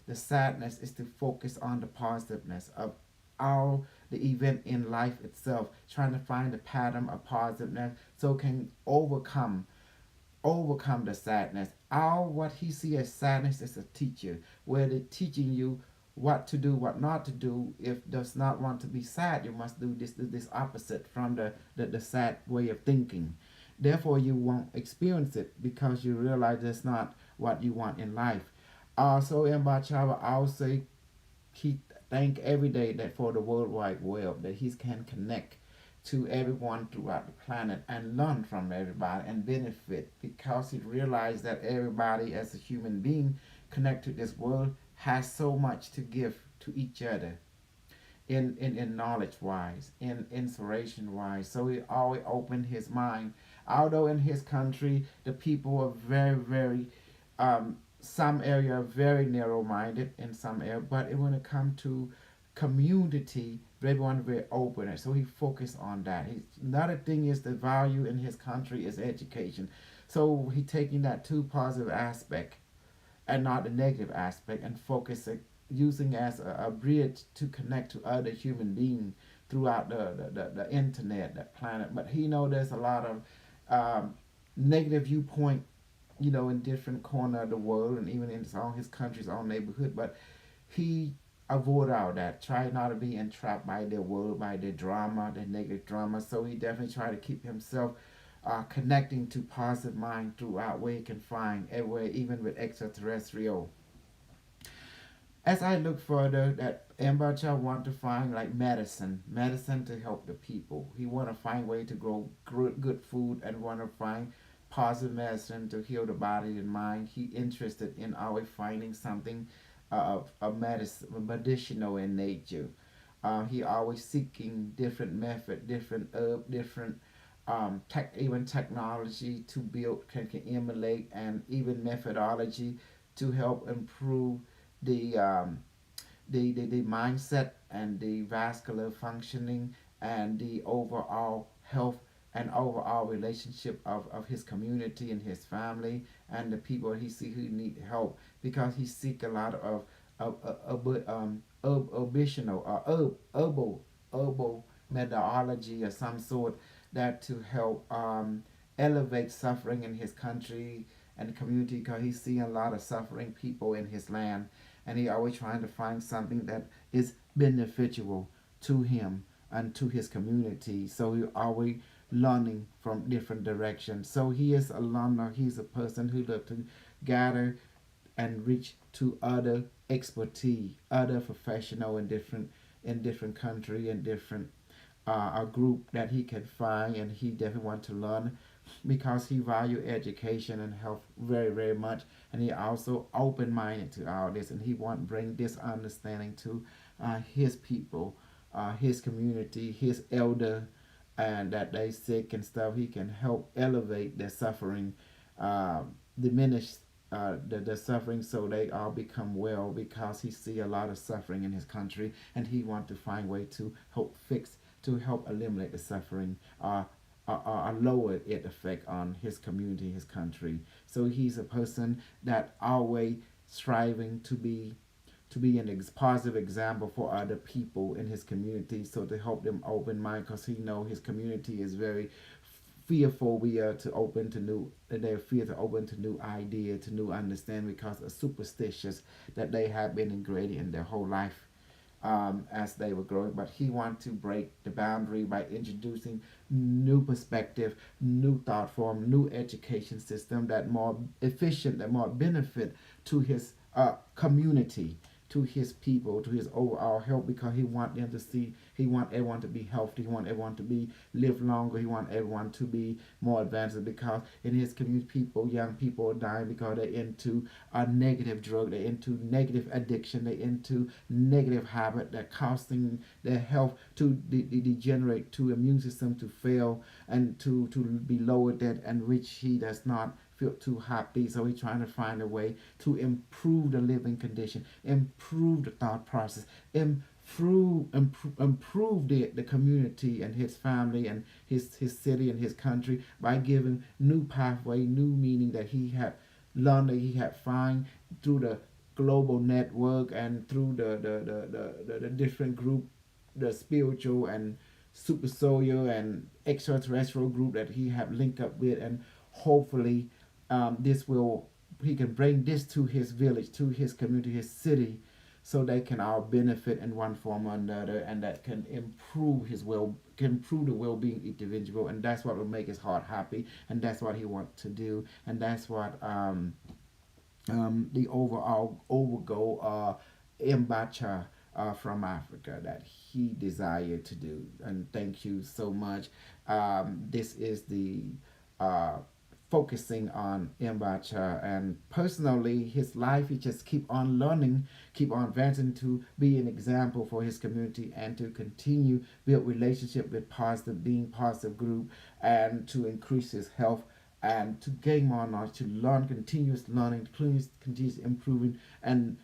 the sadness is to focus on the positiveness of all the event in life itself, trying to find the pattern of positiveness so can overcome the sadness. All what he see as sadness is a teacher, where they're teaching you what to do, what not to do. If does not want to be sad, you must do this opposite from the sad way of thinking. Therefore, you won't experience it because you realize that's not what you want in life. Also, in Bachava, I would say he thank every day that for the World Wide Web that he can connect to everyone throughout the planet and learn from everybody and benefit because he realized that everybody as a human being connected to this world has so much to give to each other in knowledge wise, in inspiration wise. So he always opened his mind. Although in his country the people are very some area are very narrow minded in some area, but when it comes to community, everyone very open. So he focused on that. Another thing is the value in his country is education. So he taking that two positive aspect and not the negative aspect and focusing using as a bridge to connect to other human beings throughout the internet, the planet. But he know there's a lot of negative viewpoint in different corner of the world and even in his own his country's own neighborhood. But he avoid all that. Try not to be entrapped by their world, by their drama, their negative drama. So he definitely try to keep himself connecting to positive mind throughout where he can find everywhere, even with extraterrestrial. As I look further, that Mbacha want to find like medicine to help the people. He want to find way to grow good food and want to find positive medicine to heal the body and mind. He interested in always finding something of medicine, medicinal in nature. He always seeking different method, different herb, different even technology to build can emulate and even methodology to help improve the the mindset and the vascular functioning and the overall health and overall relationship of his community and his family and the people he see who need help because he seek a lot of herbational or herbal methodology or some sort that to help elevate suffering in his country and community because he's seeing a lot of suffering people in his land and he always trying to find something that is beneficial to him and to his community. So he always learning from different directions. So he is a learner. He's a person who loves to gather and reach to other expertise, other professional in different country and different a group that he can find and he definitely want to learn because he value education and health very much and he also open-minded to all this and he want to bring this understanding to his people, his community, his elder and that they sick and stuff. He can help elevate their suffering, diminish the suffering so they all become well because he see a lot of suffering in his country and he want to find way to help fix to help eliminate the suffering or lower its effect on his community, his country. So he's a person that always striving to be an positive example for other people in his community. So to help them open mind, because he know his community is very fearful. We are to open to new. They're fear to open to new idea, to new understanding because of superstitious that they have been ingrained in their whole life as they were growing. But he wanted to break the boundary by introducing new perspective, new thought form, new education system that more efficient, that more benefit to his community, to his people, to his overall health because he want them to see, he want everyone to be healthy, he want everyone to be live longer, he want everyone to be more advanced because in his community people, young people are dying because they're into a negative drug, they're into negative addiction, they're into negative habit that causing their health to degenerate, to immune system to fail and to be lowered that and which he does not feel too happy. So he's trying to find a way to improve the living condition, improve the thought process, improve the community and his family and his city and his country by giving new pathway, new meaning that he had learned, that he had find through the global network and through the different group, the spiritual and super solar and extraterrestrial group that he have linked up with and hopefully this will he can bring this to his village, to his community, his city, so they can all benefit in one form or another, and that can improve his can improve the well-being of each individual, and that's what will make his heart happy, and that's what he wants to do, and that's what the overall overgo Mbacha from Africa that he desired to do. And thank you so much. This is the uh, focusing on Mbacha and personally his life. He just keep on learning, keep on advancing to be an example for his community and to continue build relationship with positive being positive group and to increase his health and to gain more knowledge, to learn, continuous learning, continuous improving, and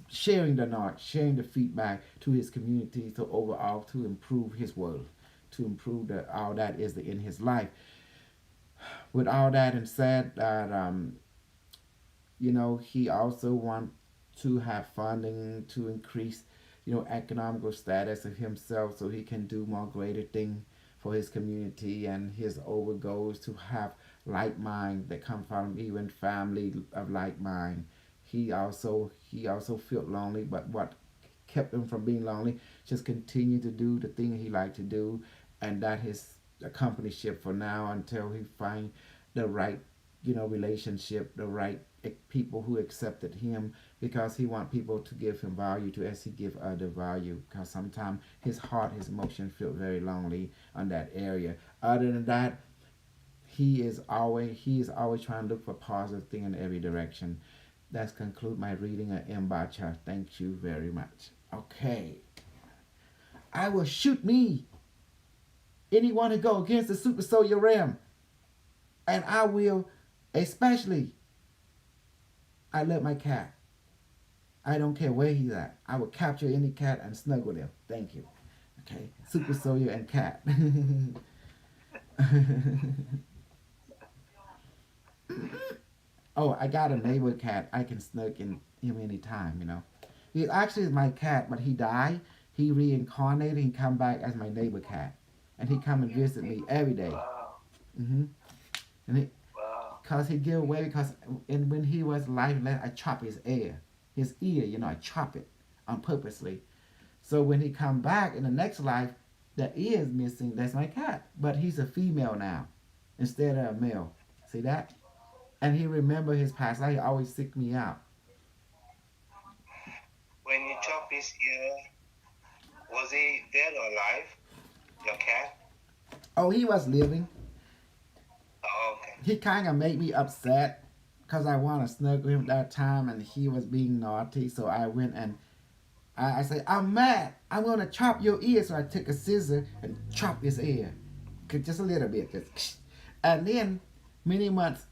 sharing the knowledge, sharing the feedback to his community, to overall to improve his world, to improve all that is in his life. With all that and said, that he also want to have funding to increase, economical status of himself so he can do more greater thing for his community and his over goals to have like mind that come from even family of like mind. He also felt lonely, but what kept him from being lonely just continue to do the thing he liked to do, and that his accompanyship for now until he find the right relationship, the right people who accepted him, because he want people to give him value to as he give other value, because sometimes his heart, his emotion feel very lonely on that area. Other than that, he is always trying to look for positive thing in every direction. That's conclude my reading of Mbacha. Thank you very much. Okay. I will shoot me anyone who go against the super soldier ram. And I will, especially, I love my cat. I don't care where he's at. I will capture any cat and snuggle them. Thank you. Okay. Super soldier and cat. Oh, I got a neighbor cat. I can snug in him anytime. He actually is my cat, but he died. He reincarnated and come back as my neighbor cat. And he come and visit me every day. Wow. Mm-hmm. And he, Wow. cause he give away because when he was lifeless, I chop his ear. His ear, I chop it on purposely. So when he come back in the next life, the ear is missing. That's my cat. But he's a female now instead of a male. See that? And he remember his past life. He always seek me out. When you chop his ear, was he dead or alive? Your cat? Oh, he was living. Oh, okay. He kind of made me upset because I want to snuggle him that time, and he was being naughty. So I went and I said, I'm mad. I'm going to chop your ear. So I took a scissor and chopped his ear. Just a little bit. And then many months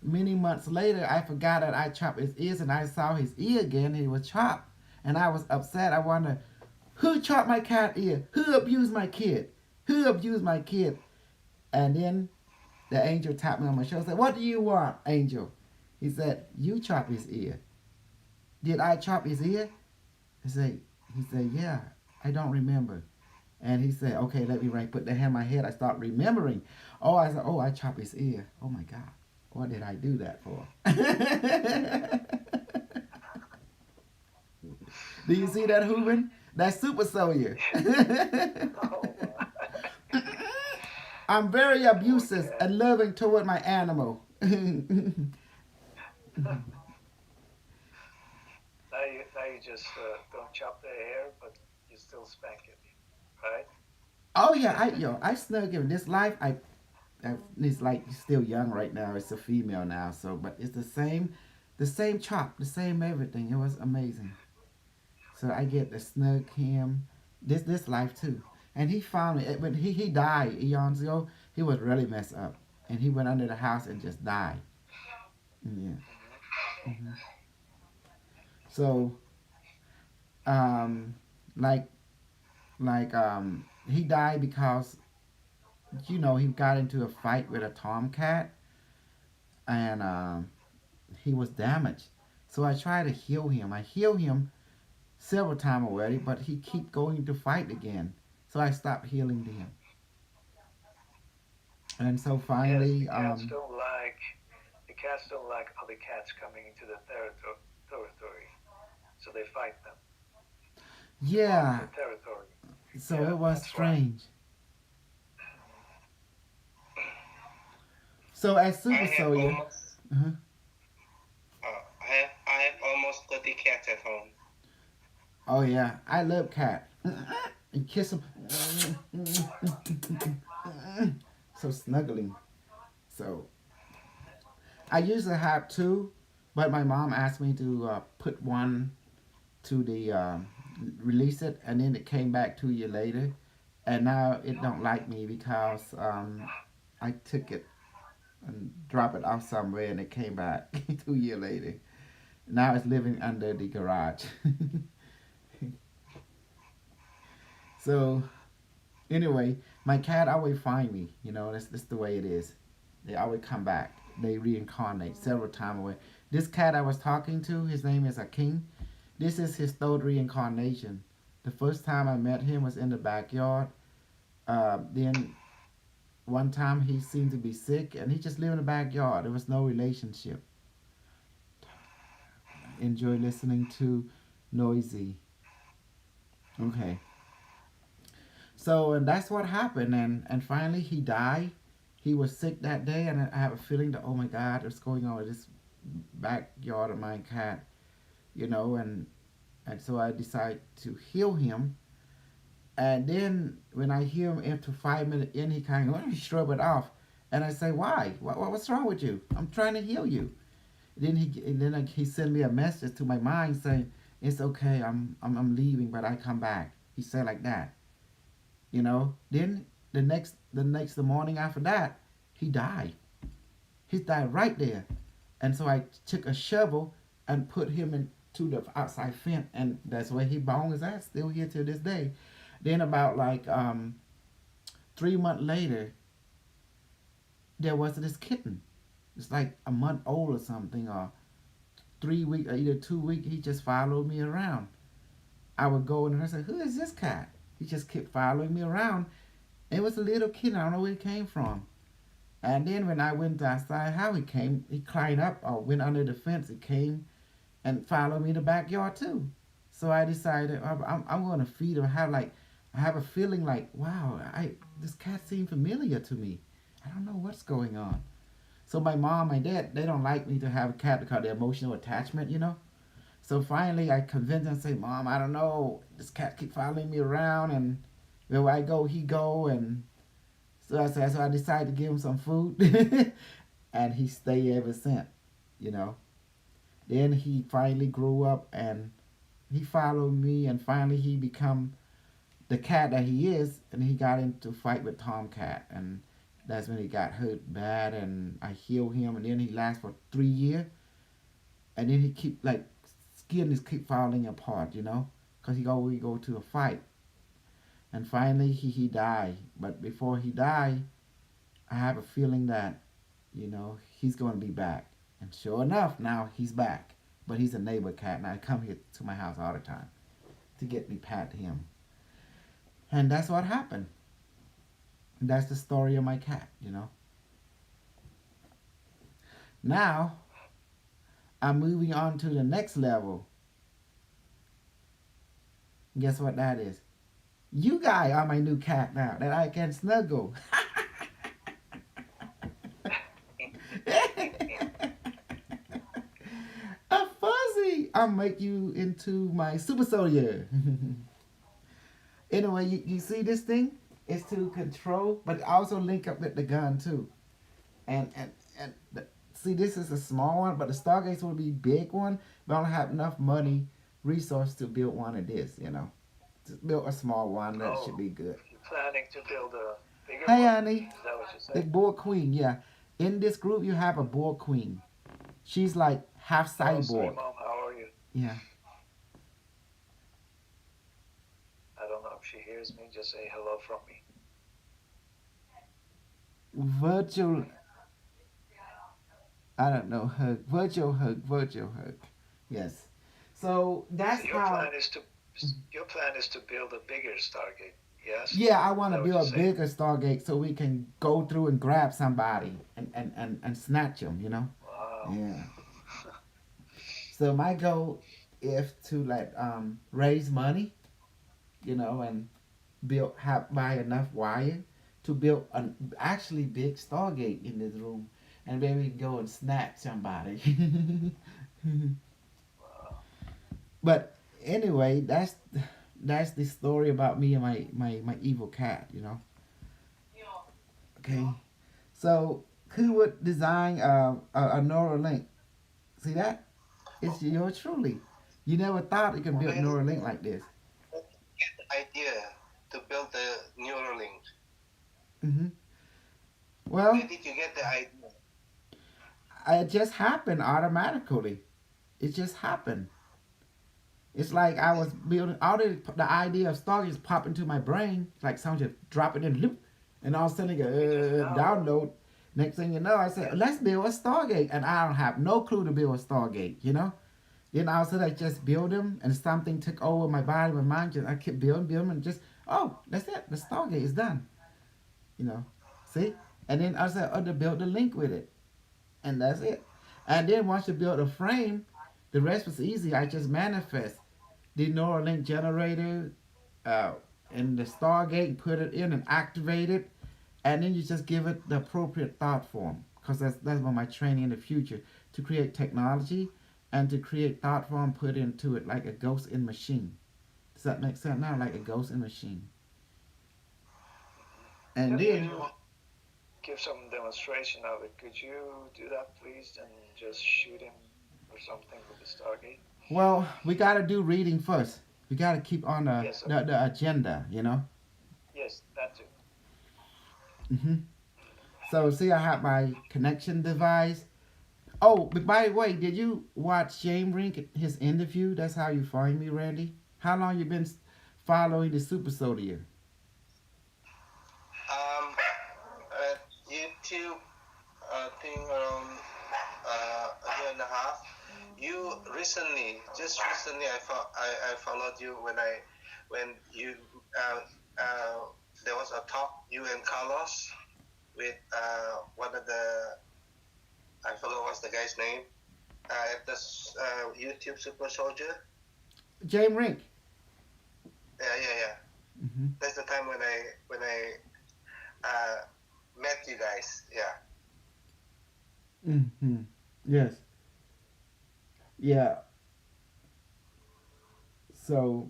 later, I forgot that I chopped his ears, and I saw his ear again. He was chopped. And I was upset. I wonder, who chopped my cat ear? Who abused my kid? Who abused my kid? And then the angel tapped me on my shoulder and said, what do you want, angel? He said, you chop his ear. Did I chop his ear? He said, yeah, I don't remember. And he said, okay, let me put the hand on my head. I start remembering. Oh, I said, oh, I chopped his ear. Oh my God. What did I do that for? Do you see that, Hooven? That's super soldier. I'm very abusive and loving toward my animal. Now you just don't chop the hair, but you still spank it, right? Oh yeah, I snug him. This life, it's like still young right now. It's a female now, so but it's the same chop, the same everything. It was amazing. So I get to snug him this life too. And he found me when he died eons ago. He was really messed up, and he went under the house and just died. Yeah. Hmm. So um, like he died because he got into a fight with a tomcat, and he was damaged. So I tried to heal him. I healed him several times already, but he keep going to fight again. So I stopped healing to him. And so Yes, finally, the cats don't like other cats coming into the territory, so they fight them. yeah. The territory. So Yeah, it was that's right. strange. So as I Super have Soldier, almost uh-huh. I have almost 30 cats at home. Oh yeah, I love cat. And kiss him. So snuggling. So I usually have two, but my mom asked me to put one to the release it, and then it came back 2 years later, and now it don't like me because I took it and dropped it off somewhere, and it came back 2 years later. Now it's living under the garage. So anyway, my cat always find me. That's the way it is. They always come back. They reincarnate several times away. This cat I was talking to, his name is a king. This is his third reincarnation. The first time I met him was in the backyard. Then one time he seemed to be sick and he just lived in the backyard. There was no relationship. Enjoy listening to Noisy. Okay. So and that's what happened and finally he died. He was sick that day and I have a feeling that oh my god, what's going on with this backyard of my cat, and so I decided to heal him. And then when I hear him after 5 minutes in, he kind of shrub it off, and I say, "Why? What's wrong with you? I'm trying to heal you." And then he sent me a message to my mind saying, "It's okay. I'm leaving, but I come back." He said like that, Then the morning after that, he died. He died right there, and so I took a shovel and put him into the outside fence, and that's where he bones is at, still here to this day. Then about like 3 months later, there was this kitten. It's like a month old or something, or 3 weeks, or either 2 weeks. He just followed me around. I would go in and I say, "Who is this cat?" He just kept following me around. It was a little kitten. I don't know where he came from. And then when I went outside, how he came, he climbed up or went under the fence. He came and followed me in the backyard too. So I decided I'm going to feed him. I have a feeling like, wow, this cat seemed familiar to me. I don't know what's going on. So my mom, my dad, they don't like me to have a cat because of the emotional attachment. So finally, I convinced them, say, "Mom, I don't know. This cat keep following me around, and where I go, he go." And so I decided to give him some food, and he stayed ever since. You know. Then he finally grew up, and he followed me, and finally he become the cat that he is, and he got into a fight with Tomcat, and that's when he got hurt bad, and I healed him, and then he lasts for 3 years, and then he keep like skin is keep falling apart, because he always go to a fight, and finally he died. But before he died, I have a feeling that he's going to be back, and sure enough, now he's back. But he's a neighbor cat, and I come here to my house all the time to get me pat him, and that's what happened. That's the story of my cat. Now I'm moving on to the next level. Guess what that is? You guys are my new cat now that I can snuggle. A fuzzy. I'll make you into my super soldier. Anyway, you see this thing? It's to control, but also link up with the gun too. And see, this is a small one, but the Stargates will be big one. But I don't have enough money, resource to build one of this. To build a small one that should be good. You're planning to build a bigger Hey, one? honey, Is that what you the said? boar queen. Yeah, in this group you have a boar queen. She's like half Oh, sorry, cyborg. Mom. How are you? Yeah. I don't know if she hears me. Just say hello from me. Virtual. I don't know. Hug. Virtual hug. Virtual hug. Yes. So that's So how. your plan is to build a bigger Stargate. Yes. Yeah, I Is want to that what you're build a saying? bigger Stargate so we can go through and grab somebody and snatch them. Wow. Yeah. So my goal is to like raise money, and buy enough wire to build an actually big Stargate in this room, and then we can go and snatch somebody. Wow. But anyway, that's the story about me and my evil cat. Okay. So who would design a neural link? See that? It's yours truly. You never thought you could build Where neural link like this. get the idea to build the Neuralink? Hmm. Well, Where did you get the idea? it just happened automatically. It just happened. It's like I was building all the idea of Stargate just popped into my brain, like someone just drop it in loop, and all of a sudden it You just download. Next thing you know, I said, let's build a Stargate, and I don't have no clue to build a Stargate. Then all of a sudden I just build them, and something took over my body, my mind. I kept building, and just that's it. The Stargate is done. You know. See? And then I said, oh, to build the link with it. And that's it. And then once you build a frame, the rest was easy. I just manifest the neural link generator uh, in the Stargate, put it in and activate it, and then you just give it the appropriate thought form. Because that's what my training in the future to create technology and to create thought form put into it like a ghost in machine. Does that make sense now? Like a ghost in machine. And Just then to give some demonstration of it, could you do that, please, and just shoot him or something with the Stargate? well, we got to do reading first. We got to keep on Yes, the agenda, you know. yes, that too. hmm So see, I have my connection device. Oh, but by the way, did you watch James Rink his interview? That's how you find me, Randy. How long you been following the Super Soldier? At YouTube, I think around a year and a half. You recently, just recently, I followed you when you uh, uh, there was a talk you and Carlos with one of the I forgot what's the guy's name at the YouTube Super Soldier. James Rink. Yeah. hmm That's the time when I uh, met you guys. Yeah. Yes. Yeah. So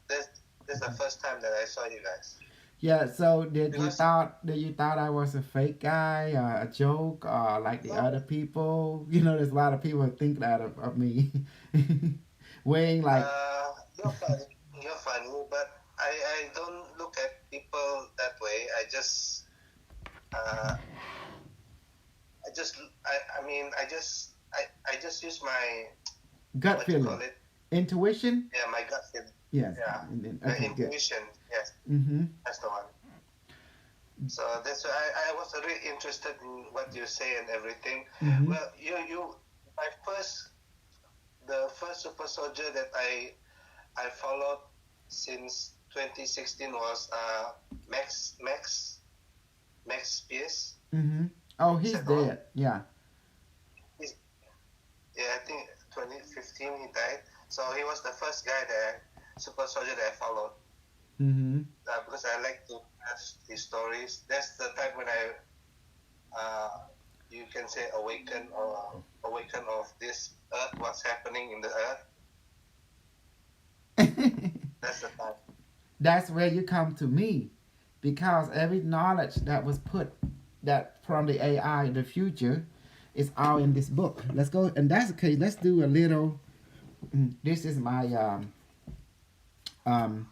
This this is the first time that I saw you guys. yeah. So Because did you thought I was a fake guy, a joke, like the no, other people? You know, there's a lot of people who think that of me, weighing like. you're funny. You're funny, but I don't look at people that way. Uh, I mean, I just use my, Gut what you call feeling, it? intuition. Yeah, my gut feeling. Yes. Yeah, my Okay. Good. intuition. Yes, Mm-hmm. that's the one. So that's why I was really interested in what you say and everything. Mm-hmm. Well, my first, the first super soldier that I followed since 2016 was Max Pierce. Mm-hmm. Oh, Is he's that the one? dead. Yeah. He's, yeah, I think 2015 he died. So he was the first guy that super soldier that I followed Mm-hmm. because I like to have his stories. That's the time when uh, you can say awaken of this earth, what's happening in the earth. That's the time. That's where you come to me, because every knowledge that was put that from the AI in the future is all in this book. Let's go, and that's okay. Let's do a little. This is my um.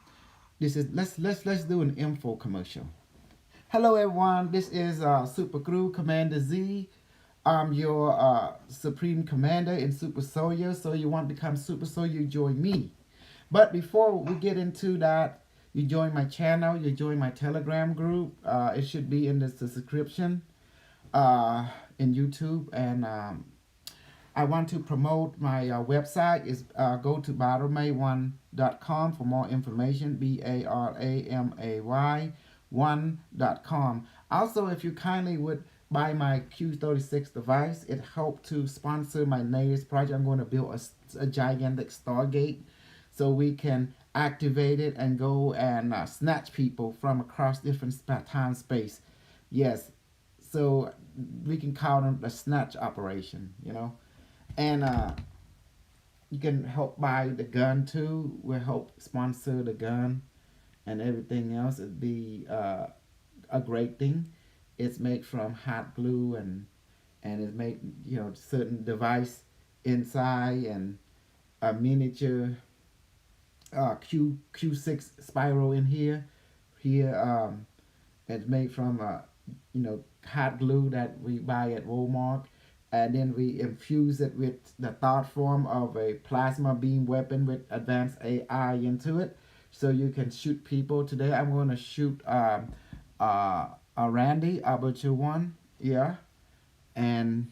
This is let's do an info commercial. Hello everyone. This is Super Crew Commander Z. I'm your Supreme Commander in Super Soldier. So you want to become Super Soldier, join me. But before we get into that, you join my channel, you join my Telegram group. It should be in the description in YouTube. And I want to promote my website. Is go to baramay1.com for more information. BARAMAY 1.com. Also, if you kindly would buy my Q36 device, it helped to sponsor my latest project. I'm going to build a gigantic Stargate so we can activate it and go and snatch people from across different time space. Yes, so we can call them the snatch operation, you know. And you can help buy the gun too. We'll help sponsor the gun and everything else. It'd be a great thing. It's made from hot glue and it's made certain device inside and a miniature Q6 spiral in here. Here it's made from hot glue that we buy at Walmart, and then we infuse it with the thought form of a plasma beam weapon with advanced AI into it, so you can shoot people. Today I'm going to shoot Randy Aberture one, yeah, and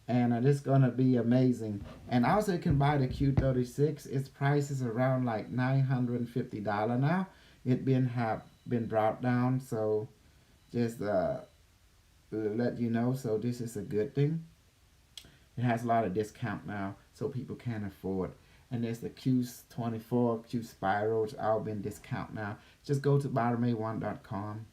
it's gonna be amazing. And also you can buy the Q36. Its price is around like $950 now. It been brought down, so just let you know. So this is a good thing. It has a lot of discount now, so people can afford. And there's the Q24, Q Spirals, all been discount now. Just go to baramay1.com,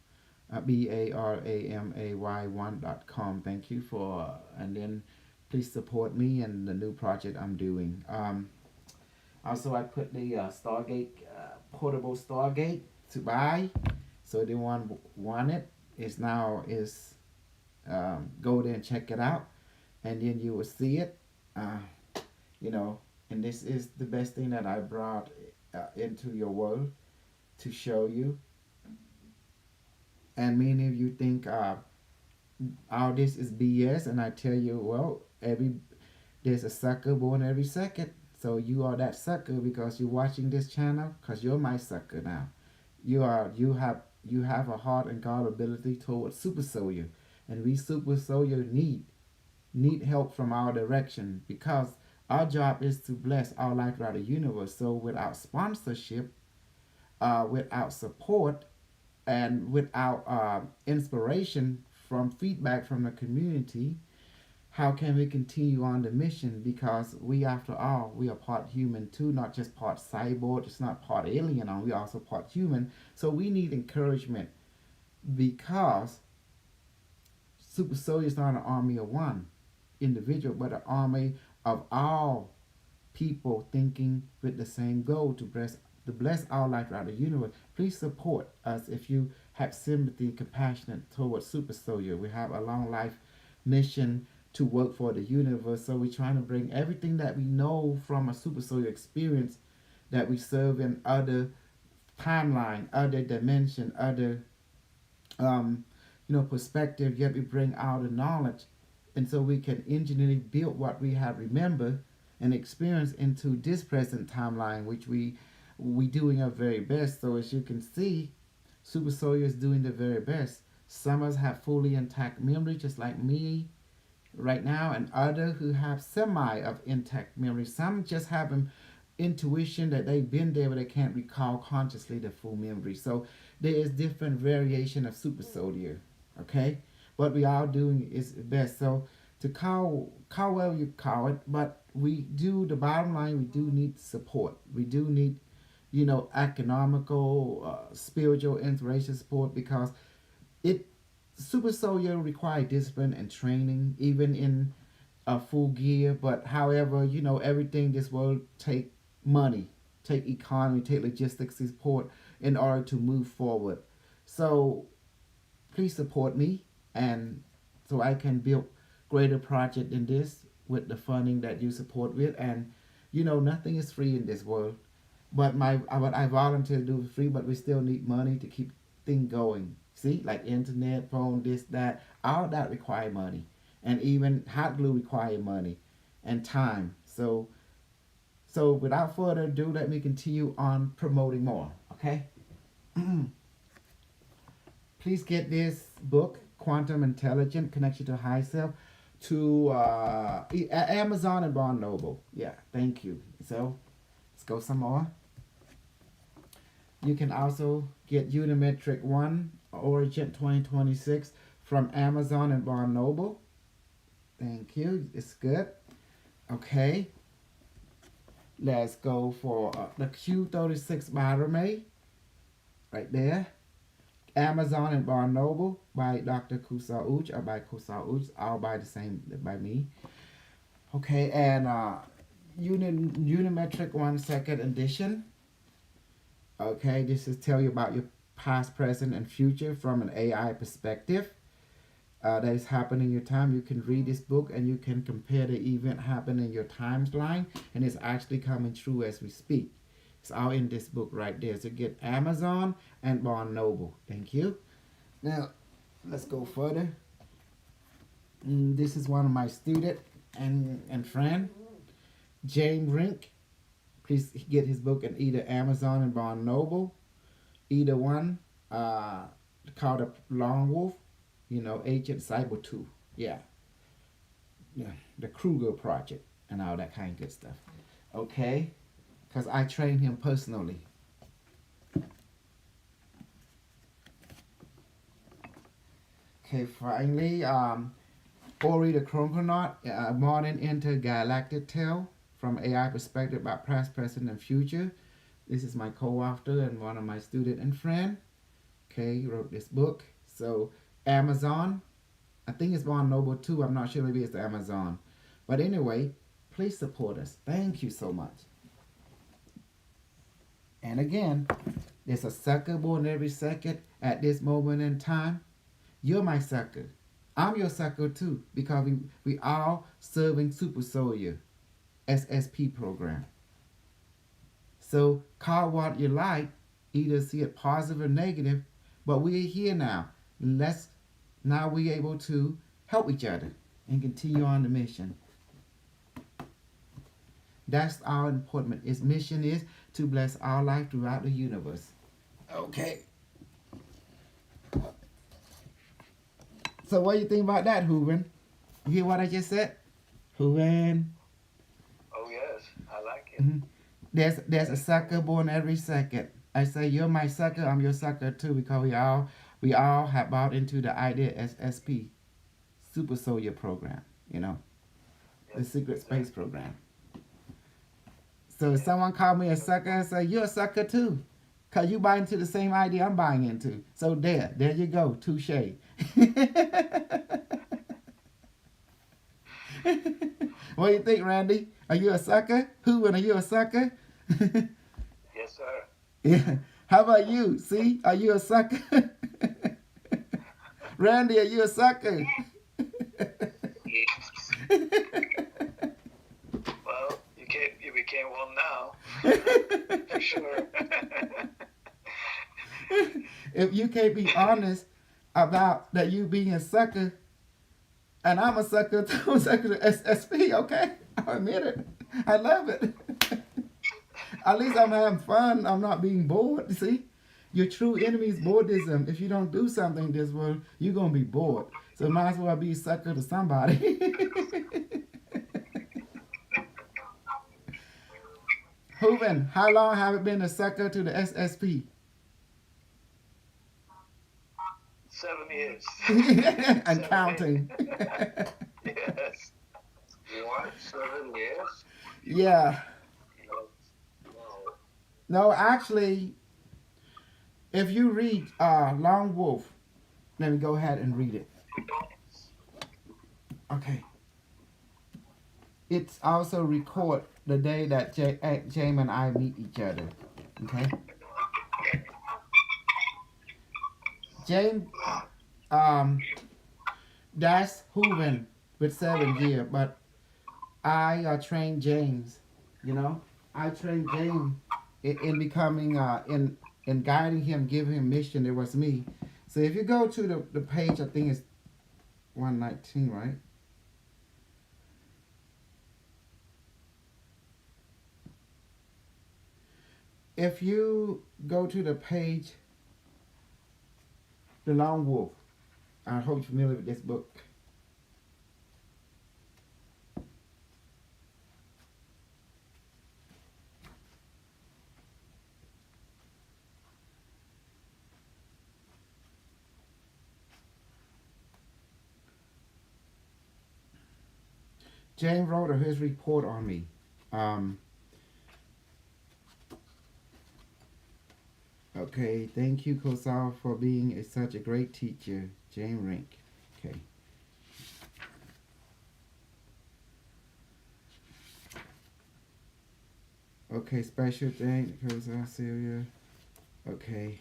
BARAMAY1.com. Thank you for, and then please support me and the new project I'm doing. Also, I put the Stargate, portable Stargate to buy. So anyone want it, is now is go there and check it out, and then you will see it. Uh, you know, and this is the best thing that I brought into your world to show you. And many of you think all this is BS, and I tell you, well, there's a sucker born every second. So you are that sucker because you're watching this channel, because you're my sucker now. You have a heart and God ability towards super soldier, and we super soldier need help from our direction, because our job is to bless our life throughout the universe. So without sponsorship, without support, and without inspiration from feedback from the community, how can we continue on the mission? Because we, after all, we are part human too, not just part cyborg, it's not part alien, we also part human. So we need encouragement, because super soldier is not an army of one individual, but an army of all people thinking with the same goal to bless our life throughout the universe. Please support us if you have sympathy, compassion towards super soldier. We have a long life mission to work for the universe. So we're trying to bring everything that we know from a super soldier experience that we serve in other timeline, other dimension, other perspective, yet we bring out the knowledge, and so we can engineer build what we have remembered and experience into this present timeline, which we doing our very best. So as you can see, super soldier is doing the very best. Some of us have fully intact memory, just like me right now, and other who have semi of intact memory. Some just have an intuition that they've been there, but they can't recall consciously the full memory. So there is different variation of super soldier. Okay, what we are doing is best. So to call well you call it, but we do, the bottom line, we do need support. We do need economical, spiritual, inspiration support, because it super soldier require discipline and training, even in a full gear. But however, everything this world take money, take economy, take logistics support in order to move forward. So please support me, and so I can build greater project than this with the funding that you support with. And nothing is free in this world, but what I volunteer to do is free, but we still need money to keep things going. See, like internet, phone, this, that, all that require money, and even hot glue require money and time. So without further ado, let me continue on promoting more. Okay. Please get this book, Quantum Intelligent Connection to High Self, to Amazon and Barnes Noble. Yeah, thank you. So let's go some more. You can also get Unimetric 1 Origin 2026 from Amazon and Barnes Noble. Thank you. It's good. Okay. Let's go for the Q36 Baramay. Right there. Amazon and Barnes Noble by Dr. Kusal Uch, or by Kusal Uch, all by the same, by me. Okay, and Unimetric 1 second edition. Okay, this is tell you about your past, present, and future from an AI perspective. That is happening in your time. You can read this book and you can compare the event happening in your timeline, and it's actually coming true as we speak. It's all in this book right there. So get Amazon and Barnes Noble. Thank you. Now, let's go further. This is one of my student and friend, James Rink. Please get his book in either Amazon and Barnes Noble. Either one, called The Long Wolf, Agent Cyber 2. Yeah, the Kruger Project and all that kind of good stuff. Okay. Because I trained him personally. Okay, finally, Ori the Chrononaut, a modern intergalactic tale from AI perspective about past, present, and future. This is my co-author and one of my student and friend. Okay, he wrote this book. So Amazon, I think it's on Noble too. I'm not sure, maybe it's Amazon. But anyway, please support us. Thank you so much. And again, there's a sucker born every second at this moment in time. You're my sucker. I'm your sucker too, because we all serving Super Soldier SSP program. So call what you like, either see it positive or negative, but we're here now. Now we're able to help each other and continue on the mission. That's our important. Its mission is to bless our life throughout the universe. Okay. So what do you think about that, Hooven? You hear what I just said? Hooven? Oh yes, I like it. Mm-hmm. There's a sucker born every second. I say you're my sucker, I'm your sucker too, because we all have bought into the idea SSP, Super Soldier program, the secret space program. So if someone called me a sucker, I say you're a sucker too, because you buy into the same idea I'm buying into. So there you go, touche. What do you think, Randy? Are you a sucker? Are you a sucker? Yes, sir. Yeah. How about you? See, are you a sucker? Randy, are you a sucker? Well, you became one now. For sure. If you can't be honest about that you being a sucker, and I'm a sucker too, I'm a sucker to SSP, okay? I admit it. I love it. At least I'm having fun. I'm not being bored. See? Your true enemy is boredism. If you don't do something in this world, you're going to be bored. So might as well be a sucker to somebody. Hooven, how long have you been a sucker to the SSP? 7 years. And counting. Yes. What? 7 years? Yeah. No. No, actually, if you read Lone Wolf, let me go ahead and read it. Okay. It's also record the day that James and I meet each other. Okay. James, that's Hooven with 7 years, but I trained James. I trained James in becoming in guiding him, giving him mission. It was me. So if you go to the page, I think it's 119, right? If you go to the page, The Lone Wolf, I hope you're familiar with this book. James wrote his report on me. Okay, thank you, Kosal, for being such a great teacher. James Rink. Okay. Okay, special thanks, Kosal, Celia. Okay.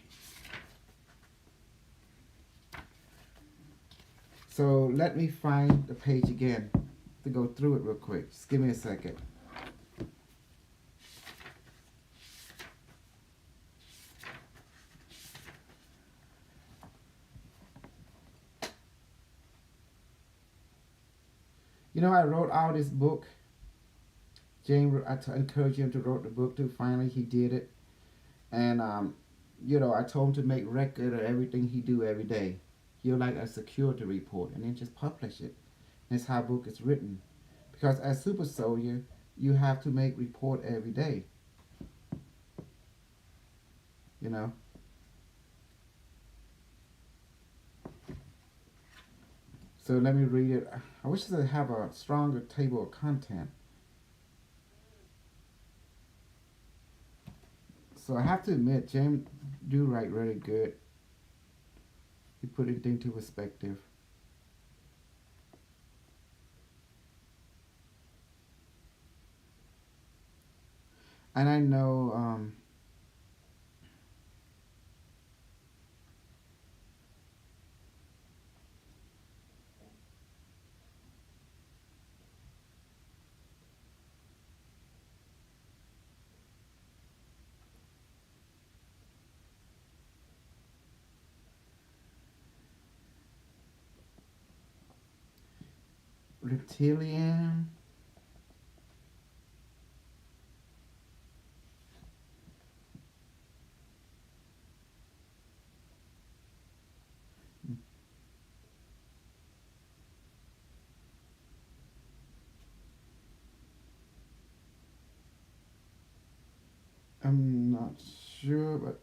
So let me find the page again to go through it real quick. Just give me a second. I wrote out this book. James, I encouraged him to write the book too. Finally, he did it. And, I told him to make record of everything he do every day. He'll like a security report and then just publish it. That's how a book is written. Because as Super Soldier, you have to make report every day. So let me read it. I wish I have a stronger table of content. So I have to admit, James do write really good. He put it into perspective. And I know reptilian. I'm not sure, but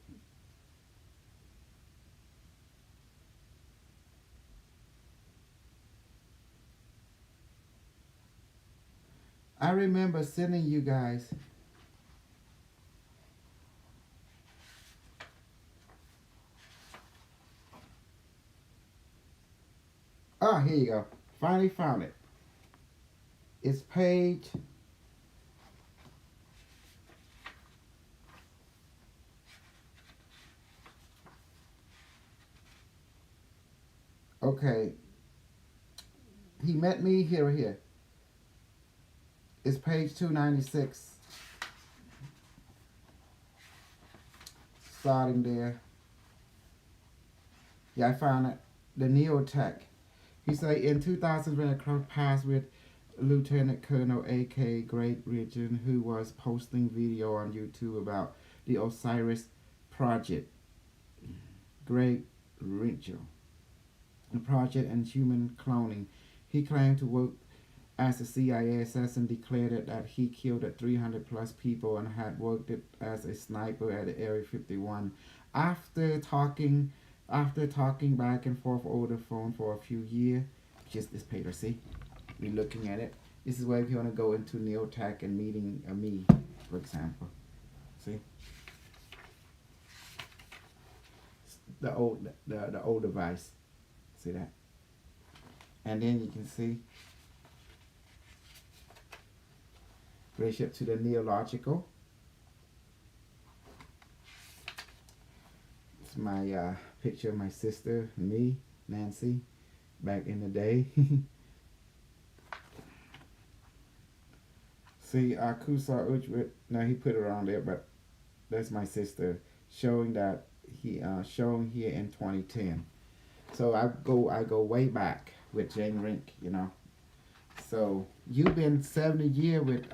I remember sending you guys. Ah, here you go. Finally found it. It's page. Okay. He met me here. It's page 296. Starting there. Yeah, I found it. The Neotech. He said in 2000 when I crossed paths with Lieutenant Colonel A.K. Great Region, who was posting video on YouTube about the Osiris Project. Great Region. The project and human cloning. He claimed to work as a CIA assassin, declared that he killed 300 plus people and had worked as a sniper at Area 51. After talking after talking back and forth over the phone for a few years, just this paper, see? We're looking at it. This is where if you want to go into Neotech and meeting me, for example. See? The old device. See that? And then you can see relationship to the neological. It's my picture of my sister, me, Nancy, back in the day. See, Kusar Ujwit, no, he put it around there, but that's my sister, showing that he shown here in 2010. So I go way back with Jane Rink, you know. So you've been 70 years with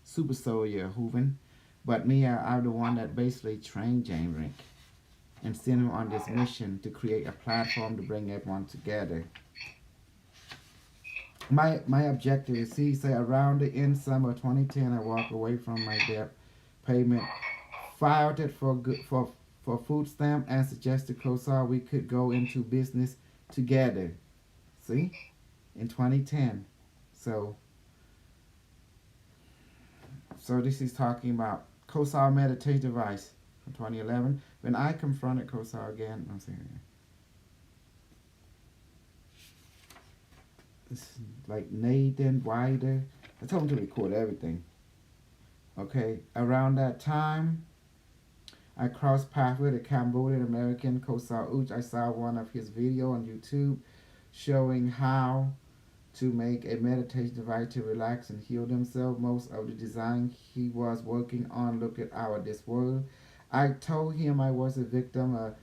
Super Soldier Hooven, but me, I'm the one that basically trained Jane Rink and sent him on this mission to create a platform to bring everyone together. My objective is, he say, around the end summer 2010, I walk away from my debt payment, filed it for food stamp, and suggested Kosar we could go into business together. See, in 2010. So this is talking about Kosar meditation device from 2011. When I confronted Kosar again, I'm saying it's like Nathan Wider. I told him to record everything. Okay, around that time, I crossed paths with a Cambodian American, Kosar Uch. I saw one of his video on YouTube showing how to make a meditation device to relax and heal themselves. Most of the design he was working on looked at our this world. I told him I was a victim of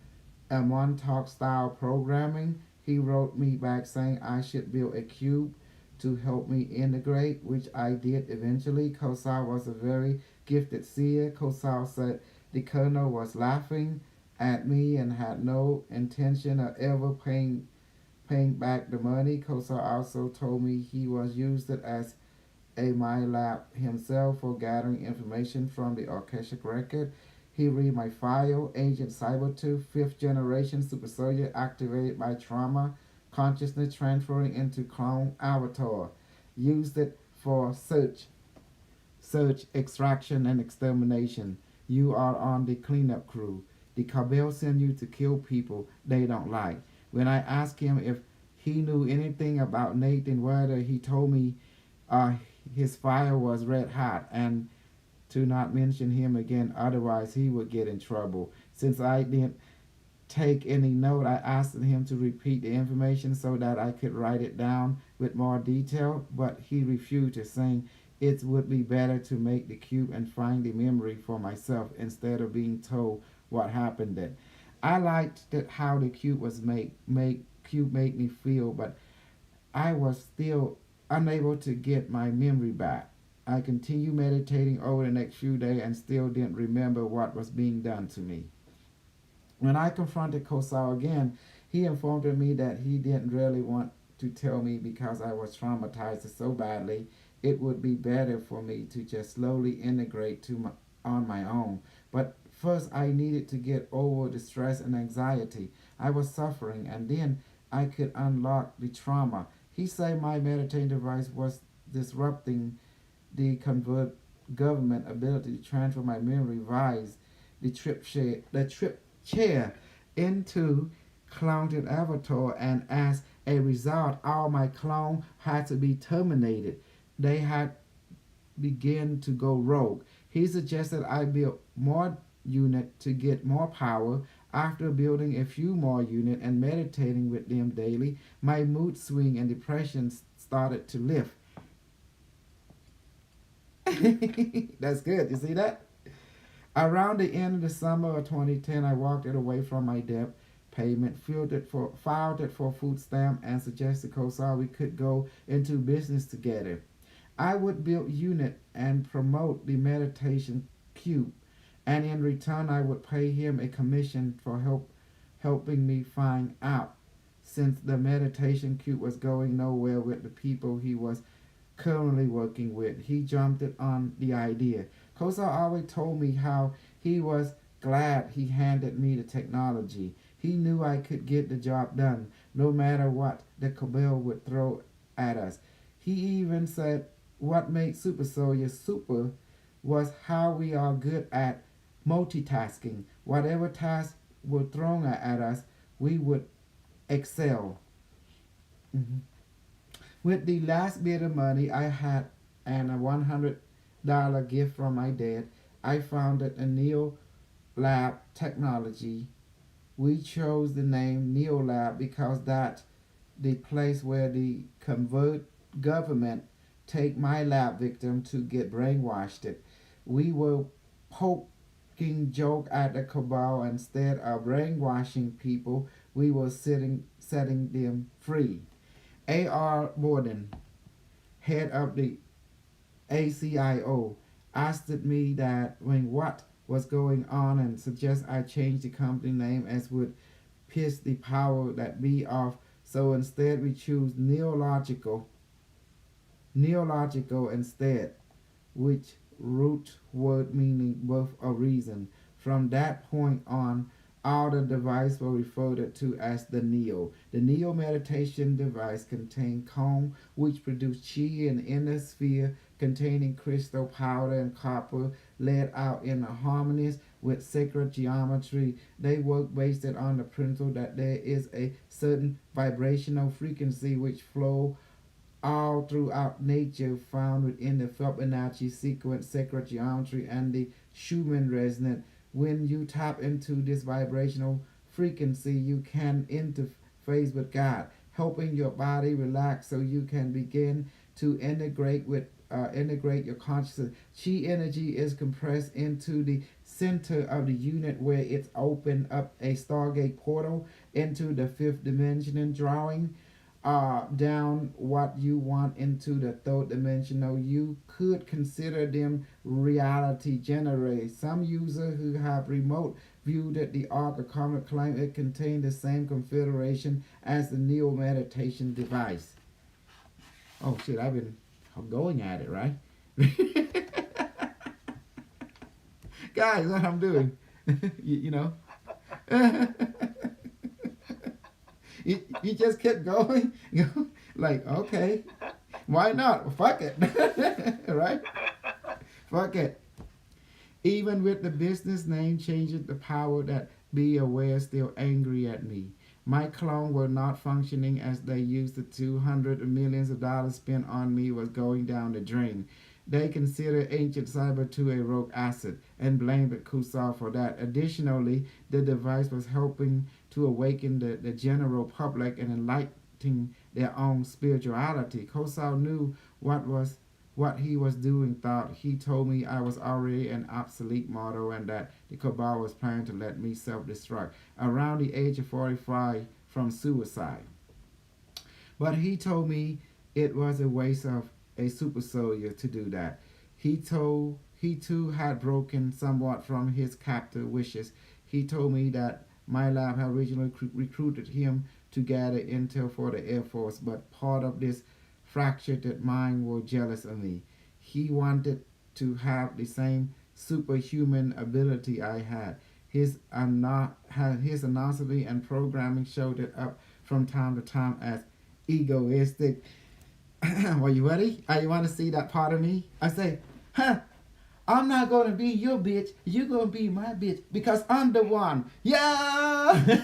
a Montauk style programming. He wrote me back saying I should build a cube to help me integrate, which I did eventually. Kosar was a very gifted seer. Kosar said the colonel was laughing at me and had no intention of ever paying back the money. Kosar also told me he was used it as a my lab himself for gathering information from the Orchestic record. He read my file, Agent Cybertooth, 5th generation super soldier activated by trauma, consciousness transferring into clone avatar. Used it for search, extraction, and extermination. You are on the cleanup crew. The Cabell send you to kill people they don't like. When I asked him if he knew anything about Nathan Werder, he told me uh, his fire was red hot and to not mention him again, otherwise he would get in trouble. Since I didn't take any note, I asked him to repeat the information so that I could write it down with more detail, but he refused, saying it would be better to make the cube and find the memory for myself instead of being told what happened then. I liked that how the cube was made me feel, but I was still unable to get my memory back. I continued meditating over the next few days and still didn't remember what was being done to me. When I confronted Kosau again, he informed me that he didn't really want to tell me because I was traumatized so badly. It would be better for me to just slowly integrate on my own. But first, I needed to get over the stress and anxiety I was suffering, and then I could unlock the trauma. He said my meditating device was disrupting the convert government ability to transfer my memory via the trip chair into cloned avatar, and as a result all my clone had to be terminated. They had begun to go rogue. He suggested I build more unit to get more power. After building a few more unit and meditating with them daily, my mood swing and depression started to lift. That's good. You see that? Around the end of the summer of 2010, I walked it away from my debt payment, filed it for food stamp, and suggested Kosar we could go into business together. I would build unit and promote the meditation cube, and in return I would pay him a commission for helping me find out. Since the meditation cube was going nowhere with the people he was currently working with, he jumped it on the idea. Kosa always told me how he was glad he handed me the technology. He knew I could get the job done, no matter what the cabal would throw at us. He even said what made Super Soldier super was how we are good at multitasking. Whatever task were thrown at us, we would excel. Mhm. With the last bit of money I had and a $100 gift from my dad, I founded a Neo Lab Technology. We chose the name Neo Lab because that's the place where the convert government take my lab victim to get brainwashed. It. We were poking joke at the cabal instead of brainwashing people. We were setting them free. A.R. Borden, head of the ACIO, asked me that when what was going on and suggest I change the company name as would piss the power that be off. So instead we choose neological instead, which root word meaning birth of reason. From that point on, all the device were referred to as the Neo. The Neo meditation device contained comb, which produced chi in the inner sphere, containing crystal powder and copper, laid out in a harmonies with sacred geometry. They work based on the principle that there is a certain vibrational frequency which flow all throughout nature found within the Fibonacci sequence, sacred geometry, and the Schumann resonance. When you tap into this vibrational frequency, you can interface with God, helping your body relax so you can begin to integrate your consciousness. Chi energy is compressed into the center of the unit where it's opened up a stargate portal into the fifth dimension and drawing down what you want into the third dimensional. You could consider them reality generators. Some users who have remote viewed the Ark of Comet claim it contained the same configuration as the Neo meditation device. Oh shit, I've been going at it, right? Guys, what I'm doing. you know. You just kept going. Like, okay, why not? Fuck it. Right? Fuck it. Even with the business name changing, the power that be aware still angry at me. My clone were not functioning as they used to. 200 millions of dollars spent on me was going down the drain. They considered ancient cyber to a rogue asset and blamed Kusar for that. Additionally, the device was helping to awaken the general public and enlightening their own spirituality. Kusar knew what he was doing. Thought he told me I was already an obsolete model and that the cabal was planning to let me self-destruct around the age of 45 from suicide. But he told me it was a waste of a super soldier to do that. He too had broken somewhat from his captor wishes. He told me that my lab had originally recruited him to gather intel for the Air Force, but part of this fractured mind were jealous of me. He wanted to have the same superhuman ability I had. His announcement and programming showed it up from time to time as egoistic. Are you ready? You want to see that part of me? I say, huh? I'm not gonna be your bitch. You gonna be my bitch because I'm the one. Yeah.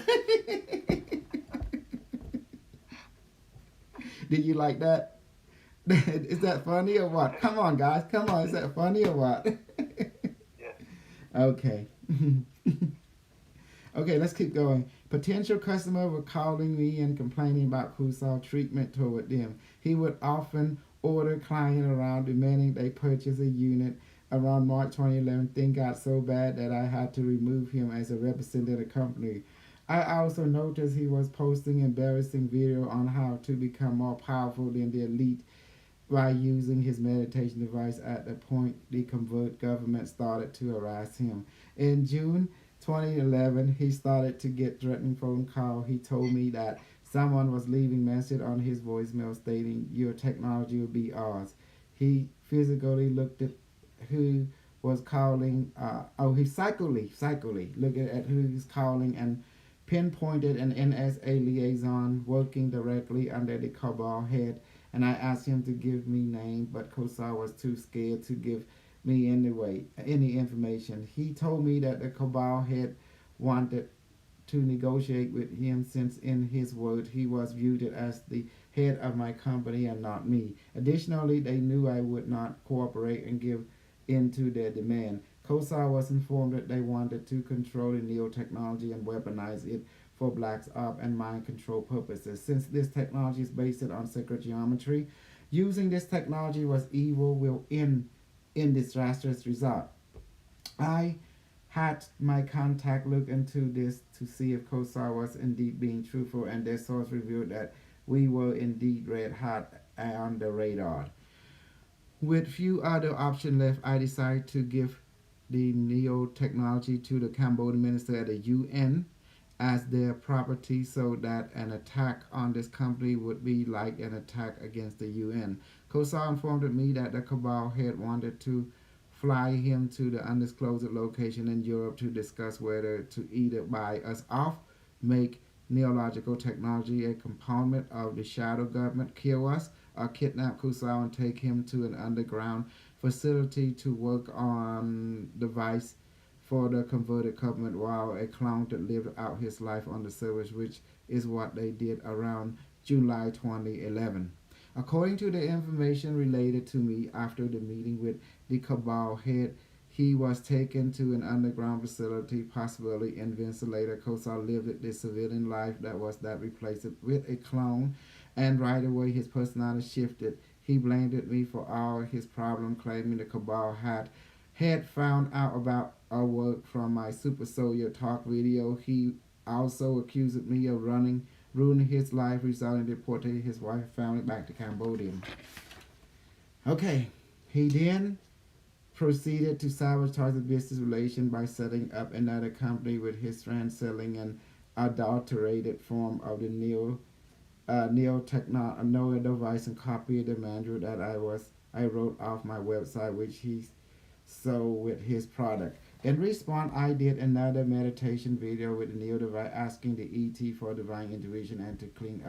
Did you like that? Is that funny or what? Come on, guys. Come on. Is that funny or what? Yeah. Okay. Okay, let's keep going. Potential customers were calling me and complaining about Kusal treatment toward them. He would often order client around demanding they purchase a unit. Around March 2011, things got so bad that I had to remove him as a representative of the company. I also noticed he was posting embarrassing video on how to become more powerful than the elite by using his meditation device. At the point the convert government started to harass him. In June 2011, he started to get threatening phone call. He told me that someone was leaving message on his voicemail stating your technology will be ours. He physically looked at who was calling. He psychically looked at who he's calling and pinpointed an NSA liaison working directly under the cabal head, and I asked him to give me name, but Kosar was too scared to give me any information. He told me that the cabal head wanted to negotiate with him since in his word he was viewed as the head of my company and not me. Additionally, they knew I would not cooperate and give in to their demand. Kosar was informed that they wanted to control the neo technology and weaponize it for blacks up and mind control purposes. Since this technology is based on sacred geometry, using this technology was evil will end in disastrous result. I had my contact look into this to see if Kosar was indeed being truthful, and their source revealed that we were indeed red hot on the radar. With few other options left, I decided to give the neo technology to the Cambodian minister at the UN as their property so that an attack on this company would be like an attack against the UN. Kosar informed me that the cabal head wanted to fly him to the undisclosed location in Europe to discuss whether to either buy us off, make neological technology a component of the shadow government, kill us, or kidnap Kusao and take him to an underground facility to work on device for the converted government while a clone that lived out his life on the surface, which is what they did around July 2011. According to the information related to me after the meeting with the cabal head, he was taken to an underground facility, possibly in Vinculator. Kosar lived the civilian life that replaced it with a clone, and right away his personality shifted. He blamed me for all his problem, claiming the cabal had found out about our work from my Super Soldier talk video. He also accused me of ruining his life, resulting in deporting his wife and family back to Cambodia. Okay, he then proceeded to sabotage the business relation by setting up another company with his friend selling an adulterated form of the neo device and copy the manual that I wrote off my website, which he so with his product. In response, I did another meditation video with the Neo device asking the ET for divine intervention and to clean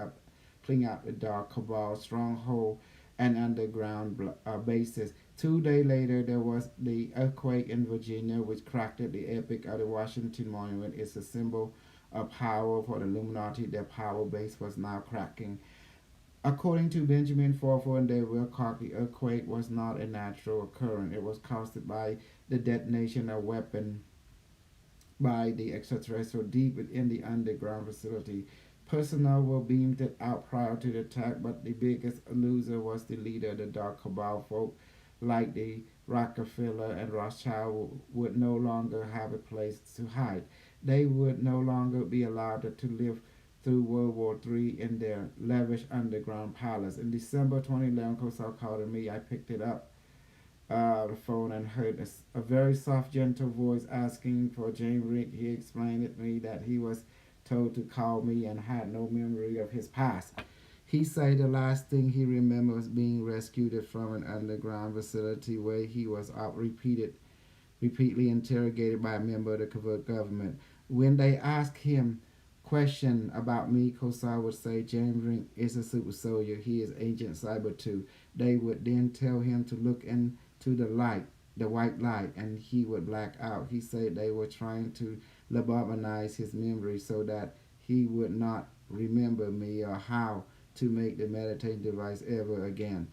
up the dark cabal stronghold and underground bases. 2 days later, there was the earthquake in Virginia, which cracked the epic of the Washington Monument. It's a symbol of power for the Illuminati. Their power base was now cracking. According to Benjamin Forford and David Wilcock, the earthquake was not a natural occurrence. It was caused by the detonation of weapon by the extraterrestrial deep within the underground facility. Personnel were beamed out prior to the attack, but the biggest loser was the leader of the Dark Cabal. Folk like the Rockefeller and Rothschild would no longer have a place to hide. They would no longer be allowed to live through World War III in their lavish underground palace. In December 2011, Kosal called me. I picked it up, the phone, and heard a very soft, gentle voice asking for James Rick. He explained to me that he was told to call me and had no memory of his past. He said the last thing he remembers being rescued from an underground facility where he was repeatedly interrogated by a member of the covert government. When they asked him question about me, Kosar would say James Rink is a super soldier. He is Agent Cyber 2. They would then tell him to look into the light, the white light, and he would black out. He said they were trying to lobotomize his memory so that he would not remember me or how to make the meditation device ever again.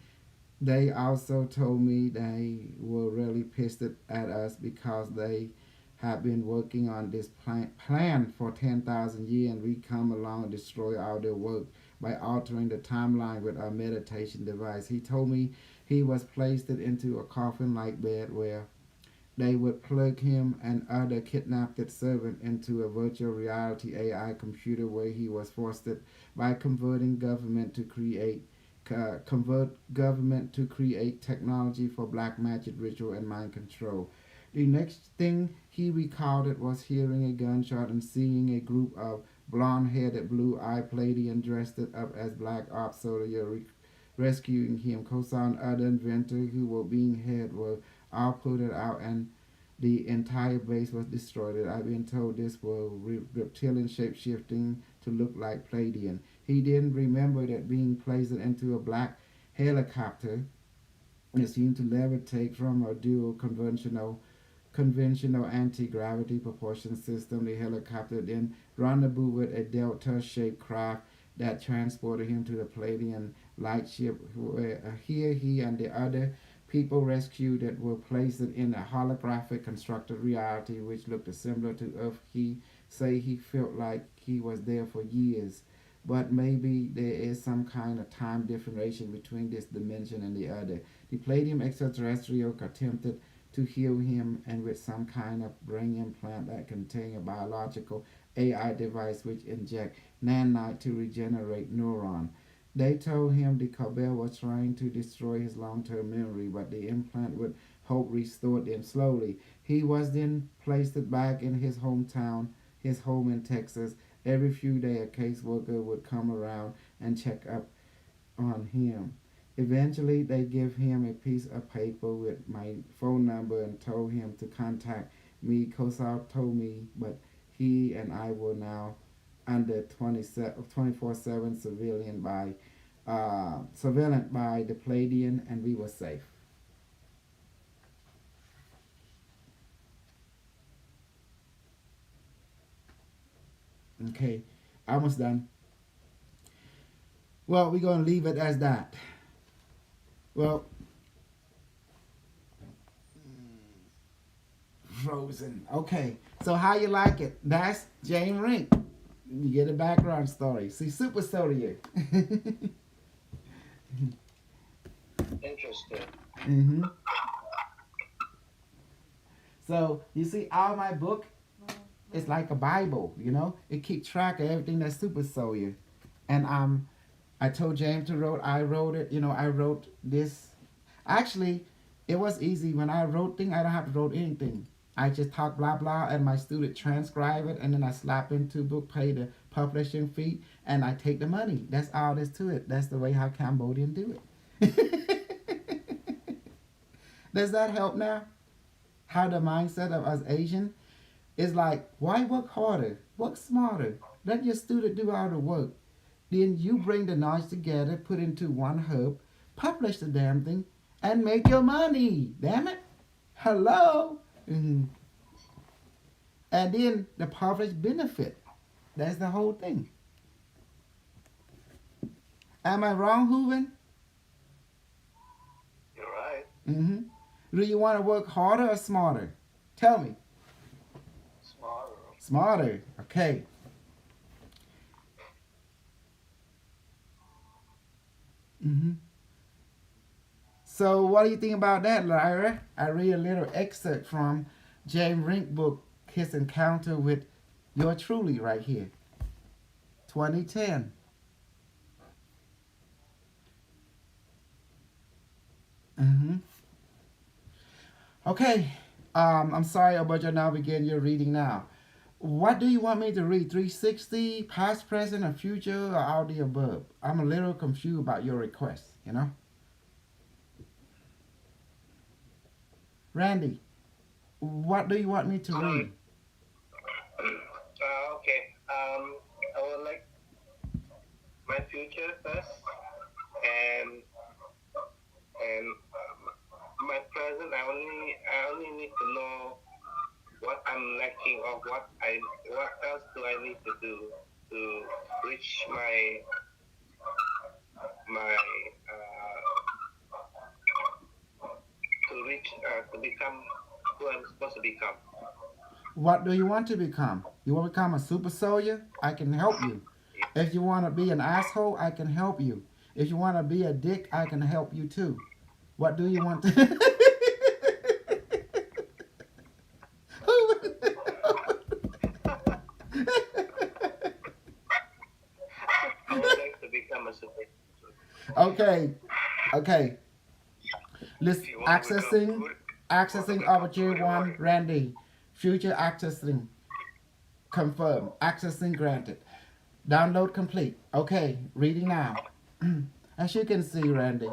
They also told me they were really pissed at us because they have been working on this plan for 10,000 years, and we come along and destroy all their work by altering the timeline with our meditation device. He told me he was placed into a coffin-like bed where they would plug him and other kidnapped servant into a virtual reality AI computer where he was forced by convert government to create technology for black magic ritual and mind control. The next thing he recalled was hearing a gunshot and seeing a group of blonde-headed, blue-eyed Palladian dressed up as black ops soldiers rescuing him. Kosan, other inventors who were being held were all put out and the entire base was destroyed. I've been told this was reptilian shape-shifting to look like Palladian. He didn't remember that being placed into a black helicopter it seemed to levitate from a dual conventional anti-gravity propulsion system. The helicopter then rendezvoused with a delta-shaped craft that transported him to the Palladian lightship, where here he and the other people rescued that were placed in a holographic constructed reality which looked similar to Earth. He say he felt like he was there for years, but maybe there is some kind of time differentiation between this dimension and the other. The Palladium extraterrestrial attempted to heal him and with some kind of brain implant that contained a biological AI device which inject nanite to regenerate neuron. They told him the Cabal was trying to destroy his long-term memory, but the implant would help restore them slowly. He was then placed back in his hometown, his home in Texas. Every few days, a caseworker would come around and check up on him. Eventually, they give him a piece of paper with my phone number and told him to contact me. Kosar told me, but he and I were now under 24/7 surveillance by the Palladian, and we were safe. Okay, almost done. Well, we're going to leave it as that. Well, frozen. Okay, so how you like it? That's Jane Rink. You get a background story. See, super story. Interesting. Mm-hmm. So you see, all my book is like a Bible. You know, it keeps track of everything that's super soldier. And I told James to wrote. I wrote it. You know, I wrote this. Actually, it was easy when I wrote thing. I don't have to wrote anything. I just talk blah blah, and my student transcribe it, and then I slap into book, pay the publishing fee, and I take the money. That's all there's to it. That's the way how Cambodian do it. Does that help now? how the mindset of us Asian is like, why work harder? Work smarter. Let your student do all the work. Then you bring the knowledge together, put into one hub, publish the damn thing, and make your money. Damn it. Hello. Mhm. And then the public benefit. That's the whole thing. Am I wrong, Hooven? You're right. Mm-hmm. Do you want to work harder or smarter? Tell me. Smarter. Smarter. Okay. Mm-hmm. So what do you think about that, Lyra? I read a little excerpt from James Rink book, his encounter with your truly right here. 2010. Mm-hmm. Okay. I'm sorry about your now begin your reading now. What do you want me to read? 360, past, present, or future, or all the above? I'm a little confused about your request, you know? Randy, what do you want me to read? Okay. I would like my future first, and my present. I only need to know what I'm lacking or what else do I need to do to reach my to become who I'm supposed to become. What do you want to become? You want to become a super soldier? I can help you. If you want to be an asshole, I can help you. If you want to be a dick, I can help you too. What do you want to? I would like to become a super. Okay, okay. Let's If you want to become good, accessing opportunity one, Randy. Future accessing confirmed. Accessing granted. Download complete. Okay, reading now. As you can see, Randy,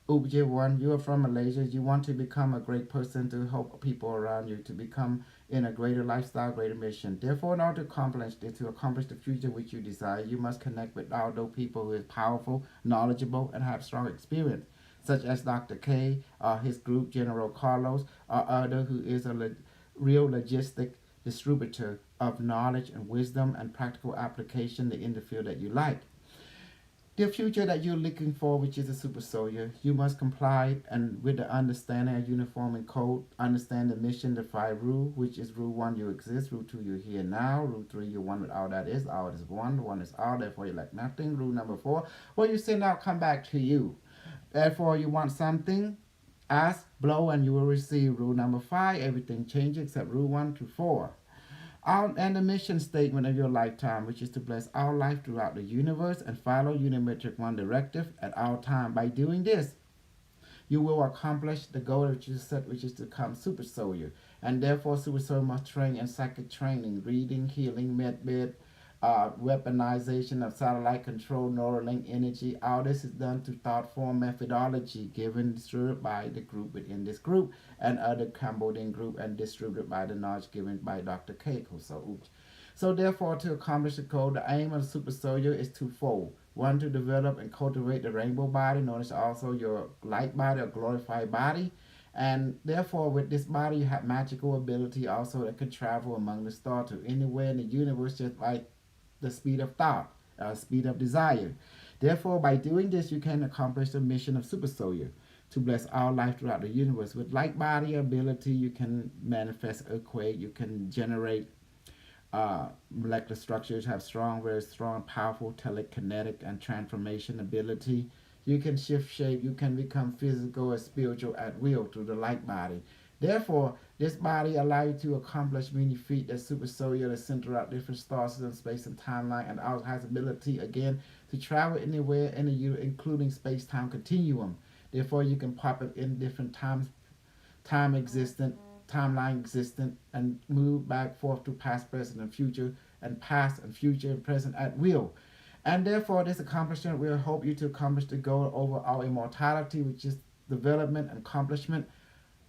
Ubje1, you are from Malaysia. You want to become a great person to help people around you to become in a greater lifestyle, greater mission. Therefore, in order to accomplish the future which you desire, you must connect with all those people who is powerful, knowledgeable, and have strong experience, such as Dr. K, his group, General Carlos, or other who is a real logistic distributor of knowledge and wisdom and practical application in the field that you like. The future that you're looking for, which is a super soldier, you must comply and with the understanding of uniform and code, understand the mission, the five rule, which is rule one, you exist, rule two, you're here now, rule three, you're one with all that is, all is one is all, therefore you lack nothing. Rule number four, what you send out come back to you. Therefore you want something, ask, blow, and you will receive. Rule number five, everything changes except rule one to four. And the mission statement of your lifetime, which is to bless our life throughout the universe and follow Unimetric One directive at all time. By doing this, you will accomplish the goal that you set, which is to become super soldier. And therefore, super soldier must train in psychic training, reading, healing, medbed, weaponization of satellite control, Neuralink energy. All this is done to thought form methodology given distributed by the group within this group and other Cambodian group and distributed by the knowledge given by Dr. Keiko. So therefore, to accomplish the goal, the aim of the super soldier is twofold. One, to develop and cultivate the rainbow body, known as also your light body or glorified body. And therefore, with this body, you have magical ability also that can travel among the stars to anywhere in the universe, just like the speed of thought, speed of desire. Therefore, by doing this, you can accomplish the mission of Super Soldier to bless all life throughout the universe. With light body ability, you can manifest earthquake, you can generate molecular structures, have strong, very strong, powerful telekinetic and transformation ability. You can shift shape, you can become physical or spiritual at will through the light body. Therefore, this body allows you to accomplish many feats that super soldier that center out different stars in space and timeline, and also has ability again to travel anywhere in the universe, including space-time continuum. Therefore, you can pop up in different time existent, timeline existent, and move back forth to past, present, and future, and past and future and present at will. And therefore, this accomplishment will help you to accomplish the goal over our immortality, which is development and accomplishment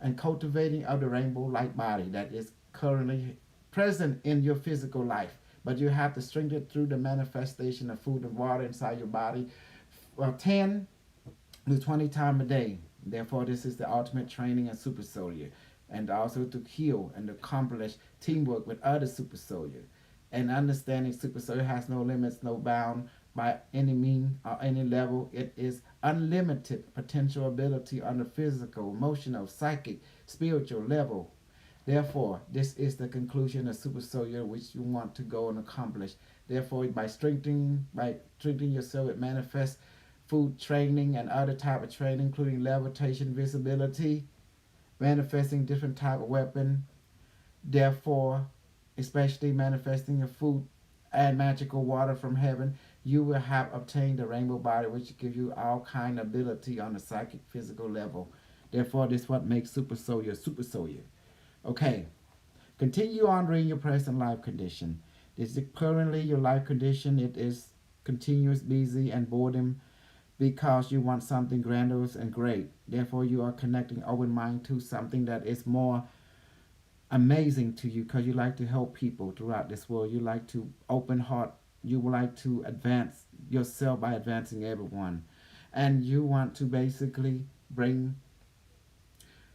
and cultivating of the rainbow light body that is currently present in your physical life. But you have to strengthen it through the manifestation of food and water inside your body 10 to 20 times a day. Therefore, this is the ultimate training in super soldier, and also to heal and accomplish teamwork with other super soldiers. And understanding super soldier has no limits, no bound by any mean or any level. It is unlimited potential ability on the physical, emotional, psychic, spiritual level. Therefore, this is the conclusion of super soldier which you want to go and accomplish. Therefore, by strengthening yourself, it manifests food training and other type of training, including levitation, visibility, manifesting different type of weapon. Therefore, especially manifesting a food and magical water from heaven, you will have obtained the rainbow body, which gives you all kind of ability on the psychic, physical level. Therefore, this is what makes super soldier super soldier. Okay, continue honoring your present life condition. This is currently your life condition. It is continuous, busy, and boredom because you want something grandiose and great. Therefore, you are connecting open mind to something that is more amazing to you because you like to help people throughout this world. You like to open heart. You would like to advance yourself by advancing everyone. And you want to basically bring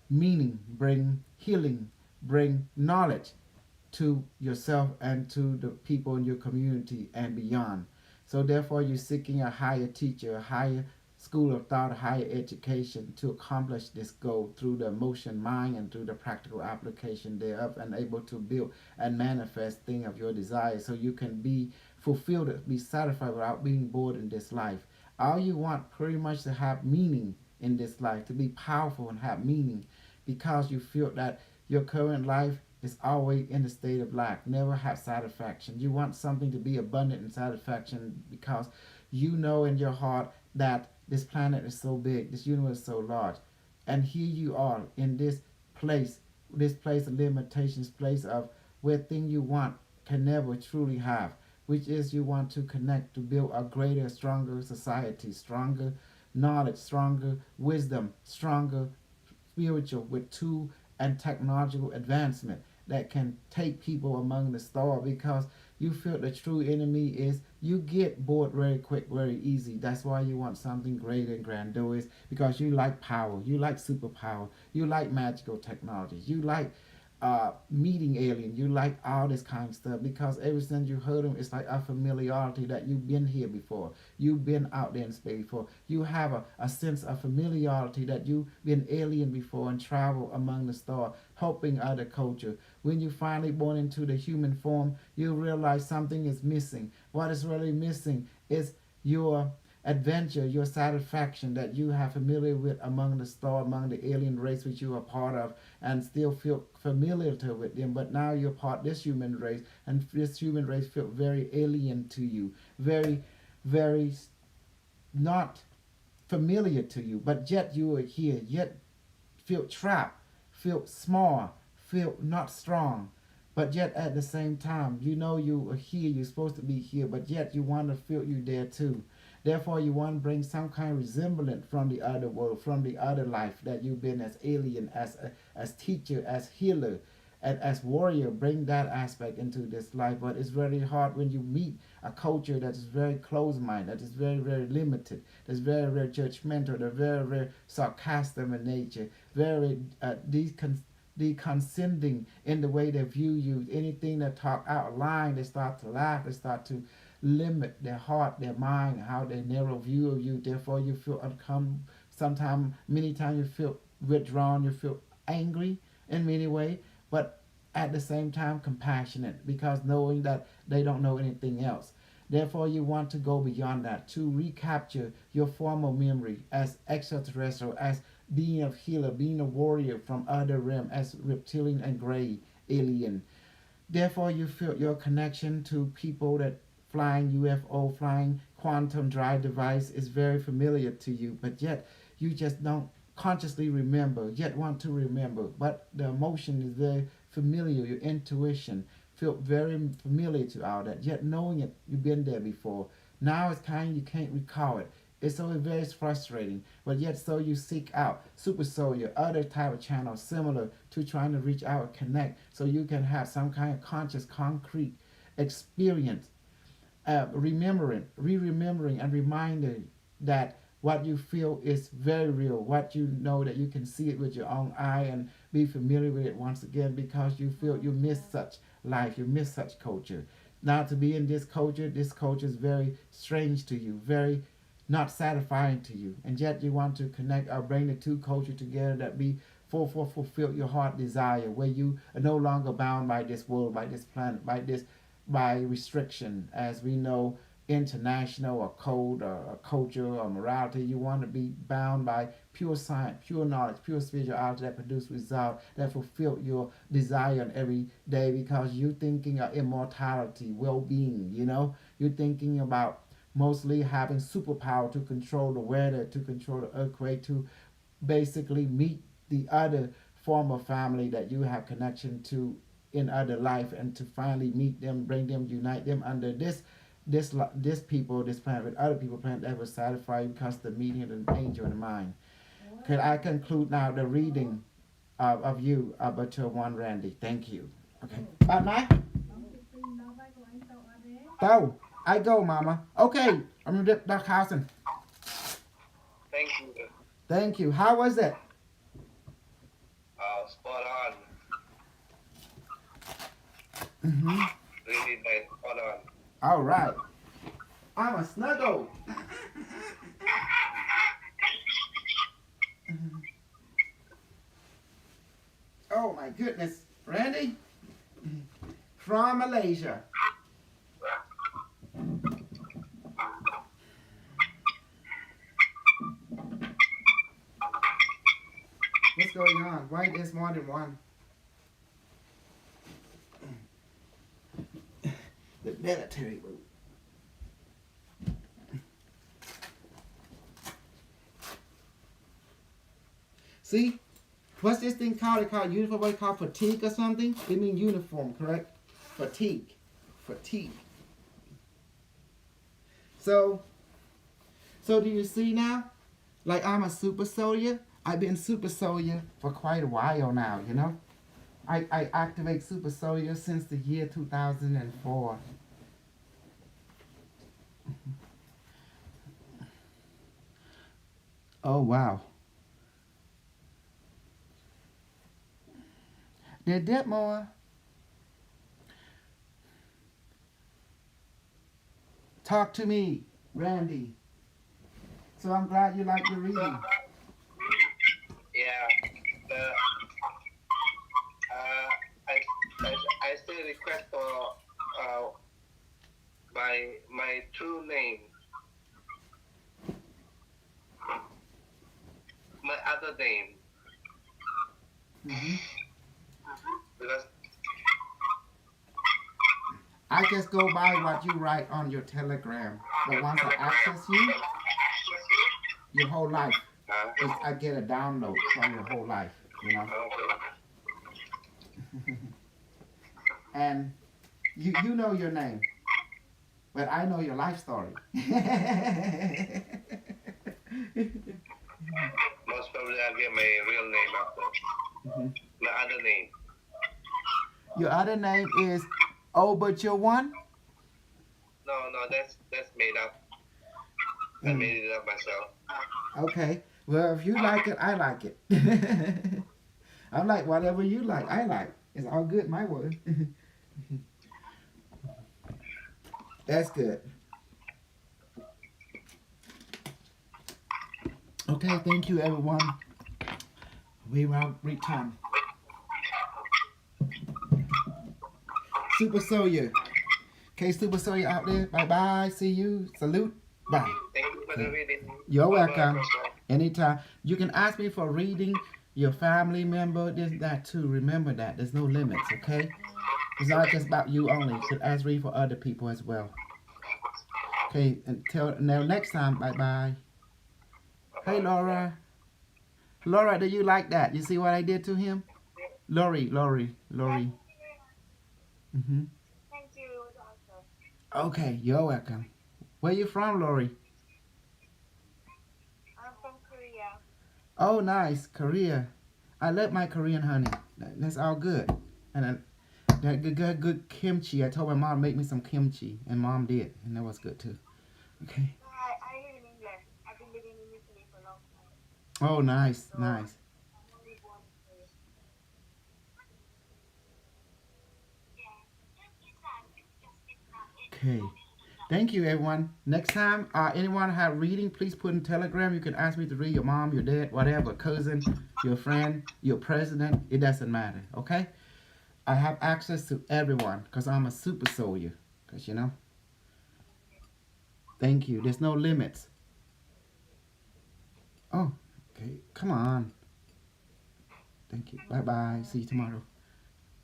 meaning, bring healing, bring knowledge to yourself and to the people in your community and beyond. So therefore you're seeking a higher teacher, a higher school of thought, a higher education to accomplish this goal through the emotion, mind, and through the practical application thereof, and able to build and manifest things of your desire so you can be fulfilled, be satisfied without being bored in this life. All you want pretty much to have meaning in this life, to be powerful and have meaning, because you feel that your current life is always in a state of lack, never have satisfaction. You want something to be abundant and satisfaction because you know in your heart that this planet is so big, this universe is so large, and here you are in this place of limitations, place of where thing you want can never truly have, which is you want to connect to build a greater, stronger society, stronger knowledge, stronger wisdom, stronger spiritual with tool and technological advancement that can take people among the stars, because you feel the true enemy is you get bored very quick, very easy. That's why you want something greater and grandiose, because you like power, you like superpower, you like magical technologies, you like meeting alien, you like all this kind of stuff, because ever since you heard them, it's like a familiarity that you've been here before, you've been out there in space before, you have a sense of familiarity that you've been alien before and travel among the stars, helping other culture. When you finally born into the human form, you realize something is missing. What is really missing is your adventure, your satisfaction that you have familiar with among the star, among the alien race which you are part of, and still feel familiar with them. But now you're part of this human race, and this human race feel very alien to you, very, very not familiar to you. But yet you are here, yet feel trapped, feel small, feel not strong. But yet at the same time, you know you are here, you're supposed to be here, but yet you want to feel you there too. Therefore, you want to bring some kind of resemblance from the other world, from the other life that you've been as alien, as teacher, as healer, and as warrior. Bring that aspect into this life. But it's very hard when you meet a culture that is very closed-minded, that is very, very limited, that's very, very judgmental, that's very, very sarcastic in nature, very decondescending in the way they view you. Anything that talk out of line, they start to laugh, they start to limit their heart, their mind, how they narrow view of you. Therefore, you feel uncomfortable. Sometimes, many times, you feel withdrawn, you feel angry in many ways, but at the same time, compassionate, because knowing that they don't know anything else. Therefore, you want to go beyond that to recapture your former memory as extraterrestrial, as being a healer, being a warrior from other realm, as reptilian and gray alien. Therefore, you feel your connection to people that flying UFO, flying quantum drive device is very familiar to you, but yet you just don't consciously remember, yet want to remember. But the emotion is very familiar, your intuition feel very familiar to all that, yet knowing it, you've been there before. Now it's kind of you can't recall it. It's always very frustrating, but yet so you seek out Super Soldier, other type of channels similar to trying to reach out and connect, so you can have some kind of conscious, concrete experience, remembering and reminding that what you feel is very real. What you know that you can see it with your own eye and be familiar with it once again, because you feel you miss such life, you miss such culture. Now to be in this culture is very strange to you, very not satisfying to you, and yet you want to connect or bring the two cultures together that be for fulfill your heart desire, where you are no longer bound by this world, by this planet, by restriction, as we know, international or code or culture or morality. You want to be bound by pure science, pure knowledge, pure spirituality that produce result, that fulfill your desire on every day, because you're thinking of immortality, well-being, you're thinking about mostly having superpower to control the weather, to control the earthquake, to basically meet the other form of family that you have connection to in other life, and to finally meet them, bring them, unite them under this people, this planet with other people planet that will satisfy you, because the meeting of the angel in the mind. Could I conclude now the reading of you, Alberto One Randy? Thank you. Okay. Bạn nói Tao, I go, Mama. Okay, I'm gonna dip Doc Housen. Thank you. Thank you. How was it? Spot on. Mm-hmm. Really nice. Spot on. All right. I'm a snuggle. Oh my goodness, Randy, from Malaysia. What's going on? Why there's more than one? The military route. See? What's this thing called? They call it uniform. What they call fatigue or something? They mean uniform, correct? Fatigue. Fatigue. So do you see now? Like, I'm a super soldier. I've been super soldier for quite a while now, I activate super soldier since the year 2004. Oh, wow. Did that more? Talk to me, Randy. So I'm glad you like the reading. Yeah. I still request for my true name. My other name. Mm-hmm. Because I just go by what you write on your Telegram. But once I access you, your whole life, I get a download from your whole life, And you know your name, but I know your life story. most probably I'll get my real name after. Mm-hmm. My other name. Your other name is But You're One? No, that's made up. I made it up myself. Okay. Well, if you like it, I like it. I'm like, whatever you like, I like. It's all good, my word. That's good. Okay, thank you, everyone. We will return. Super Soldier. Okay, Super Soldier out there. Bye-bye. See you. Salute. Bye. Thank you for the reading. You're Bye-bye, welcome. Crystal. Anytime. You can ask me for reading, your family member, this, that too. Remember that. There's no limits, okay? It's not just about you only. You could ask read for other people as well. Okay, until next time. Bye-bye. Hey, Laura. Laura, do you like that? You see what I did to him? Lori. Mm-hmm. Thank you, Doctor. Okay, you're welcome. Where you from, Lori? Oh, nice. Korea. I love my Korean honey. That's all good. And that good kimchi. I told my mom to make me some kimchi, and mom did, and that was good too. Okay. I live in England. I've been living in Italy for a long time. Oh, nice, So nice. I'm only born here. Okay. Thank you, everyone. Next time, anyone have reading, please put in Telegram. You can ask me to read your mom, your dad, whatever, cousin, your friend, your president. It doesn't matter. Okay. I have access to everyone because I'm a super soldier. Because, you know. Thank you. There's no limits. Oh, okay. Come on. Thank you. Bye bye. See you tomorrow.